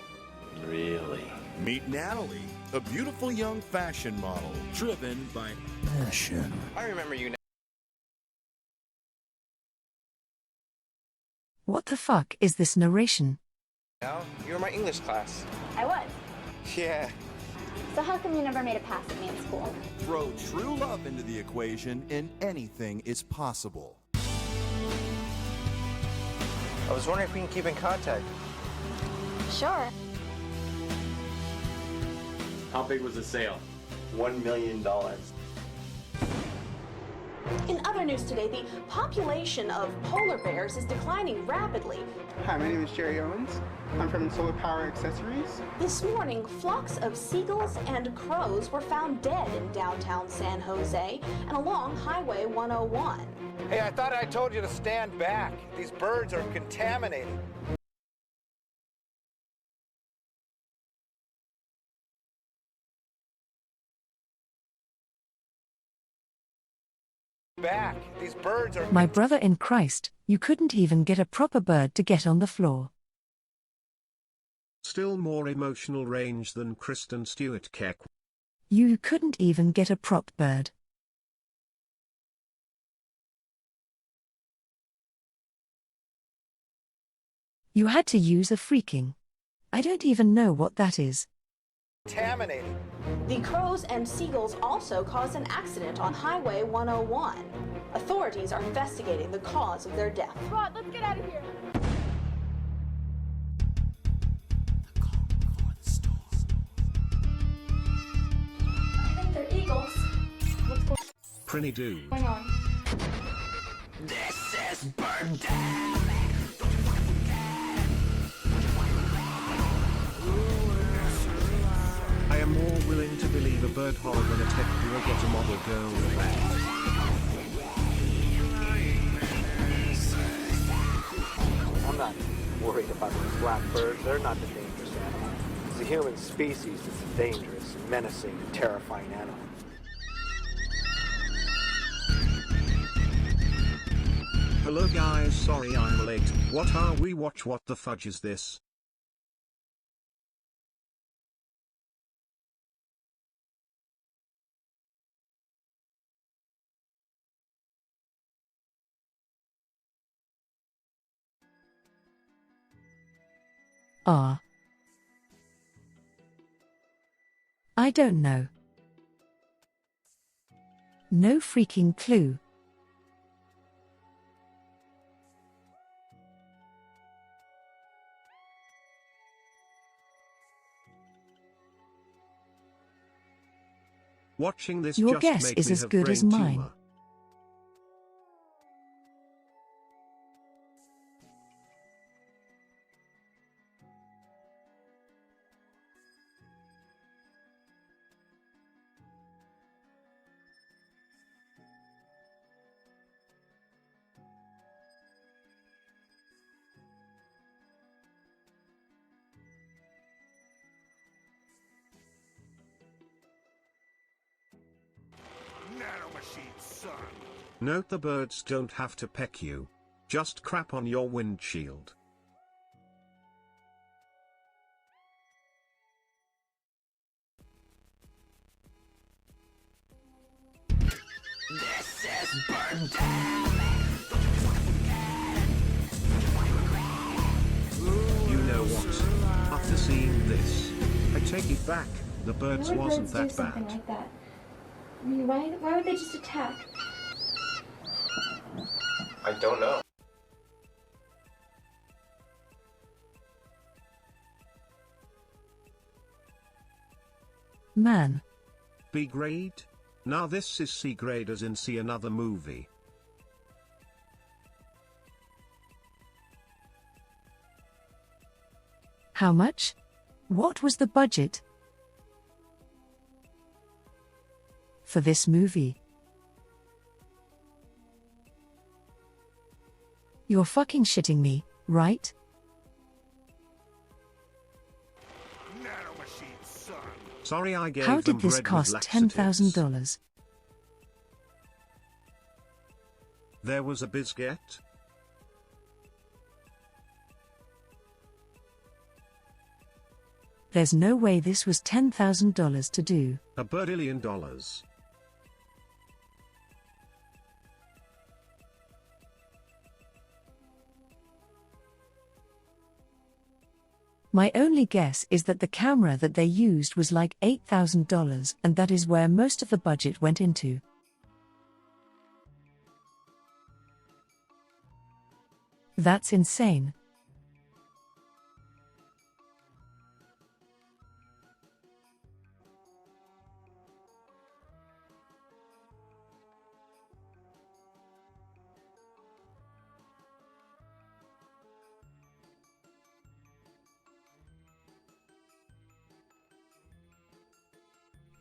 Really? Meet Natalie, a beautiful young fashion model driven by passion. I remember you now. What the fuck is this narration? You were my English class. I was. Yeah. So how come you never made a pass at me in school? Throw true love into the equation and anything is possible. I was wondering if we can keep in contact. Sure. How big was the sale? $1 million. In other news today, the population of polar bears is declining rapidly. Hi, my name is Jerry Owens. I'm from Solar Power Accessories. This morning, flocks of seagulls and crows were found dead in downtown San Jose and along Highway 101. Hey, I thought I told you to stand back. These birds are contaminated. Back. These birds are... My brother in Christ, you couldn't even get a proper bird to get on the floor. Still more emotional range than Kristen Stewart Keck. You couldn't even get a prop bird. You had to use a freaking. I don't even know what that is. Contaminated. The crows and seagulls also caused an accident on Highway 101. Authorities are investigating the cause of their death. Rod, let's get out of here. I think they're eagles. What's Prinny dude. going on? This is birthday. I am more willing to believe a bird horror than a tech will get a model girl back. I'm not worried about these black birds. They're not the dangerous animal. It's the human species that's the dangerous, menacing, and terrifying animal. Hello guys, sorry I'm late. What are we watch? What the fudge is this? I don't know. No freaking clue. Watching this Your just guess make is me as have good brain as mine. tumor. Nanomachine, son. Note the birds don't have to peck you. Just crap on your windshield. This is burn down. You know what? After seeing this, I take it back. The birds Why would wasn't birds do that something bad. like that? I mean, why would they just attack? I don't know. Man. B grade? Now this is C grade as in see another movie. How much? What was the budget for this movie? You're fucking shitting me, right? Nanomachine, son. Sorry I gave How them did this bread with cost laxatives. $10,000? There was a biscuit? There's no way this was $10,000 to do. $1 billion. My only guess is that the camera that they used was like $8,000, and that is where most of the budget went into. That's insane.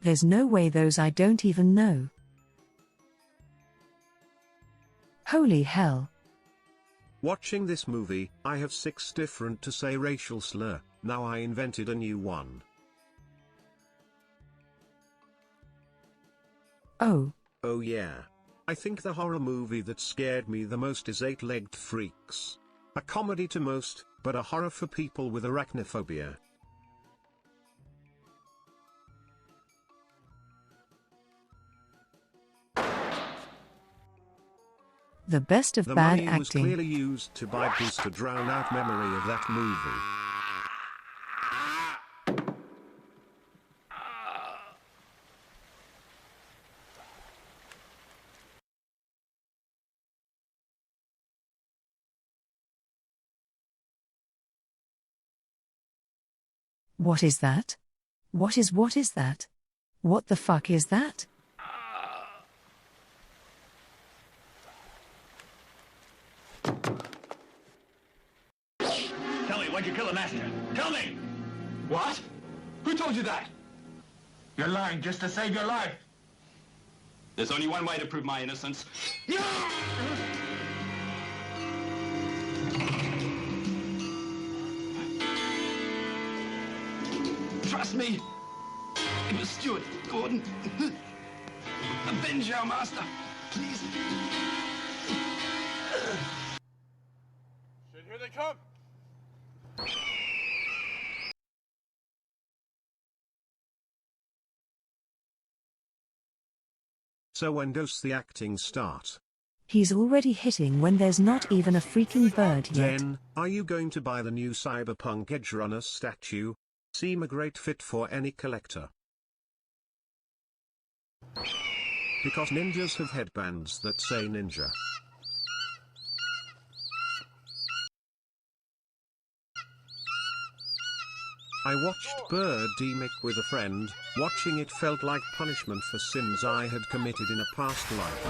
There's no way those I don't even know. Holy hell. Watching this movie, I have 6 different to say racial slur. Now I invented a new one. Oh. Oh yeah. I think the horror movie that scared me the most is Eight-Legged Freaks. A comedy to most, but a horror for people with arachnophobia. The best of The bad money was acting. clearly used to buy booze to drown out memory of that movie. What is that? What is that? What the fuck is that? Tell me, why'd you kill the master? Tell me! What? Who told you that? You're lying just to save your life. There's only one way to prove my innocence. Trust me. It was Stuart Gordon. Avenge our master, please. Shit, here they come. So when does the acting start? He's already hitting when there's not even a freaking bird yet. Then, are you going to buy the new Cyberpunk Edge Runner statue? Seem a great fit for any collector. Because ninjas have headbands that say ninja. I watched Birdemic with a friend. Watching it felt like punishment for sins I had committed in a past life.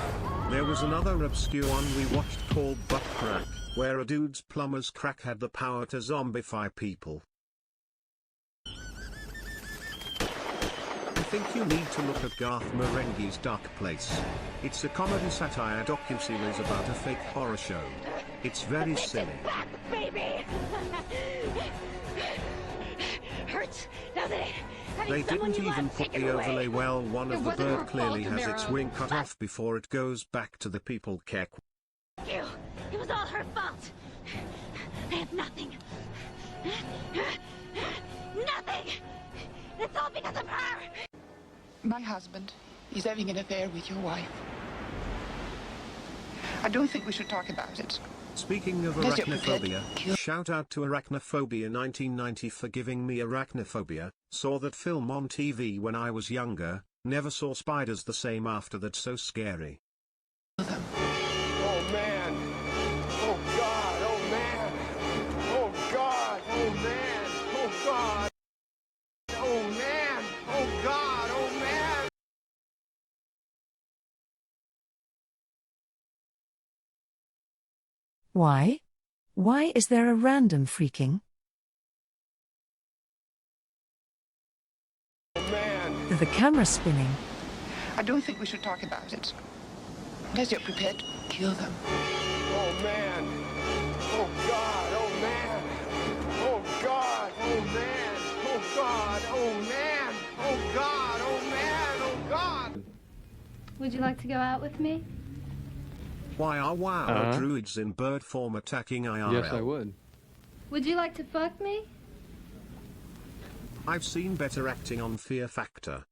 There was another obscure one we watched called Butt Crack, where a dude's plumber's crack had the power to zombify people. I think you need to look at Garth Marenghi's Dark Place. It's a comedy satire docuseries about a fake horror show. It's very silly. Back, baby! Hurts, doesn't it? They didn't even put the overlay well. One of the bird clearly has its wing cut off before it goes back to the people care. You! It was all her fault! I have nothing. Nothing! It's all because of her! My husband is having an affair with your wife. I don't think we should talk about it. Speaking of arachnophobia, shout out to Arachnophobia 1990 for giving me arachnophobia. Saw that film on TV when I was younger, never saw spiders the same after that, so scary. Oh man! Oh God! Oh man! Oh God! Oh man! Oh God! Oh man! Oh God! Oh man! Why? Why is there a random freaking? The camera spinning. I don't think we should talk about it. Unless you're prepared to kill them. Oh man! Oh God! Oh man! Oh God! Oh man! Oh God! Oh man! Oh God! Oh man! Oh God! Would you like to go out with me? Why are wow druids in bird form attacking IRL? Yes, I would. Would you like to fuck me? I've seen better acting on Fear Factor.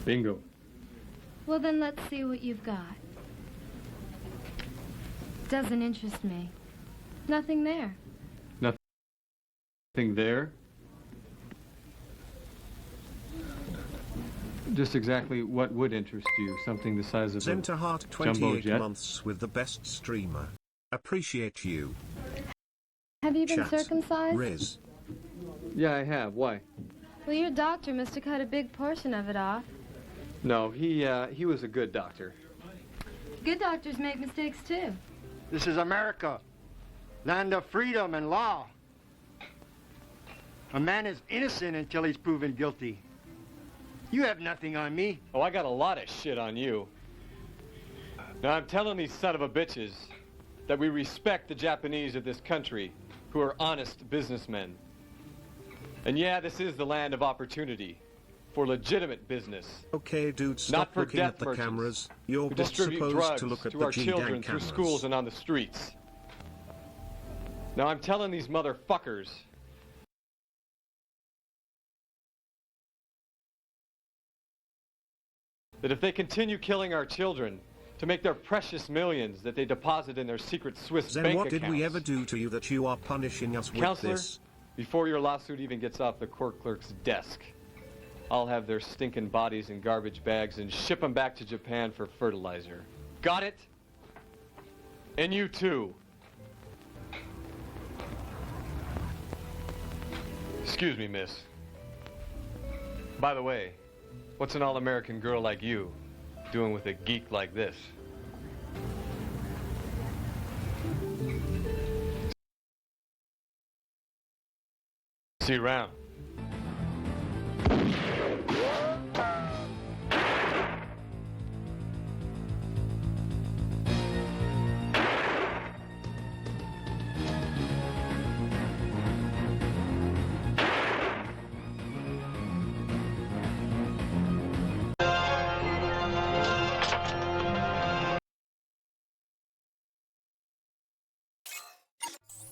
Bingo. Well, then let's see what you've got. Doesn't interest me. Nothing there. Nothing there? Just exactly what would interest you? Something the size of Zentreya, a jumbo 28 jet? months with the best streamer. Appreciate you. Have you been Chat. circumcised? Riz. Yeah, I have. Why? Well, your doctor must have cut a big portion of it off. No, he was a good doctor. Good doctors make mistakes, too. This is America, land of freedom and law. A man is innocent until he's proven guilty. You have nothing on me. Oh, I got a lot of shit on you. Now, I'm telling these son of a bitches that we respect the Japanese of this country who are honest businessmen. And yeah, this is the land of opportunity for legitimate business. Okay, dude, stop Not for looking death at the merchants cameras. You're who not distribute supposed drugs to look at to the our children G-gang through cameras. schools and on the streets. Now, I'm telling these motherfuckers that if they continue killing our children to make their precious millions that they deposit in their secret Swiss Then bank what accounts. did we ever do to you that you are punishing us with Counselor, this? before your lawsuit even gets off the court clerk's desk, I'll have their stinking bodies in garbage bags and ship them back to Japan for fertilizer. Got it? And you too. Excuse me, miss. By the way, what's an all-American girl like you doing with a geek like this? See you around.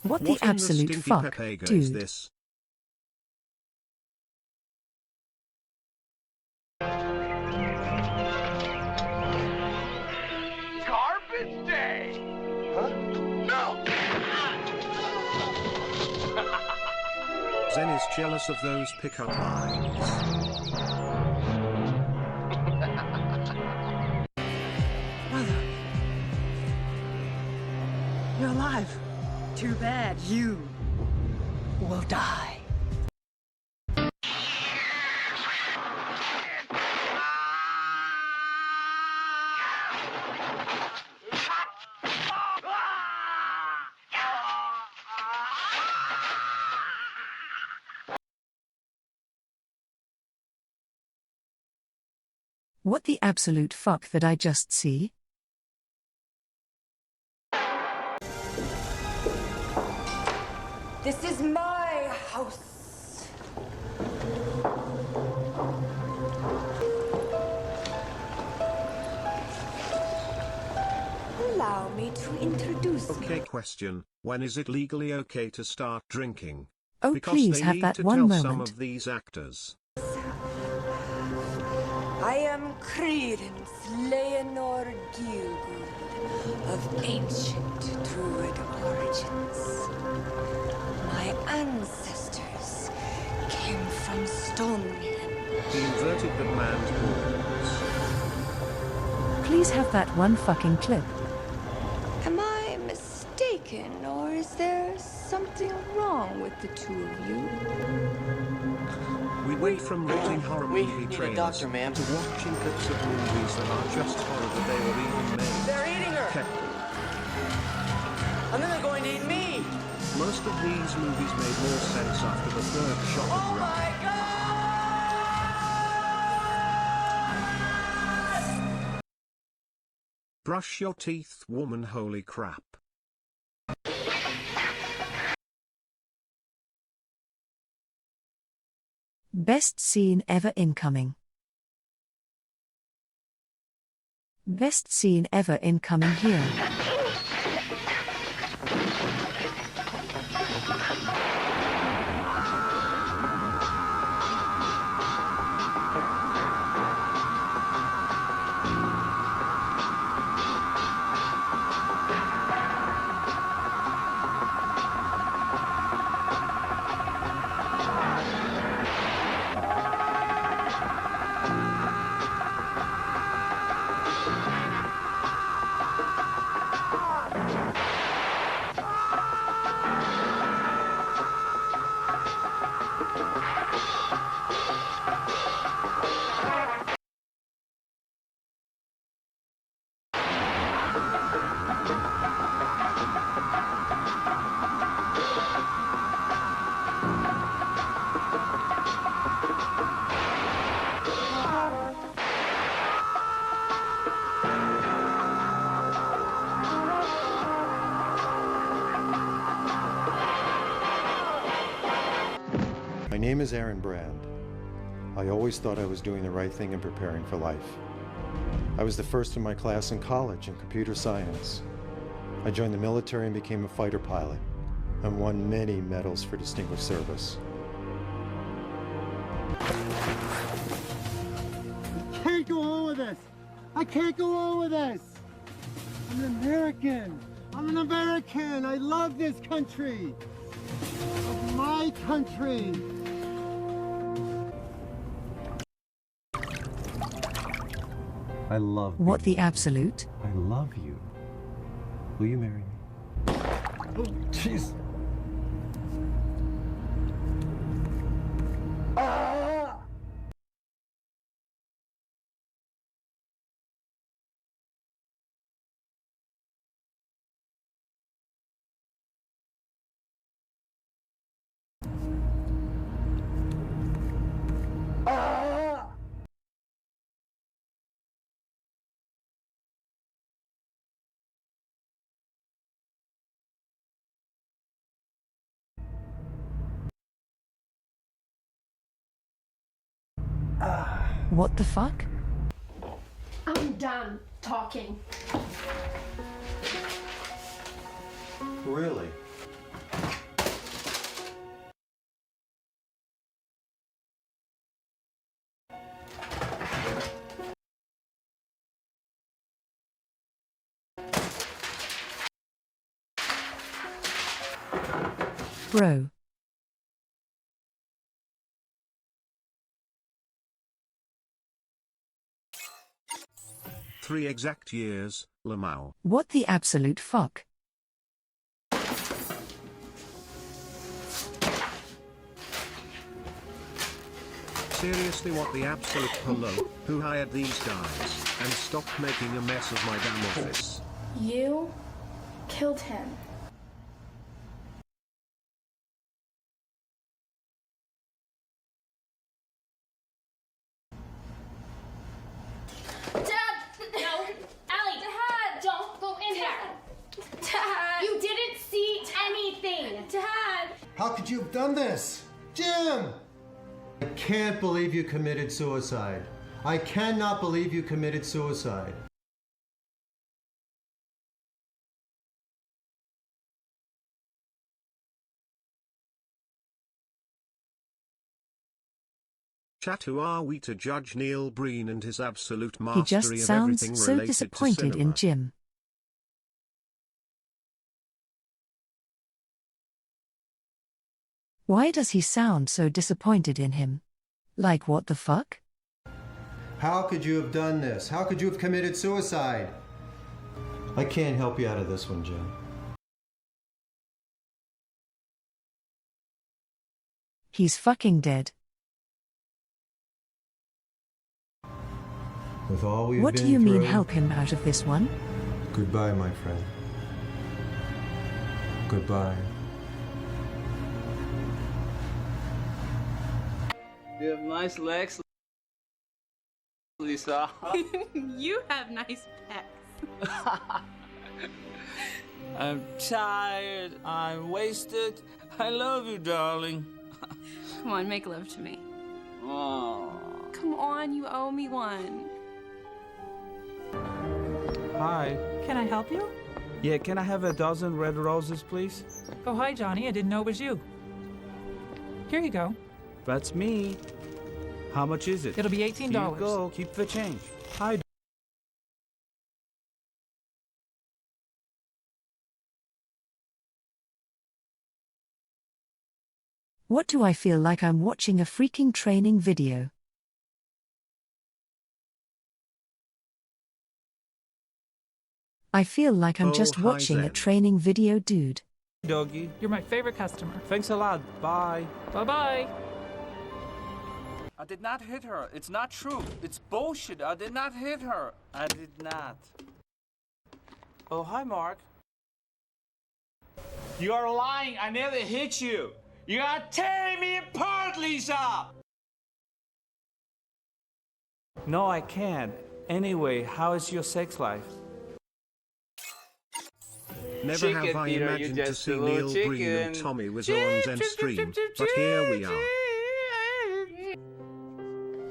What the in absolute stinky fuck, pepega dude? is this? Garbage day! Huh? No! Zen is jealous of those pickup lines. alive. Too bad you will die. What the absolute fuck that I just see? This is my house. Allow me to introduce Okay, question. When is it legally okay to start drinking? Oh, Because please they have need that to one tell moment. some of these actors. I am Credence Leonor Gielgud of ancient Druid origins. My ancestors came from Stonehenge. He inverted the man's balls. Please have that one fucking clip. Am I mistaken, or is there something wrong with the two of you? We went from renting horror movie need a trailers doctor, ma'am. to watching clips of movies that are just horror that they were even made. They're eating her! Okay. And then they're going to eat me! Most of these movies made more sense after the third shot of Oh Red. my god! Brush your teeth, woman, holy crap. Best scene ever incoming. Best scene ever incoming here. My name is Aaron Brand. I always thought I was doing the right thing and preparing for life. I was the first in my class in college in computer science. I joined the military and became a fighter pilot, and won many medals for distinguished service. I can't go on with this! I can't go on with this! I'm an American! I'm an American! I love this country! Of my country! I love you. What the absolute? I love you. Will you marry me? Oh, jeez. Ah! Ah! What the fuck? I'm done talking. Really? Bro. Three exact years, Lamau. What the absolute fuck? seriously what the absolute hello? Who hired these guys? And stop making a mess of my damn office. You killed him. Dad! No! Allie! Dad! Don't go in there! Dad! You didn't see anything! Dad! How could you have done this? Jim! I can't believe you committed suicide. I cannot believe you committed suicide. Chat, who are we to judge Neil Breen and his absolute He mastery just of sounds everything so related disappointed to in cinema? Jim. Why does he sound so disappointed in him? Like what the fuck? How could you have done this? How could you have committed suicide? I can't help you out of this one, Jim. He's fucking dead. With all we've What been do you mean through, help him out of this one? Goodbye, my friend. Goodbye. You have nice legs, Lisa. You have nice pecs. I'm tired. I'm wasted. I love you, darling. Come on, make love to me. Oh. Come on, you owe me one. Hi. Can I help you? Yeah, can I have a dozen red roses, please? Oh, hi, Johnny. I didn't know it was you. Here you go. That's me. How much is it? It'll be $18. Here you go. Keep the change. Hi. What do I feel like I'm watching a freaking training video? I feel like I'm Oh, just hi, watching a Zen. training video, dude. Doggy. You're my favorite customer. Thanks a lot. Bye. Bye-bye. I did not hit her. It's not true. It's bullshit. I did not hit her. I did not. Oh, hi, Mark. You are lying. I never hit you. You are tearing me apart, Lisa. No, I can't. Anyway, how is your sex life? Never have Chicken, I Peter, you imagined to just see a little Neil Breen and chicken. Tommy Wiseau on Zen stream, but here we are.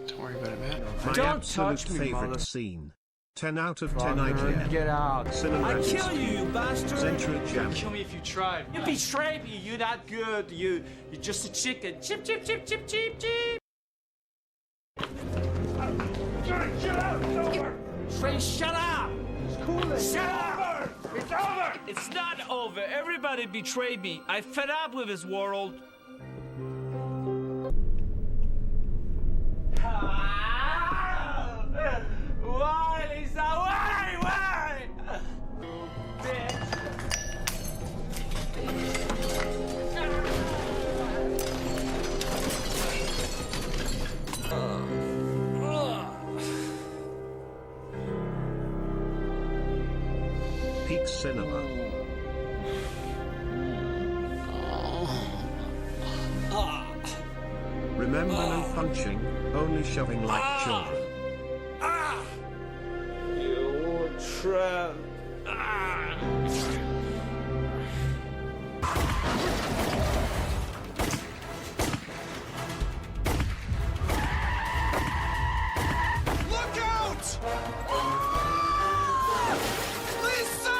Don't worry about it, man. My Don't absolute touch me, favorite mother- scene. 10 out of 10 Brother, IGN. get out. Cinema I and kill you, you bastard. Zentreya. Kill me if you try. You betrayed me. You're not good. You're just a chicken. Chip, chip, chip, chip, chip, chip. Shut up! It's over. Trey, shut up! It's cool. Shut up! It's over. It's not over. Everybody betrayed me. I fed up with this world. Why, Lisa? Why? Why? Bitch. Peak Cinema. Remember no punching, only shoving like children. You tramp. Look out! Lisa!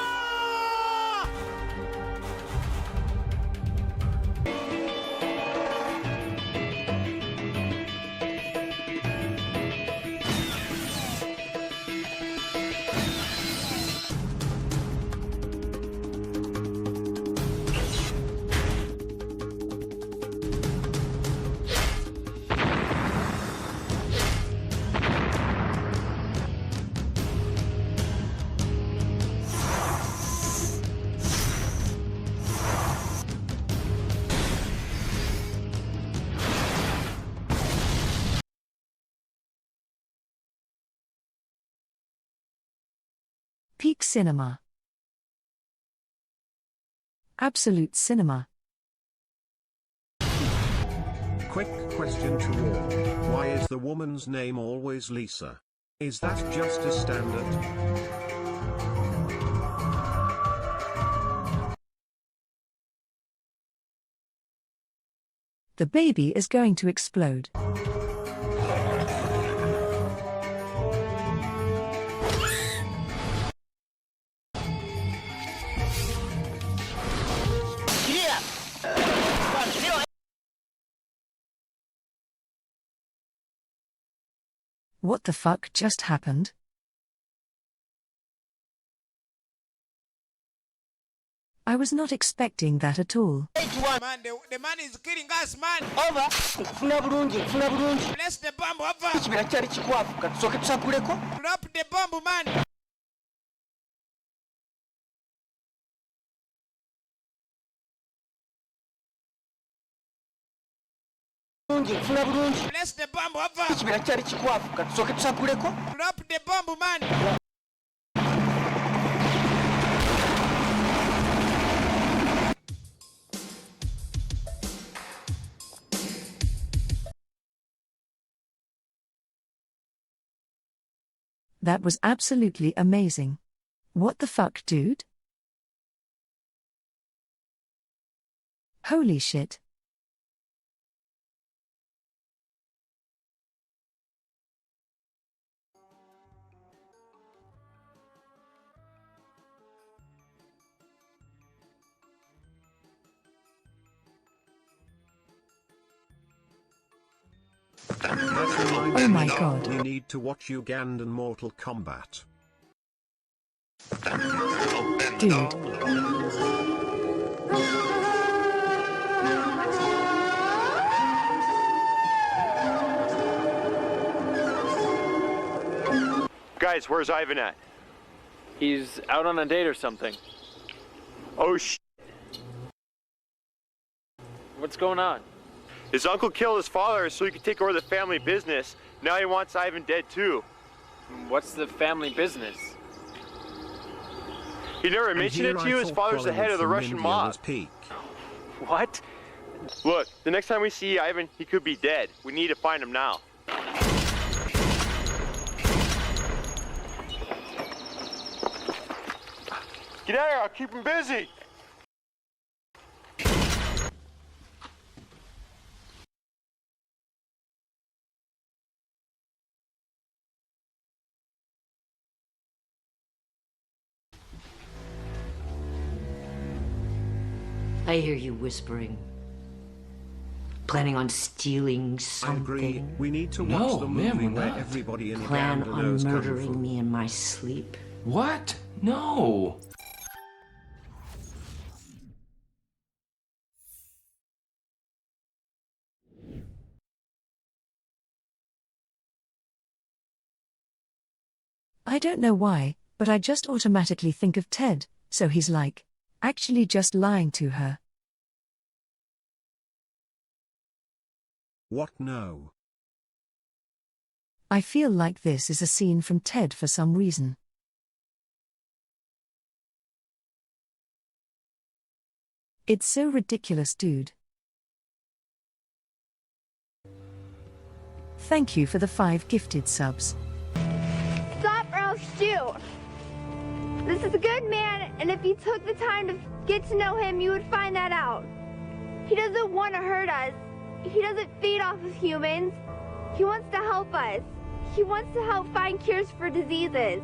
Peak cinema. Absolute cinema. Quick question to all. Why is the woman's name always Lisa? Is that just a standard? The baby is going to explode. What the fuck just happened? I was not expecting that at all. Man, the man is killing us, man. Over. Bless the bomb, over. Drop the bomb, man. Bless the bomb, over. Drop the bomb, man. That was absolutely amazing. What the fuck, dude? Holy shit. Oh my god. We need to watch Ugandan Mortal Kombat. Dude. Guys, where's Ivan at? He's out on a date or something. Oh What's going on? His uncle killed his father so he could take over the family business. Now he wants Ivan dead too. What's the family business? He never mentioned it to you? His father's the head of the Russian mob. What? Look, the next time we see Ivan, he could be dead. We need to find him now. Get out of here, I'll keep him busy. I hear you whispering. Planning on stealing something? I agree. We need to watch the movie where everybody in Plan Uganda on knows Kung murdering Fu. me in my sleep? What? No. I don't know why, but I just automatically think of Ted, so he's like, actually just lying to her. What no? I feel like this is a scene from Ted for some reason. It's so ridiculous, dude. Thank you for the 5 gifted subs. Stop or I'll shoot. This is a good man, and if you took the time to get to know him, you would find that out. He doesn't want to hurt us. He doesn't feed off of humans. He wants to help us. He wants to help find cures for diseases.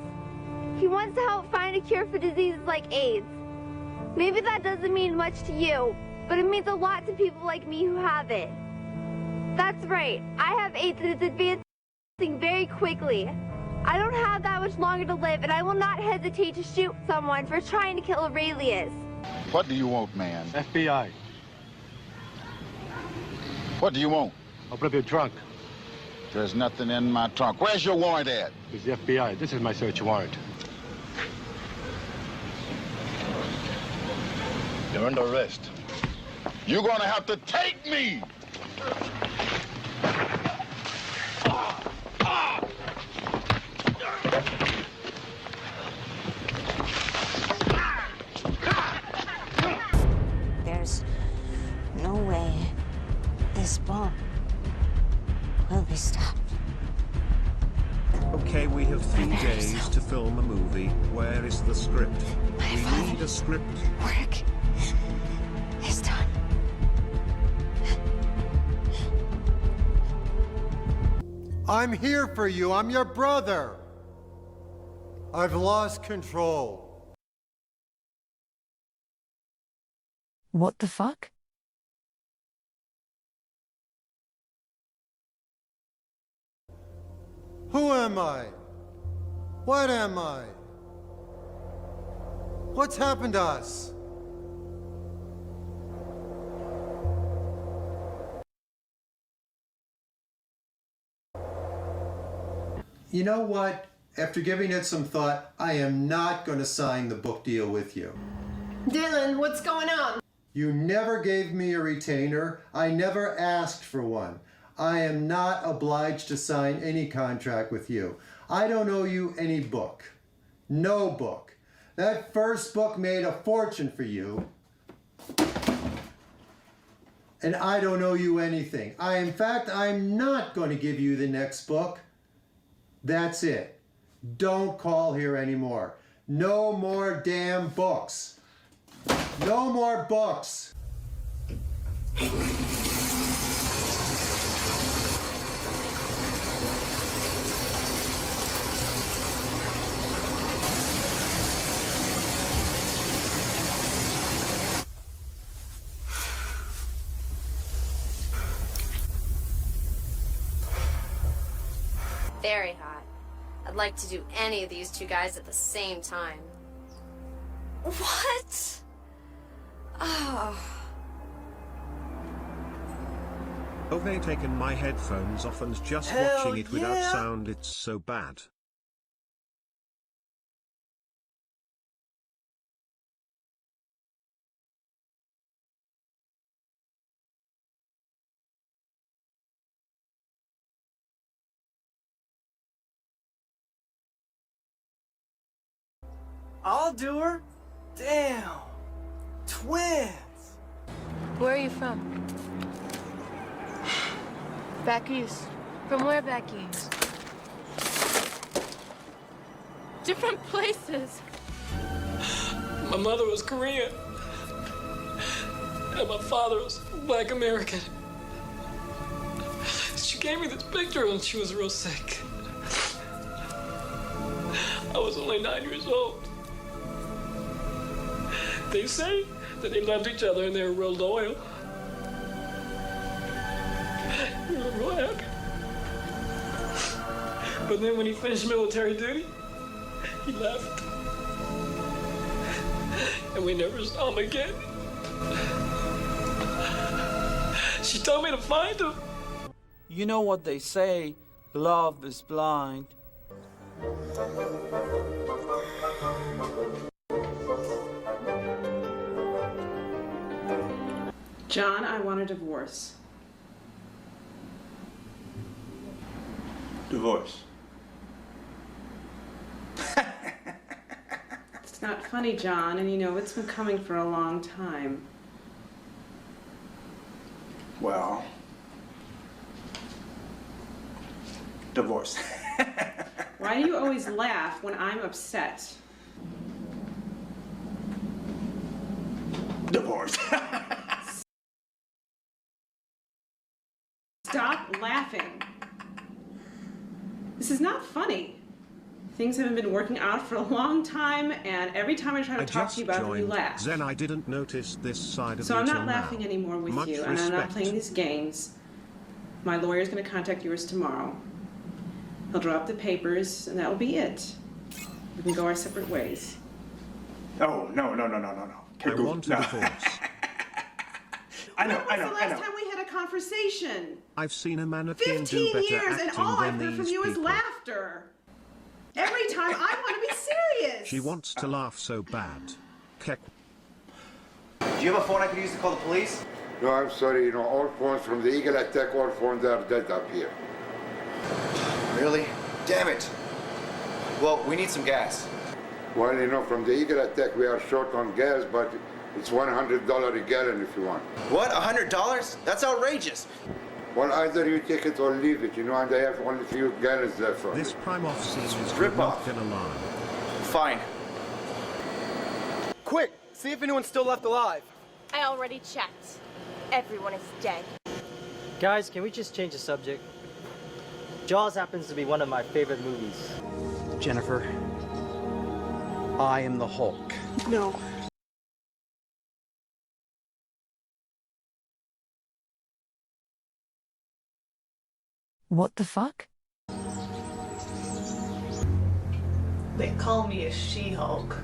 He wants to help find a cure for diseases like AIDS. Maybe that doesn't mean much to you, but it means a lot to people like me who have it. That's right, I have AIDS and it's advancing very quickly. I don't have that much longer to live, and I will not hesitate to shoot someone for trying to kill Aurelius. What do you want, man? FBI. What do you want? Open up your trunk. There's nothing in my trunk. Where's your warrant at? It's the FBI. This is my search warrant. You're under arrest. You're gonna have to take me! This bomb will be stopped. Okay, we have 3 days to film a movie. Where is the script? We need a script. Work is done. I'm here for you. I'm your brother. I've lost control. What the fuck? Who am I? What am I? What's happened to us? You know what? After giving it some thought, I am not going to sign the book deal with you. Dylan, what's going on? You never gave me a retainer. I never asked for one. I am not obliged to sign any contract with you. I don't owe you any book. No book. That first book made a fortune for you. And I don't owe you anything. In fact, I'm not going to give you the next book. That's it. Don't call here anymore. No more damn books. No more books. Very hot. I'd like to do any of these two guys at the same time. What? Oh. Oh, they taken my headphones off and just Hell watching it without yeah. sound, it's so bad. I'll do her. Damn. Twins. Where are you from? Back east. From where back east? Different places. My mother was Korean, and my father was Black American. She gave me this picture when she was real sick. I was only 9 years old. They say that they loved each other and they were real loyal. We were real happy. But then when he finished military duty, he left. And we never saw him again. She told me to find him. You know what they say, love is blind. John, I want a divorce. Divorce. It's not funny, John, and you know it's been coming for a long time. Well, divorce. Why do you always laugh when I'm upset? Divorce. Stop laughing. This is not funny. Things haven't been working out for a long time, and every time I try to talk to you about it, you laugh. Zen, I didn't notice this side of So you I'm till not laughing now. anymore with Much you, and I'm not respect. playing these games. My lawyer's going to contact yours tomorrow. He'll draw up the papers, and that'll be it. We can go our separate ways. Oh, no. I want a divorce. I know. When was the last time we had a conversation? I've seen a mannequin do 15 better years, and acting all I've than heard from these you is people. laughter. Every time I want to be serious. She wants to laugh so bad. Kek. Do you have a phone I could use to call the police? No, I'm sorry. All phones from the Eagle attack, all phones are dead up here. Really? Damn it. Well, we need some gas. Well, from the Eagle attack, we are short on gas, but It's $100 a gallon if you want. What? $100? That's outrageous. Well, either you take it or leave it, you know, and I have only a few gallons left for This prime-off scene is Rip not off. gonna lie. Fine. Quick, see if anyone's still left alive. I already checked. Everyone is dead. Guys, can we just change the subject? Jaws happens to be one of my favorite movies. Jennifer, I am the Hulk. No. What the fuck? They call me a She-Hulk.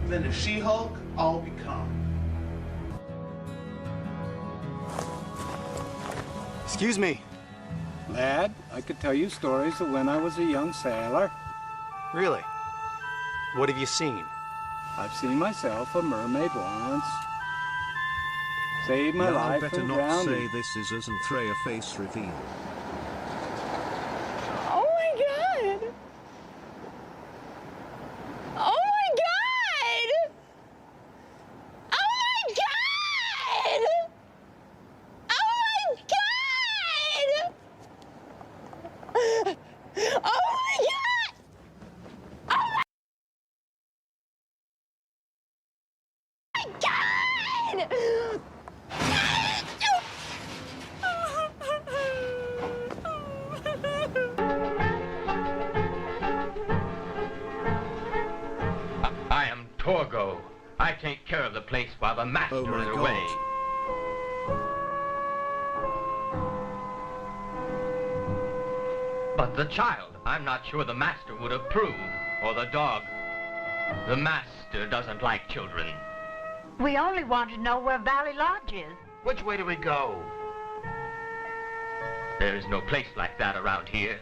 Then a She-Hulk I'll become. Excuse me. Lad, I could tell you stories of when I was a young sailor. Really? What have you seen? I've seen myself a mermaid once. Saved my Now life better from not drowning. say this is a Zentreya face reveal. Oh my god! Oh my god! Oh my god! Oh my god! Oh my god! Oh my god! I am Torgo. I take care of the place while the master Oh my is God. away. But the child, I'm not sure the master would approve, or the dog. The master doesn't like children. We only want to know where Valley Lodge is. Which way do we go? There's no place like that around here.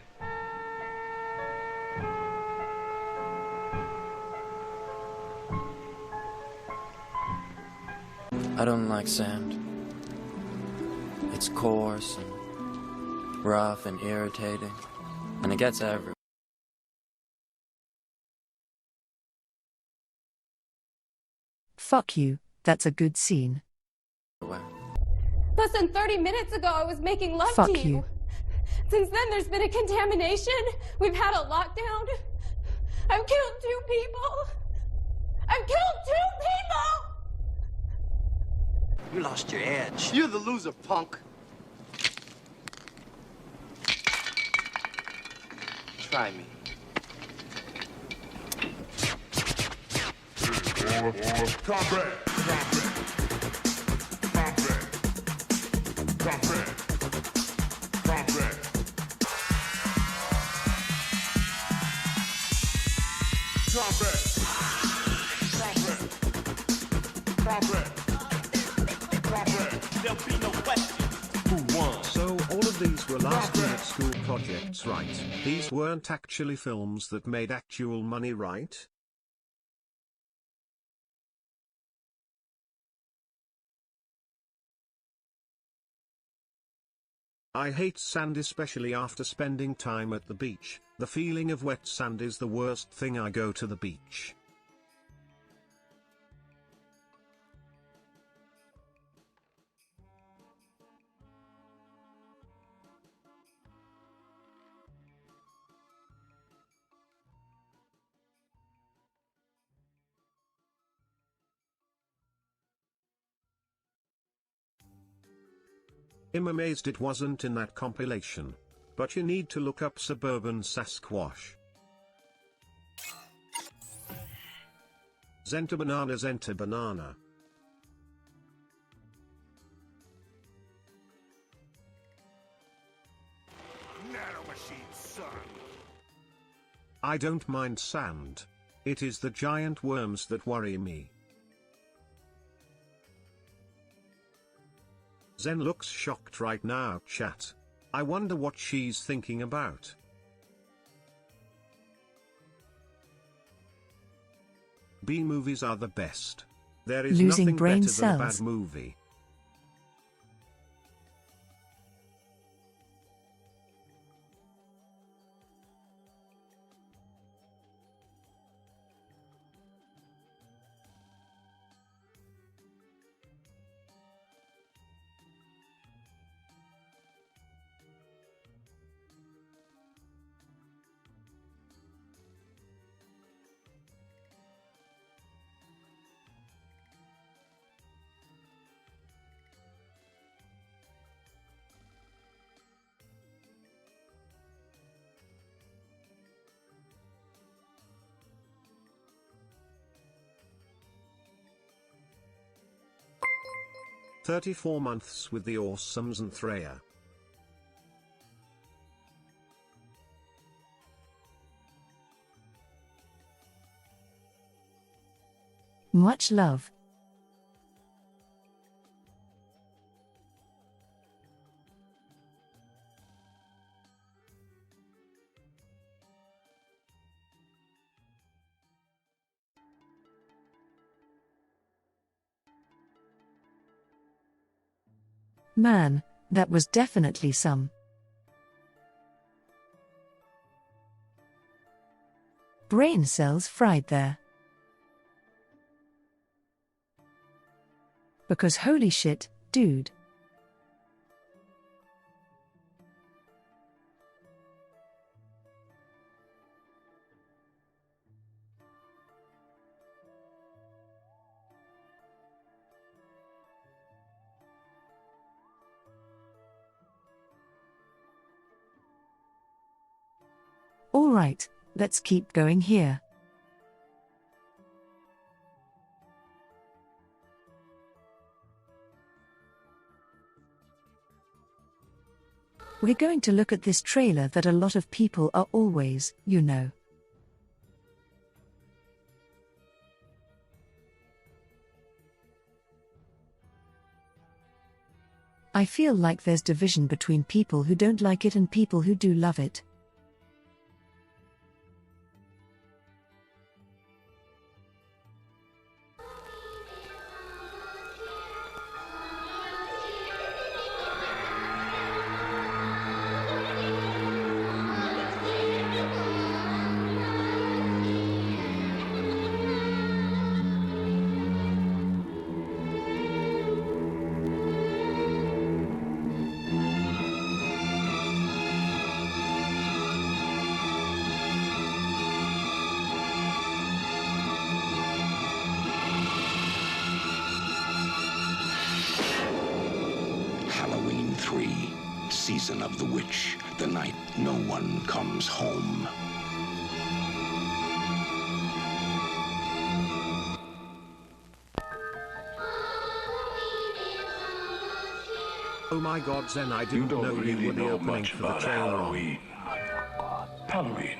I don't like sand. It's coarse and rough and irritating, and it gets everywhere. Fuck you, that's a good scene. Less than 30 minutes ago, I was making love Fuck to you. you. Since then, there's been a contamination. We've had a lockdown. I've killed 2 people. I've killed 2 people! You lost your edge. You're the loser, punk. Try me. So all of these were last-minute school projects, right? These weren't actually films that made actual money, right? I hate sand, especially after spending time at the beach. The feeling of wet sand is the worst thing. I go to the beach. I'm amazed it wasn't in that compilation. But you need to look up Suburban Sasquatch. Zenta banana, Zenta banana. Nanomachine, son. I don't mind sand. It is the giant worms that worry me. Zen looks shocked right now, chat. I wonder what she's thinking about. B-movies are the best. There is Losing nothing brain better than a bad cells. movie. 34 months with the awesome Zentreya. Much love. Man, that was definitely some brain cells fried there. Because holy shit, dude. All right, let's keep going here. We're going to look at this trailer that a lot of people are always, you know. I feel like there's division between people who don't like it and people who do love it. Halloween 3, Season of the Witch, the night no one comes home. Oh my god, Zen, I didn't know you were the opening for the trailer. Halloween.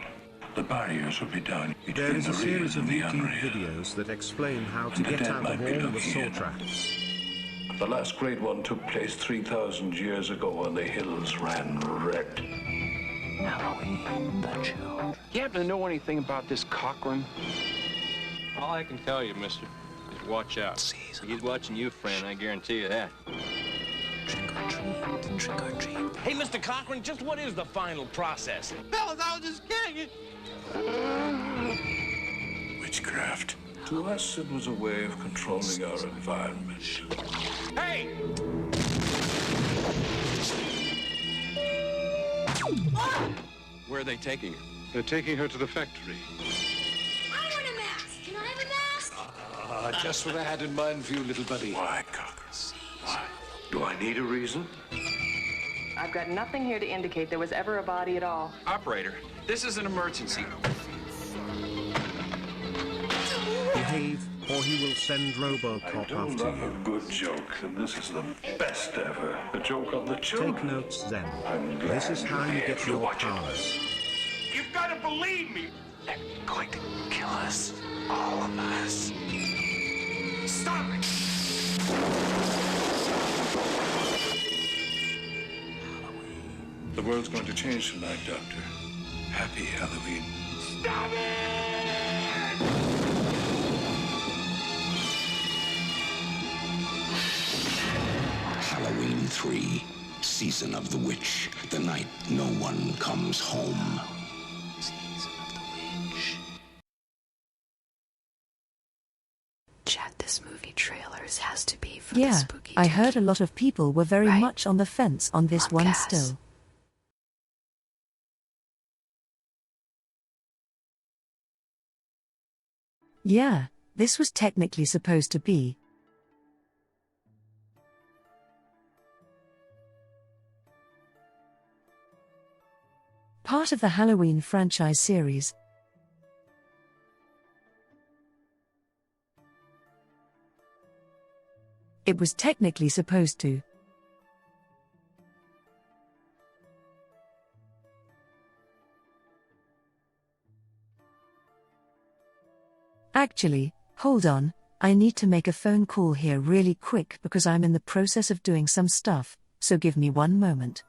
The barriers will be down. There is a series of YouTube videos that explain how to get out of all the saw traps. The last great one took place 3,000 years ago when the hills ran red. Halloween, the children. You happen to know anything about this Cochran? All I can tell you, mister, is watch out. He's watching you, friend, I guarantee you that. Trick or treat, trick or treat. Hey, Mr. Cochran, just what is the final process? Fellas, I was just kidding. Witchcraft. To us, it was a way of controlling our environment. Hey! Where are they taking her? They're taking her to the factory. I want a mask. Can I have a mask? Just what I had in mind for you, little buddy. Why, Cochran? Why? Do I need a reason? I've got nothing here to indicate there was ever a body at all. Operator, this is an emergency. Behave, or he will send Robocop I after love you. a good joke, and this is the best ever. The joke on the children. Take notes then. I'm glad This is how you you're get able to your watch it. powers. You've got to believe me. They're going to kill us. All of us. Stop it! The world's going to change tonight, Doctor. Happy Halloween. Stop Halloween 3, Season of the Witch, the night no one comes home. Chad, this movie trailers has to be for the Yeah, spooky. I heard a lot of people were very Right? much on the fence on this one Podcast. still. Yeah, this was technically supposed to be. Part of the Halloween franchise series. It was technically supposed to. Actually, hold on, I need to make a phone call here really quick because I'm in the process of doing some stuff, so give me one moment.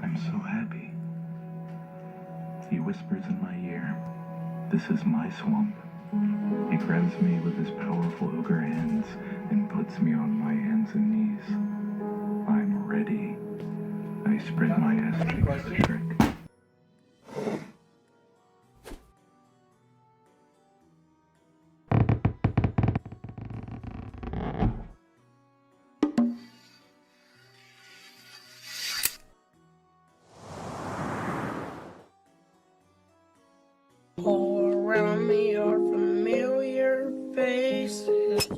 I'm so happy. He whispers in my ear, "This is my swamp." He grabs me with his powerful ogre hands and puts me on my hands and knees. I'm ready. I spread my ass cheeks to Shrek. All around me are familiar faces.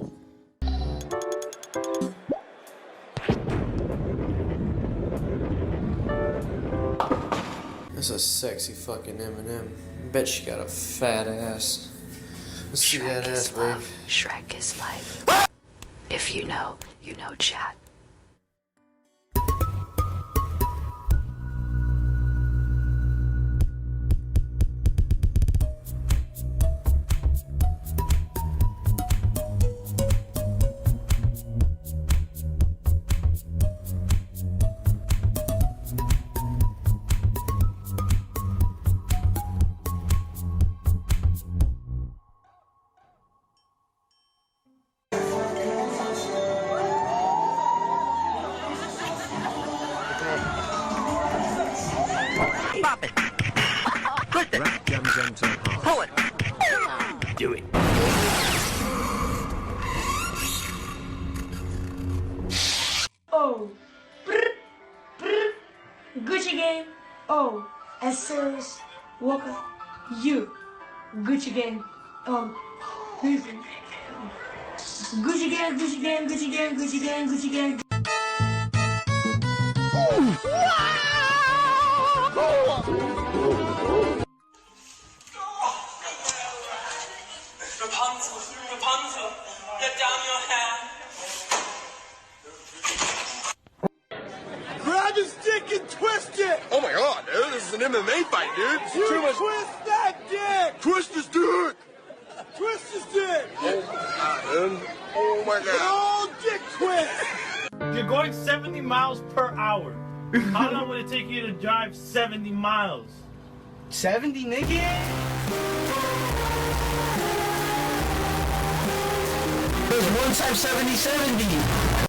That's a sexy fucking Eminem. Bet she got a fat ass. Let's see that ass, babe. Shrek is life. If you know, you know, chat. Pop it. Rap Jam Zentreya. Pull it. Do it. Oh. Brr, brr. Gucci gang. Oh. Essence. Walker. You. Gucci gang. Gucci gang, Gucci gang, Gucci gang, Gucci gang, Gucci gang. Rapunzel, get down your hair. Grab his dick and twist it! Oh my god, dude, this is an MMA fight, dude. You too much. Twist that dick! Twist his dick! Twist his dick! Oh my god, dude. Oh my god. Oh, dick twist! You're going 70 miles per hour. How long would it take you to drive 70 miles? 70, nigga? There's 1 times 70, 70.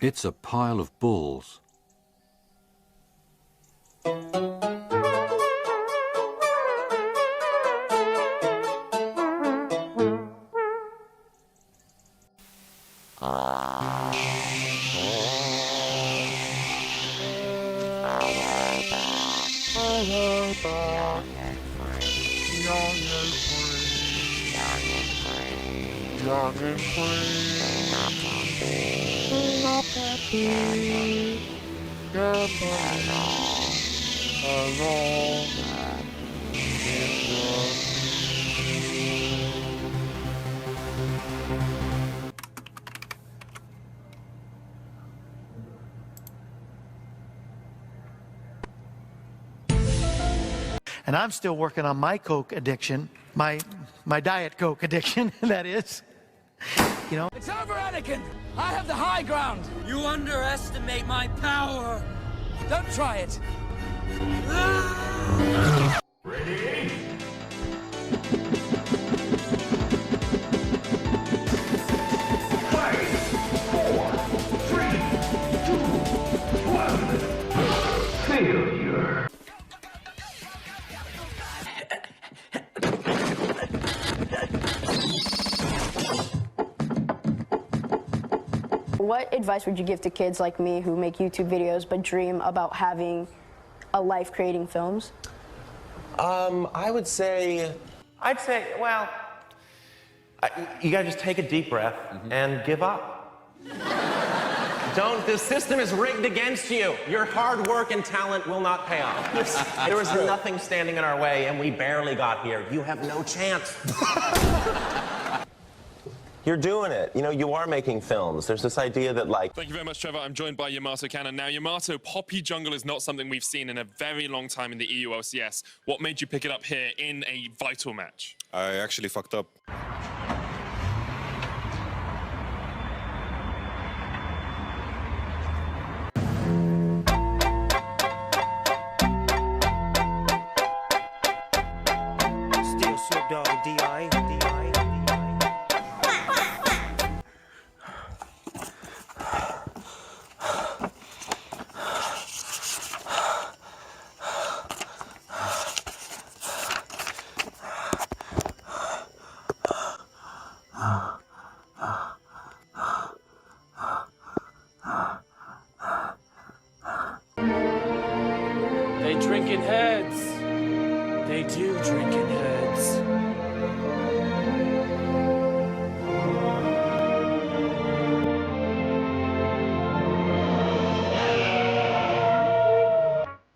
It's a pile of balls. And I'm still working on my Coke addiction, my Diet Coke addiction, that is. You know? It's over, Anakin! I have the high ground! You underestimate my power! Don't try it! Ready? Failure. What advice would you give to kids like me who make YouTube videos but dream about having a life creating films? I'd say, well, you gotta just take a deep breath and give up. The system is rigged against you. Your hard work and talent will not pay off. There was nothing standing in our way, and we barely got here. You have no chance. You're doing it. You know, you are making films. There's this idea that, like... Thank you very much, Trevor. I'm joined by Yamato Cannon. Now, Yamato, Poppy Jungle is not something we've seen in a very long time in the EU LCS. What made you pick it up here in a vital match? I actually fucked up. Still Snoop Dogg and D.I. They drinking heads. They do drinking heads.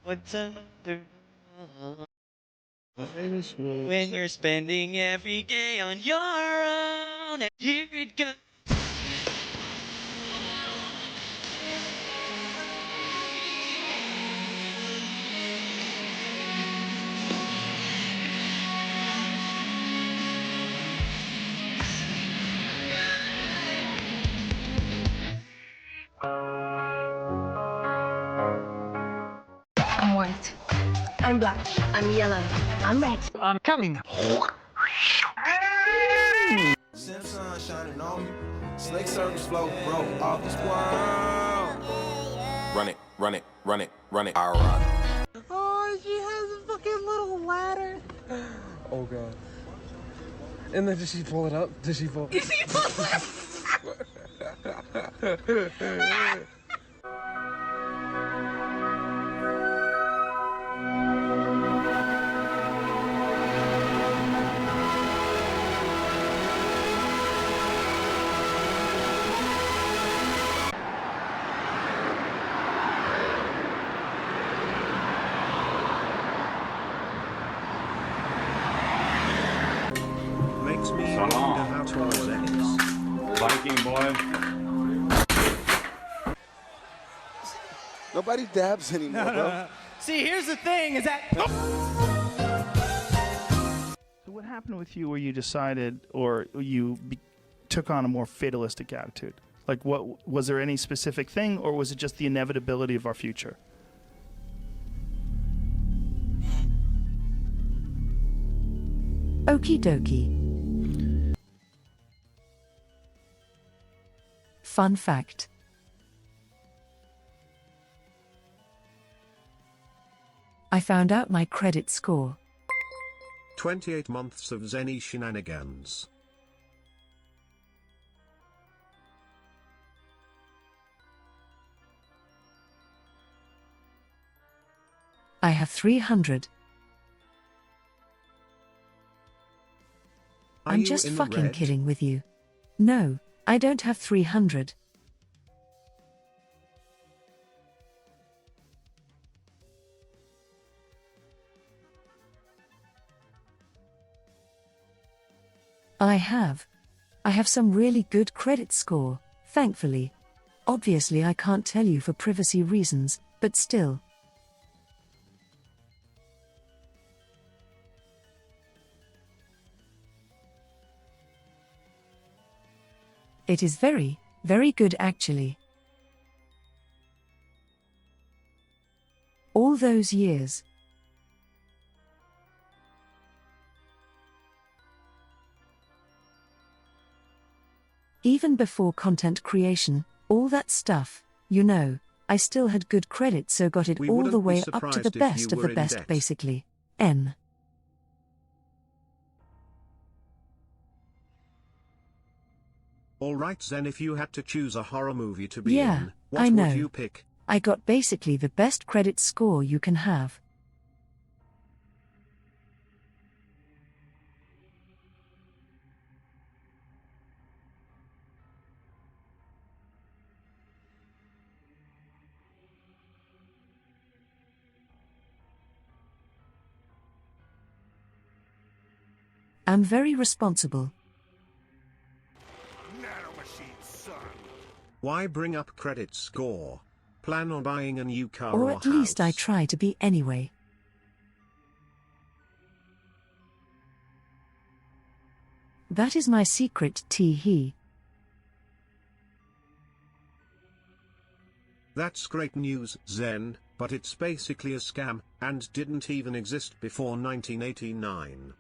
What's under when you're spending every day on your own, and here it goes. I'm white. I'm black. I'm yellow. I'm red. I'm coming. Sun shining on me. Snake circles float, bro, off this world. Run it, run it, run it, run it. I run. Oh, she has a fucking little ladder. Oh god. And then does she pull it up? Does she pull? Does she pull it? Makes me wonder how tall Zen is. Viking boy. Nobody dabs anymore, bro. See, here's the thing, is that... So what happened with you where you decided, or you took on a more fatalistic attitude? Like, what was there any specific thing, or was it just the inevitability of our future? Okie dokie. Fun fact. I found out my credit score. 28 months of Zenny shenanigans. I have 300. I'm just in the fucking red? kidding with you. No, I don't have 300. I have some really good credit score, thankfully. Obviously I can't tell you for privacy reasons, but still. It is very, very good actually. All those years. Even before content creation, all that stuff, you know, I still had good credit, so got it We all wouldn't the be way up to the surprised if best you of were the in best debt. basically. N. Alright Zen, if you had to choose a horror movie to be Yeah, in, what I know. would you pick? I got basically the best credit score you can have. I'm very responsible. Why bring up credit score? Plan on buying a new car Or or at least I house. try to be anyway. That is my secret, tee-hee. That's great news, Zen, but it's basically a scam, and didn't even exist before 1989.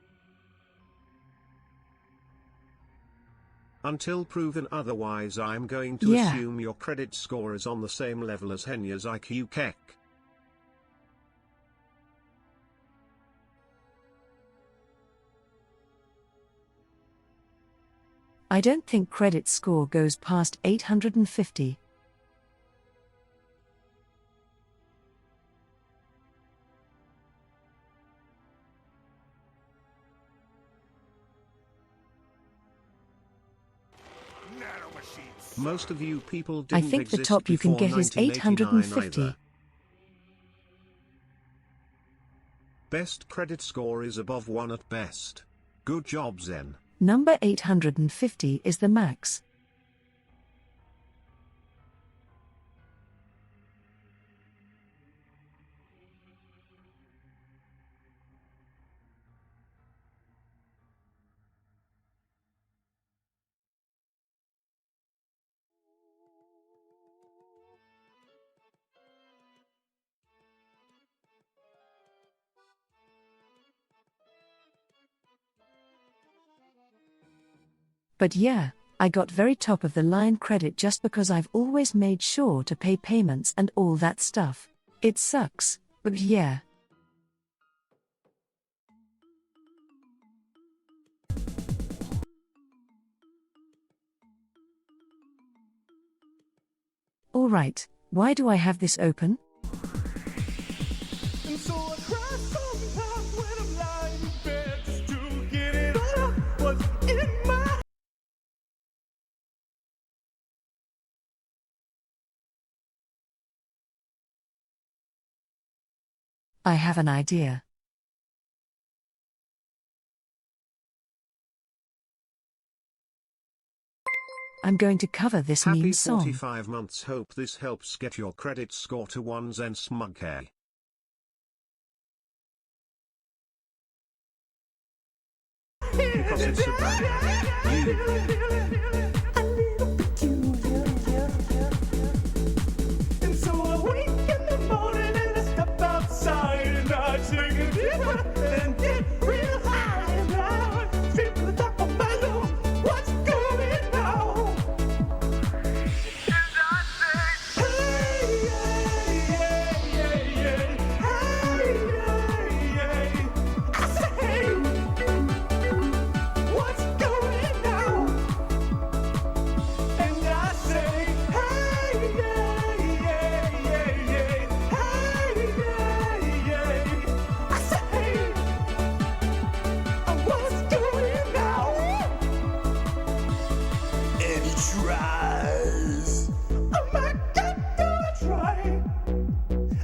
Until proven otherwise, I'm going to Yeah. assume your credit score is on the same level as Henya's IQ Keck. I don't think credit score goes past 850. Most of you people I didn't think the exist top you can before get is 1989 850. either. Best credit score is above 1 at best. Good job, Zen. Number 850 is the max. But yeah, I got very top of the line credit just because I've always made sure to pay payments and all that stuff. It sucks, but yeah. Alright, why do I have this open? And so I cry sometimes when I'm lying in bed just to get it out what's in my. I have an idea. I'm going to cover this Happy meme song. 45 months. Hope this helps get your credit score to 1 Zen Smughay. Because it's about you. And so I wake in the morning and I step outside and I take a deep breath and get real high and I straight to the top of my lungs. What's going on? And I say, hey, yeah, yeah, yeah, hey, yeah, yeah. I say, hey, what's going on? And I say, hey, yeah, yeah, yeah, yeah, hey, yeah, yeah. I say, hey, what's going on? And he tries. Oh my God, do I try?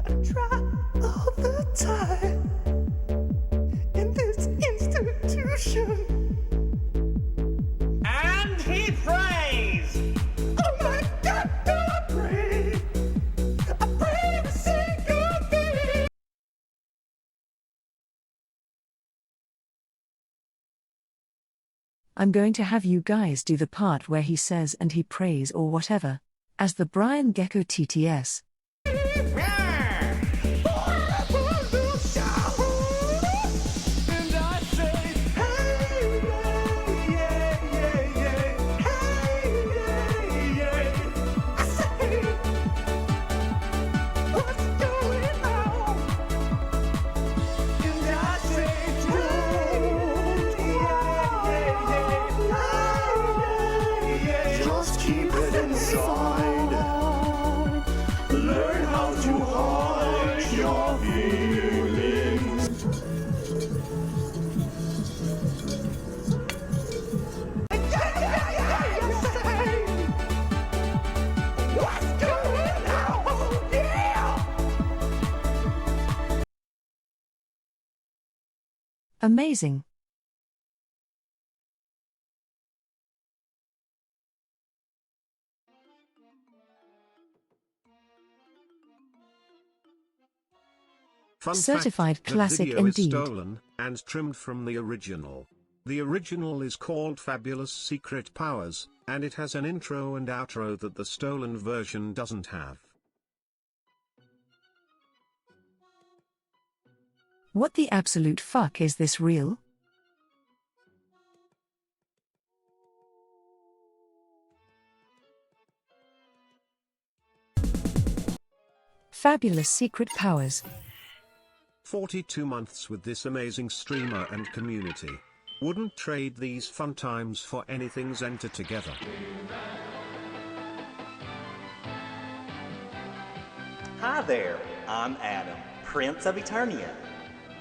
I try all the time in this institution. And he prays. Oh my God, do I pray? I pray every single day. I'm going to have you guys do the part where he says and he prays or whatever. As the Brian Gecko TTS. Just keep it inside. Learn how to hide your feelings. What's going on? Yeah! Amazing. Fun Certified fact, classic that video indeed. is stolen and trimmed from the original. The original is called Fabulous Secret Powers, and it has an intro and outro that the stolen version doesn't have. What the absolute fuck is this real? Fabulous secret powers. 42 months with this amazing streamer and community. Wouldn't trade these fun times for anything Zenta together. Hi there, I'm Adam, Prince of Eternia.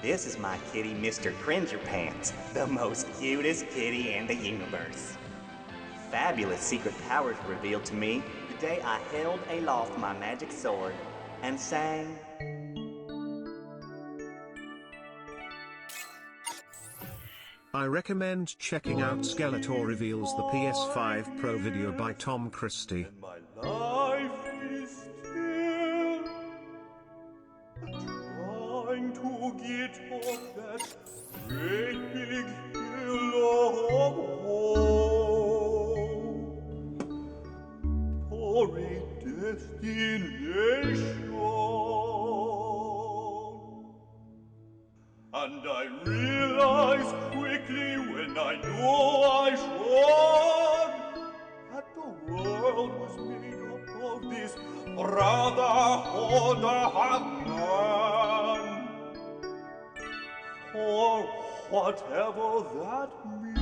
This is my kitty, Mr. Cringerpants, the most cutest kitty in the universe. Fabulous secret powers were revealed to me the day I held aloft my magic sword and sang. I recommend checking out Skeletor Reveals the PS5 Pro video by Tom Christie. Life is still trying to get off that great big hill of hope for a destination. And I realized quickly when I knew I should that the world was made up of this brotherhood of man. For whatever that means.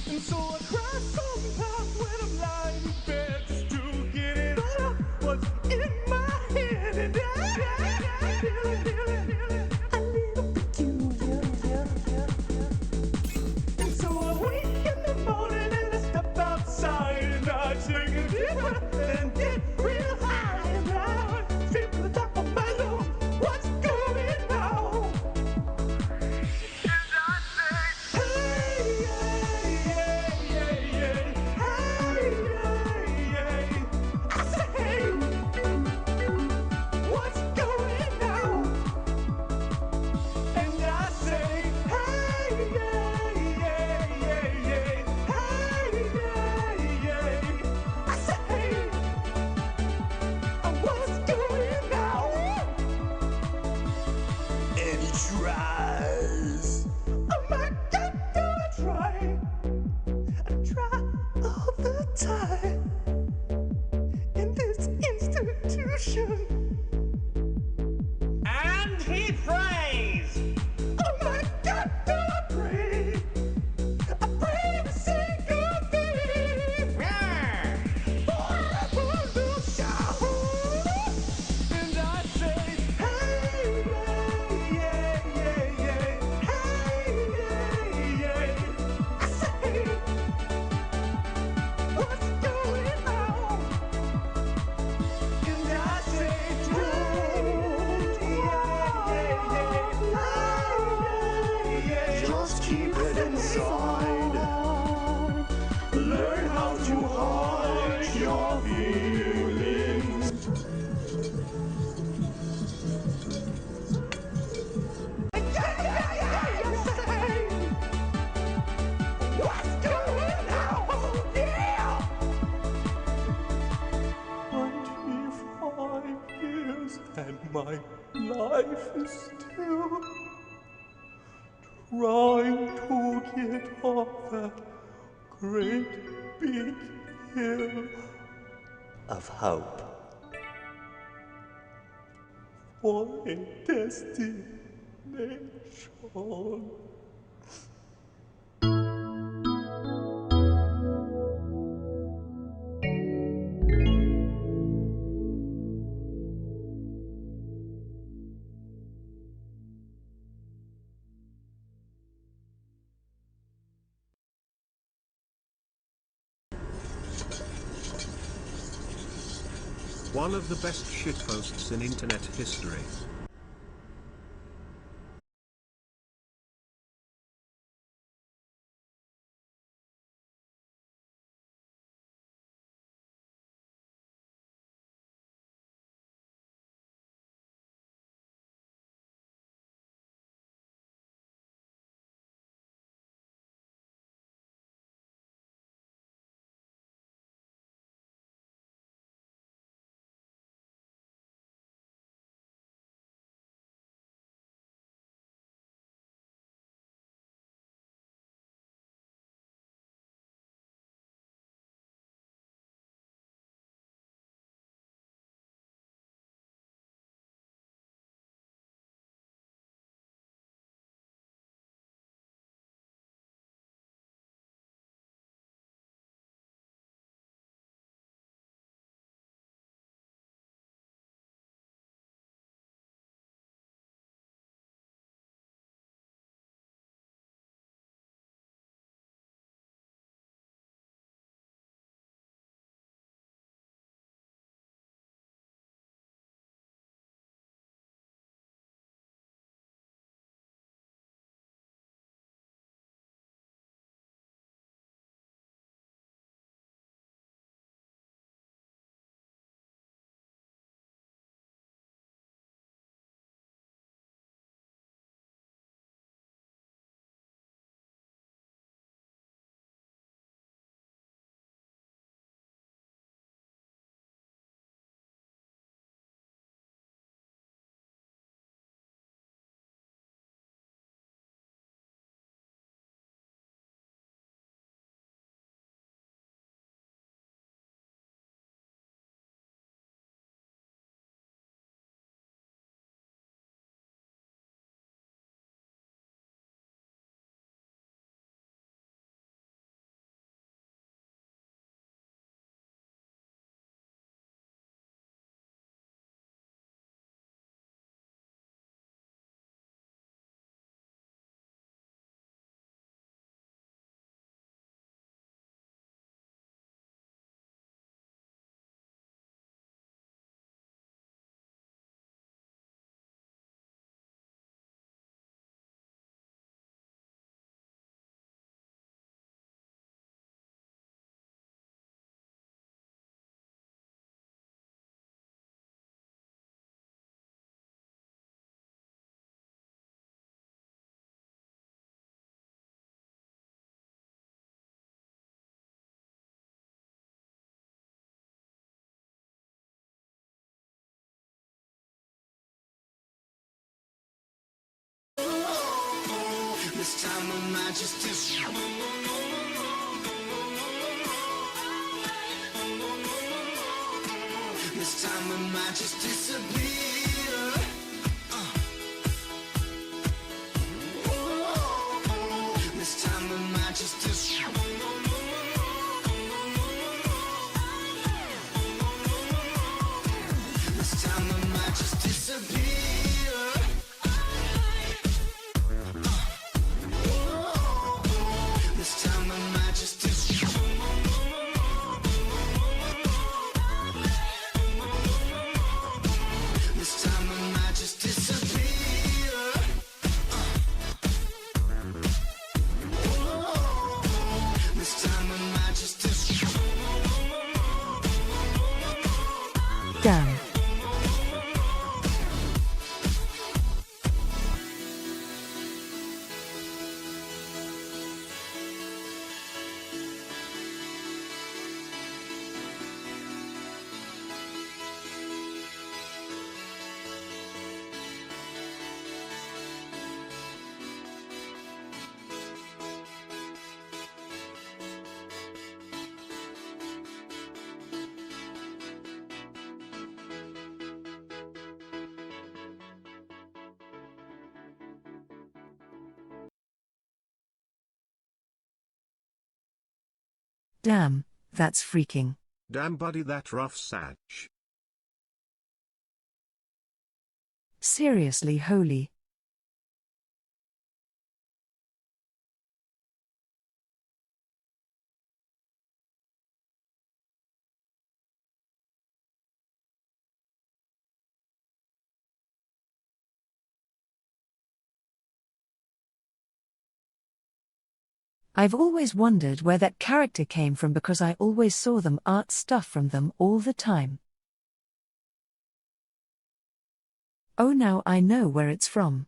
And so I cry sometimes when I'm lying in bed just to get it out of what's in my head. And I feel it a little peculiar. And so I wake in the morning and I step outside and I take a deep breath and get real high. And I straight to the top of my lungs. What's going on? And I say, hey, what's going on? And I say, hey, I say, what's going on? And he tries. Oh my God, do I try? I try all the time in this institution. And he prays. Oh my God, do I pray? I pray to say good things. For a revolution. And I say, hey, I say, what's going on? And I say, just keep it inside. Learn how to hide your feelings. life is still trying to get off that great big hill of hope. For a destination. One of the best shitposts in internet history. This time I might just disappear. This time I might just disappear. This time I might just disappear. This time I might just disappear. This time I might just disappear. This Damn, that's freaking. Damn buddy, that rough Sag. Seriously, holy. I've always wondered where that character came from because I always saw them art stuff from them all the time. Oh, now I know where it's from.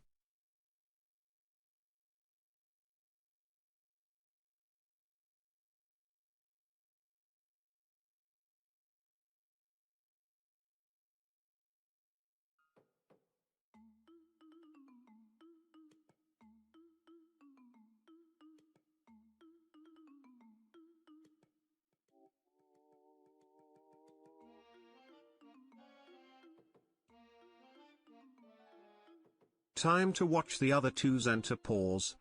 Time to watch the other two Zentrepas.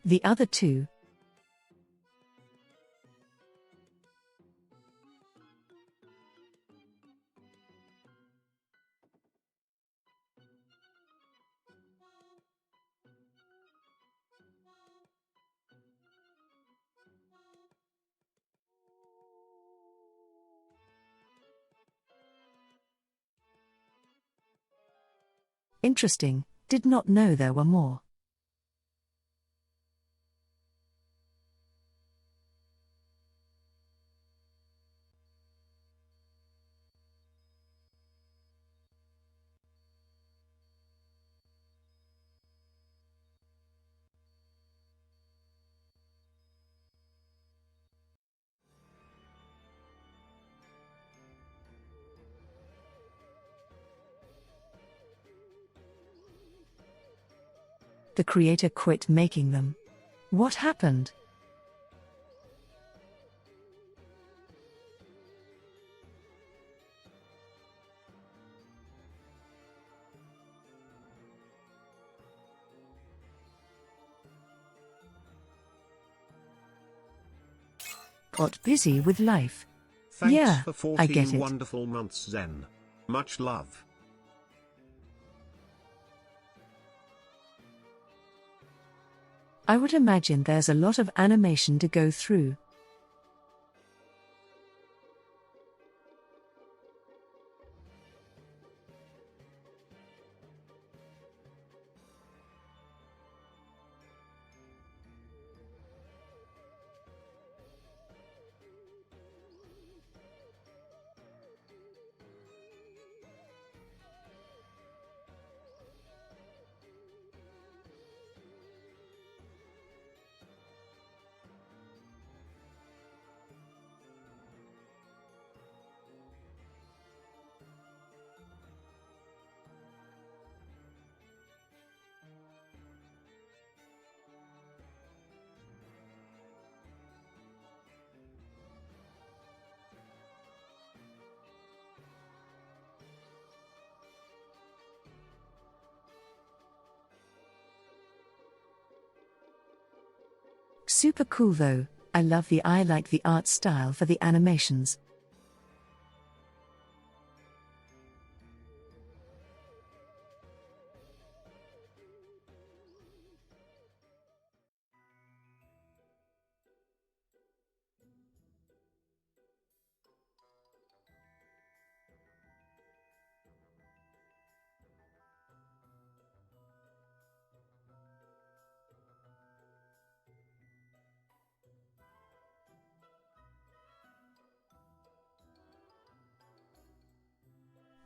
The other two. Interesting, did not know there were more. The creator quit making them. What happened? Got busy with life. Thanks Yeah, for 14 I get it. wonderful months, Zen. Much love. I would imagine there's a lot of animation to go through. Super cool though, I like the art style for the animations.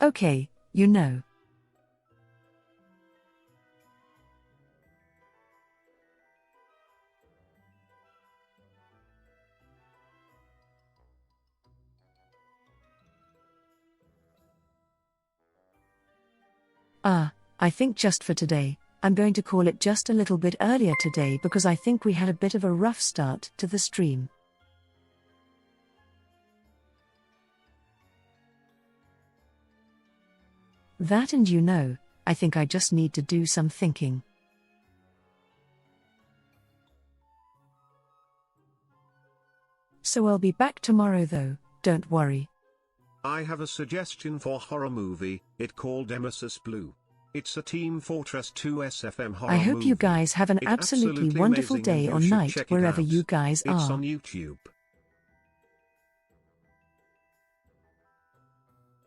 Okay, you know. I think just for today, I'm going to call it just a little bit earlier today because I think we had a bit of a rough start to the stream. That and you know, I think I just need to do some thinking. So I'll be back tomorrow though, don't worry. I have a suggestion for horror movie, it called Nemesis Blue. It's a Team Fortress 2 SFM horror I hope movie. you guys have an It's absolutely wonderful amazing and day you or should night check it wherever out. you guys It's are. on YouTube.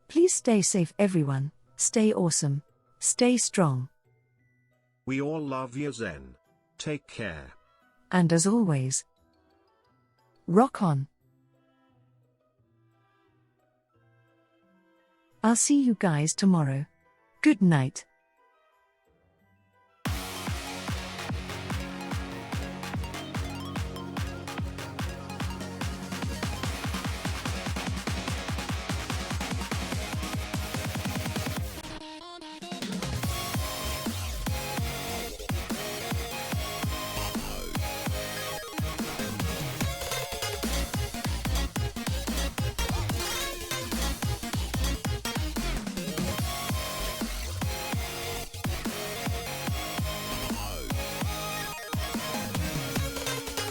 Please stay safe everyone, stay awesome, stay strong, We all love you, Zen. Take care. and as always, rock on. I'll see you guys tomorrow. Good night.